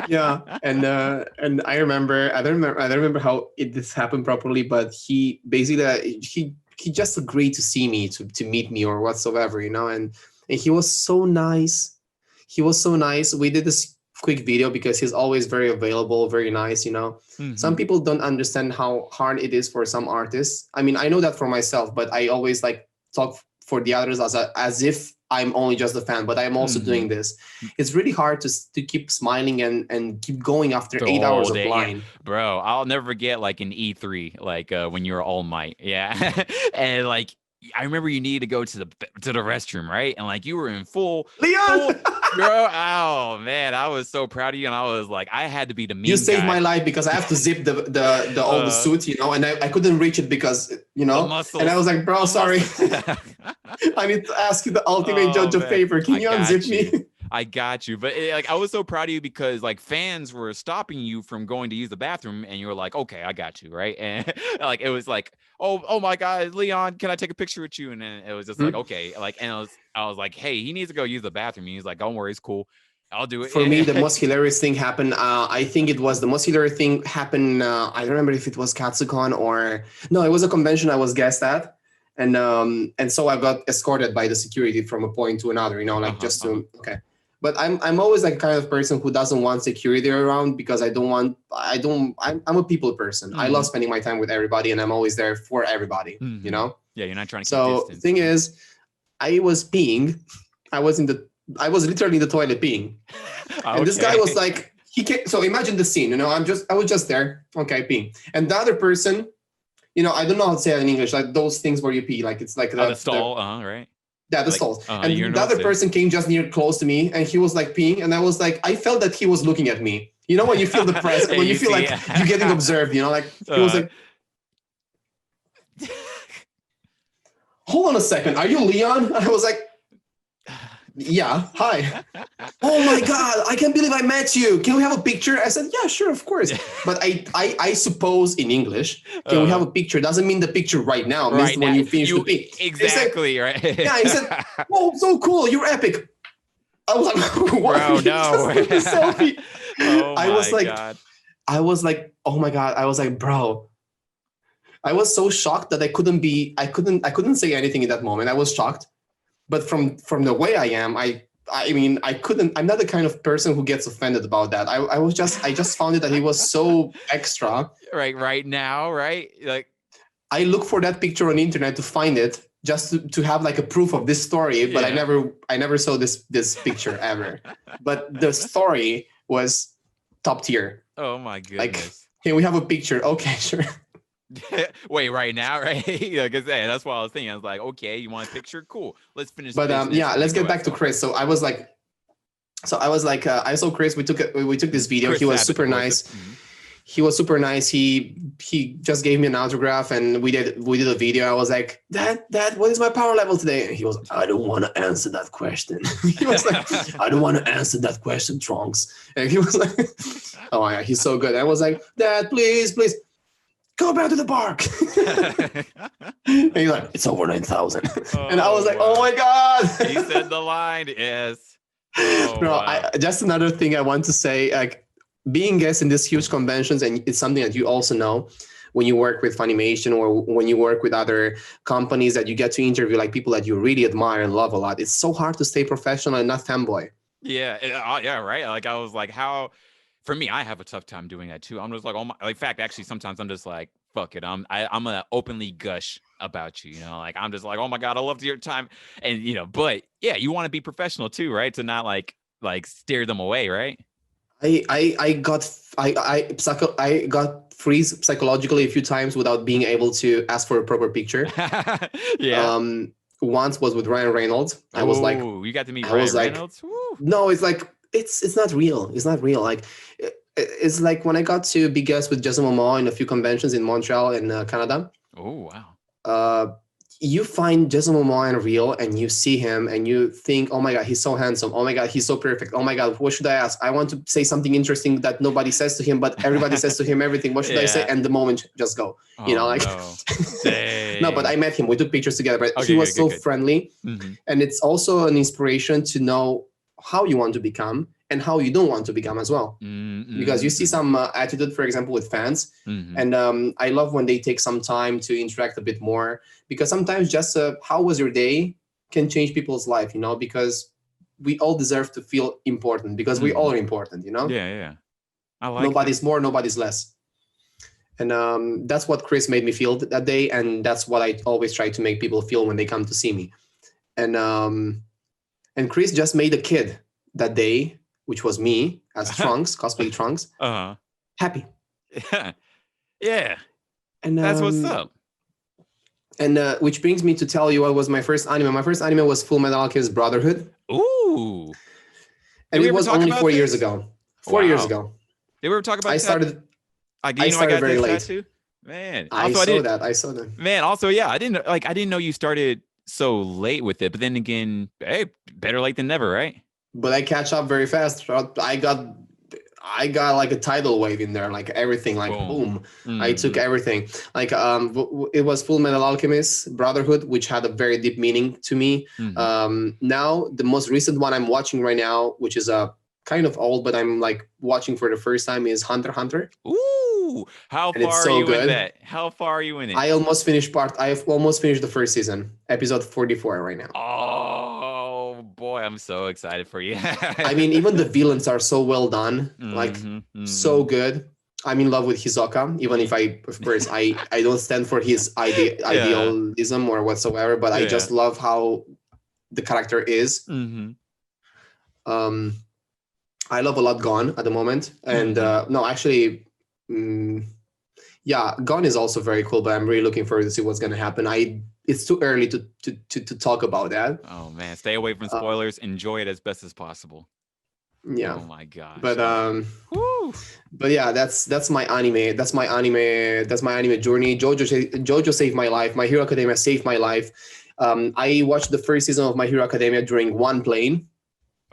yeah, and I remember, I don't remember how this happened properly, but he basically he just agreed to see me, to meet me or whatsoever, and he was so nice. He was so nice. We did this quick video because he's always very available, very nice, Some people don't understand how hard it is for some artists. I mean, I know that for myself, but I always like talk for the others as if I'm only just a fan, but I'm also doing this. It's really hard to keep smiling and keep going after 8 hours of line. Bro, I'll never forget like in E3, like when you were All Might. Yeah. And like, I remember you needed to go to the restroom, right? And like you were in full Leon, girl. Oh man, I was so proud of you, and I was like, I had to be the meme. You saved my life because I have to zip the all the suit, and I couldn't reach it because and I was like, bro, sorry, I need to ask you the ultimate Jojo favor. Can you unzip me? I got you. But like, I was so proud of you because like fans were stopping you from going to use the bathroom, and you were like, okay, I got you. Right. And like, it was like, oh my God, Leon, can I take a picture with you? And then it was just like, okay. Like, and I was like, hey, he needs to go use the bathroom. And he's like, don't worry, it's cool. I'll do it. For me, the most hilarious thing happened. I think it was the most hilarious thing happened. I don't remember if it was Katsucon or no, it was a convention I was guest at. And so I got escorted by the security from a point to another, okay. But I'm always like kind of person who doesn't want security around because I'm a people person. I love spending my time with everybody, and I'm always there for everybody, Yeah, you're not trying to keep distance. The thing is, I was peeing. I was literally in the toilet peeing. And this guy was like, so imagine the scene, I was just there, okay, peeing. And the other person, I don't know how to say it in English, like those things where you pee, like it's like the stall, right? Yeah, the stalls. And the other person came just close to me, and he was like peeing, and I was like, I felt that he was looking at me. When you feel the press, when you feel like you're getting observed, like he was like, hold on a second, are you Leon? I was like, yeah, hi. Oh my God, I can't believe I met you. Can we have a picture? I said, yeah, sure, of course. But I suppose in English, can we have a picture? Doesn't mean the picture right now. It means when you finish the pee. Exactly, right? Yeah, he said, whoa, so cool, you're epic. I was like, what? Bro, no. Selfie. Oh my I was like, God. I was like, oh my God. I was like, bro, I was so shocked that I couldn't say anything in that moment. I was shocked, but from the way I am, I'm not the kind of person who gets offended about that. I just found it that he was so extra. Right now, right? Like, I look for that picture on the internet to find it, just to have like a proof of this story, but I never saw this picture ever. But the story was top tier. Oh my goodness. Like, hey, we have a picture. Okay, sure. Wait, right now, right? Like I said, that's what I was thinking. I was like, okay, you want a picture? Cool. Let's finish. But let's get back to Chris. So I was like, I saw Chris. We took this video. Chris he was super nice. He was super nice. He just gave me an autograph, and we did a video. I was like, Dad, what is my power level today? And he was, I don't want to answer that question. He was like, I don't want to answer that question, Trunks. And he was like, oh yeah, he's so good. I was like, Dad, please, go back to the park. And he's like, it's over 9,000. And I was like, oh my God. He said the line, yes. Oh, no, wow. Just another thing I want to say, like, being guest in these huge conventions, and it's something that you also know when you work with Funimation or when you work with other companies that you get to interview, like people that you really admire and love a lot. It's so hard to stay professional and not fanboy. Yeah, right. Like I was like, for me, I have a tough time doing that too. I'm just like, oh my, like, in fact, actually, sometimes I'm just like, fuck it. I'm gonna openly gush about you. You know, like I'm just like, oh my God, I loved your time, and but yeah, you want to be professional too, right? To not like steer them away, right? I got freeze psychologically a few times without being able to ask for a proper picture. Yeah. Once was with Ryan Reynolds. I was like, you got to meet Ryan Reynolds? No, it's like it's not real. It's not real. Like it's like when I got to be guest with Jason Momoa in a few conventions in Montreal and Canada. Oh wow. You find Jason Momoa in real, and you see him, and you think, oh my God, he's so handsome. Oh my God, he's so perfect. Oh my God, what should I ask? I want to say something interesting that nobody says to him, but everybody says to him everything. What should I say? And the moment just go. Like no, but I met him. We took pictures together. But he was so friendly, and it's also an inspiration to know how you want to become and how you don't want to become as well. Because you see some attitude, for example, with fans. And I love when they take some time to interact a bit more, because sometimes just how was your day can change people's life, because we all deserve to feel important, because we all are important, Yeah. I like nobody's more, nobody's less. And that's what Chris made me feel that day. And that's what I always try to make people feel when they come to see me. And Chris just made a kid that day, which was me as Trunks, cosplay Trunks, happy. Yeah. And that's what's up. And which brings me to tell you what was my first anime. My first anime was Full Metal Alchemist Brotherhood. Ooh. And it was only 4 years ago. 4 years ago. Did we ever talk about I started very late. Too? Man. I saw that. Man, also, yeah, I didn't know you started so late with it, but then again, hey, better late than never, right? But I catch up very fast. I got like a tidal wave in there, like everything, like boom. I took everything. Like it was Full Metal Alchemist Brotherhood, which had a very deep meaning to me. Now the most recent one I'm watching right now, which is kind of old, but I'm like watching for the first time, is Hunter x Hunter. Ooh, how far are you in that? How far are you in it? I have almost finished the first season, episode 44 right now. Oh boy, I'm so excited for you. I mean, even the villains are so well done, like so good. I'm in love with Hisoka, even if of course, I don't stand for his idealism or whatsoever, but I just love how the character is. I love a lot Gon at the moment, and no, actually, Gon is also very cool. But I'm really looking forward to see what's going to happen. It's too early to talk about that. Oh man, stay away from spoilers. Enjoy it as best as possible. Yeah. Oh my gosh. But yeah, that's my anime. That's my anime journey. Jojo saved my life. My Hero Academia saved my life. I watched the first season of My Hero Academia during one plane.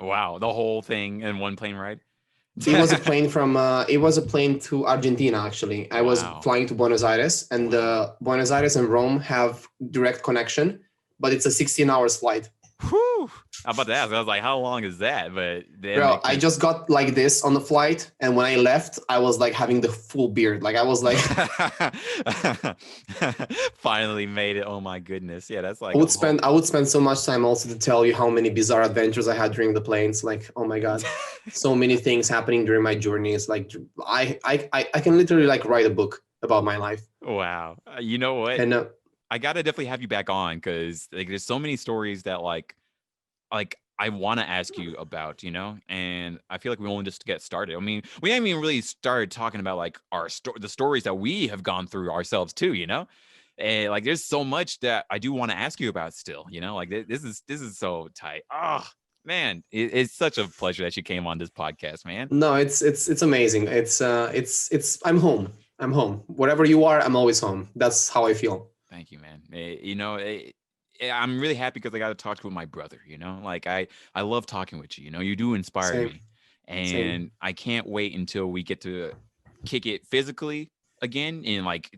Wow, the whole thing in one plane ride? It was a plane to Argentina, actually. I was flying to Buenos Aires, and Buenos Aires and Rome have direct connection, but it's a 16 hours flight. Whew. I'm about to ask. I was like, how long is that? But then Bro, I just got like this on the flight, and when I left, I was like having the full beard. Like I was like, finally made it. Oh my goodness. Yeah, that's like I would spend so much time also to tell you how many bizarre adventures I had during the planes. Like, oh my god, so many things happening during my journeys. Like I can literally like write a book about my life. Wow. You know what? And I gotta definitely have you back on because like there's so many stories that like I want to ask you about, you know, and I feel like we only just get started. I mean, we haven't even really started talking about like the stories that we have gone through ourselves too, you know, and like there's so much that I do want to ask you about still, you know, like this is so tight. Oh man, it's such a pleasure that you came on this podcast, man. no, it's amazing. It's I'm home. I'm home. Wherever you are, I'm always home. That's how I feel. Thank you, man. You know, I'm really happy because I got to talk to my brother, you know, like I love talking with you, you know, you do inspire Same. me, and Same. I can't wait until we get to kick it physically again and like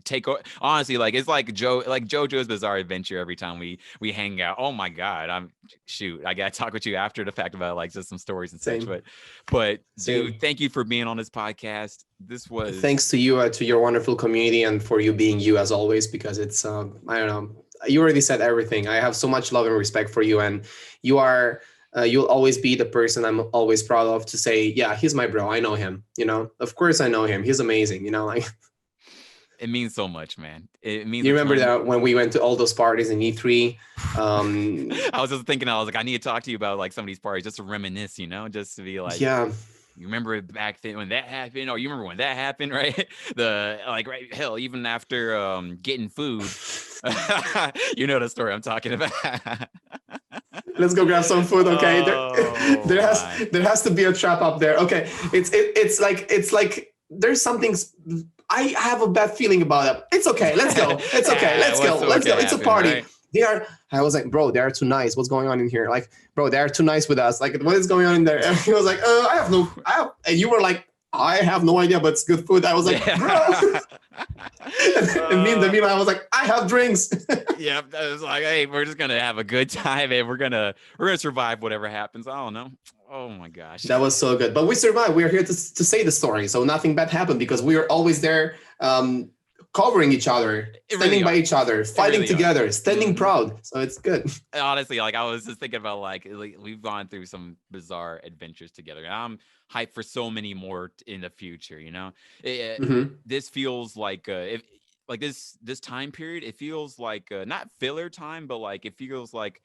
honestly, like it's like Jojo's Bizarre Adventure every time we hang out. Oh my god, I gotta talk with you after the fact about like just some stories and Same. such, but Same. dude, thank you for being on this podcast. This was thanks to you, to your wonderful community, and for you being you as always, because it's I don't know, you already said everything. I have so much love and respect for you, and you are you'll always be the person I'm always proud of to say, yeah, he's my bro. I know him, you know, of course I know him. He's amazing, you know, like it means so much, man. It means you remember that when we went to all those parties in E3. I was just thinking, I was like, I need to talk to you about like some of these parties just to reminisce, you know, just to be like, yeah, you remember back then when that happened, or you remember when that happened, right? Right, hell, even after getting food. You know the story I'm talking about. Let's go grab some food, okay? There has to be a trap up there. Okay, it's like there's something. I have a bad feeling about it. It's okay. Let's go. It's okay. Let's go. Let's go. It's a party. Right? I was like, bro, they are too nice. What's going on in here? Like, bro, they are too nice with us. Like, what is going on in there? And he was like, and you were like, I have no idea, but it's good food. I was like, bro. And me in the meanwhile, I was like, I have drinks. Yeah, I was like, hey, we're just gonna have a good time, and we're gonna survive whatever happens. I don't know. Oh my gosh, that was so good. But we survived. We're here to say the story, so nothing bad happened because we were always there, covering each other, standing by each other, fighting together, standing proud. So it's good. Honestly, like I was just thinking about like we've gone through some bizarre adventures together, and I'm hyped for so many more in the future. You know, this feels like if like this time period, it feels like not filler time, but like it feels like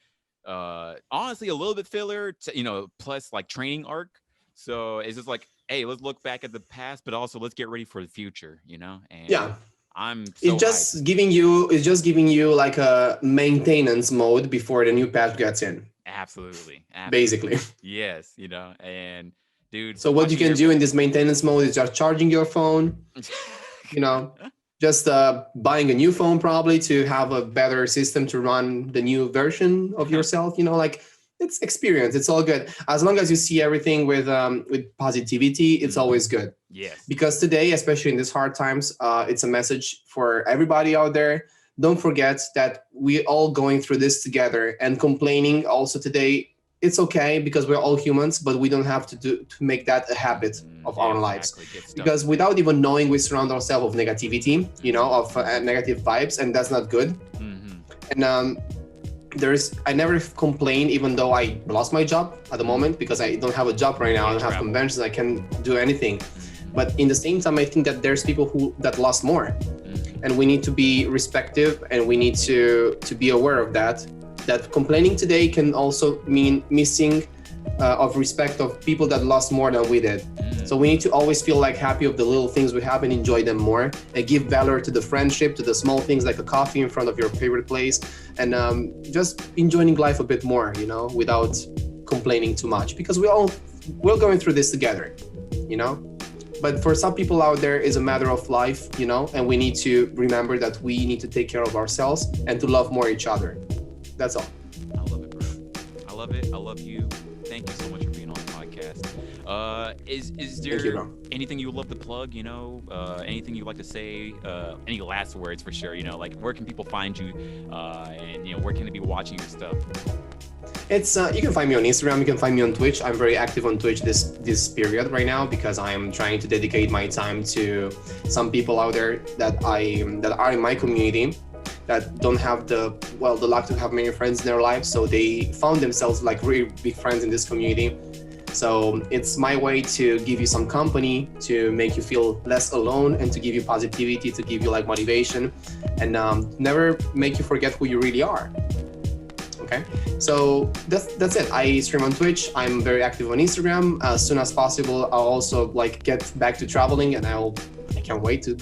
honestly a little bit filler to, you know, plus like training arc. So it's just like, hey, let's look back at the past, but also let's get ready for the future, you know. And yeah, I'm so it's just giving you like a maintenance mode before the new patch gets in. Absolutely. Basically, yes, you know. And dude, so what you can do in this maintenance mode is just charging your phone, you know, just buying a new phone probably to have a better system to run the new version of yourself, you know, like it's experience. It's all good. As long as you see everything with positivity, it's always good. Yes. Because today, especially in these hard times, it's a message for everybody out there. Don't forget that we're all going through this together, and complaining also today, it's okay because we're all humans, but we don't have to make that a habit of our lives. Because without even knowing, we surround ourselves with negativity, you know, of negative vibes, and that's not good. And I never complain, even though I lost my job at the moment because I don't have a job right now. I don't have conventions. I can't do anything. But in the same time, I think that there's people that lost more, and we need to be respectful, and we need to be aware of that. That complaining today can also mean missing of respect of people that lost more than we did. So we need to always feel like happy of the little things we have and enjoy them more, and give valor to the friendship, to the small things like a coffee in front of your favorite place, and just enjoying life a bit more, you know, without complaining too much, because we're going through this together, you know. But for some people out there, it's a matter of life, you know, and we need to remember that we need to take care of ourselves and to love more each other. That's all. I love it, bro. I love it. I love you. Thank you so much for being on the podcast. Is there anything you would love to plug, you know, anything you'd like to say, any last words for sure, you know, like where can people find you, and, you know, where can they be watching your stuff? It's you can find me on Instagram. You can find me on Twitch. I'm very active on Twitch this period right now because I am trying to dedicate my time to some people out there that are in my community that don't have the luck to have many friends in their lives. So they found themselves like really big friends in this community. So it's my way to give you some company, to make you feel less alone, and to give you positivity, to give you like motivation, and never make you forget who you really are. Okay, so that's it. I stream on Twitch. I'm very active on Instagram. As soon as possible, I'll also like get back to traveling, and I can't wait to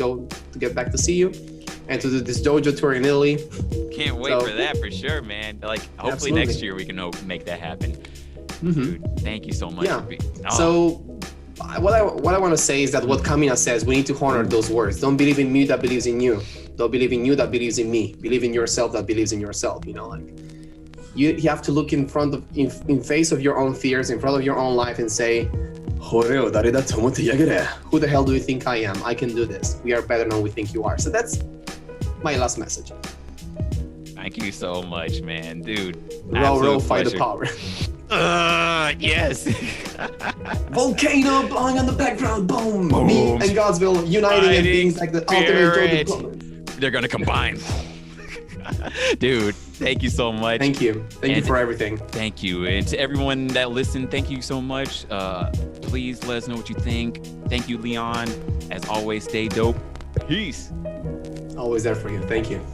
get back to see you and to do this Jojo tour in Italy. Can't wait for that for sure, man. Like hopefully absolutely. Next year we can make that happen. Mm-hmm. Dude, thank you so much. Yeah. Oh. So what I want to say is that what Kamina says, we need to honor those words. Don't believe in me that believes in you. Don't believe in you that believes in me. Believe in yourself that believes in yourself. You know, like you have to look in face of your own fears, in front of your own life, and say, who the hell do you think I am? I can do this. We are better than we think you are. So that's my last message. Thank you so much, man, dude. Row, fight the power. Yes. Volcano blowing on the background. Boom. Boom. Me and Godswill uniting and being like the ultimate Jojo. They're gonna combine. Dude, thank you so much. Thank you for everything. Thank you. And to everyone that listened, thank you so much. Please let us know what you think. Thank you, Leon. As always, stay dope. Peace. Always there for you. Thank you.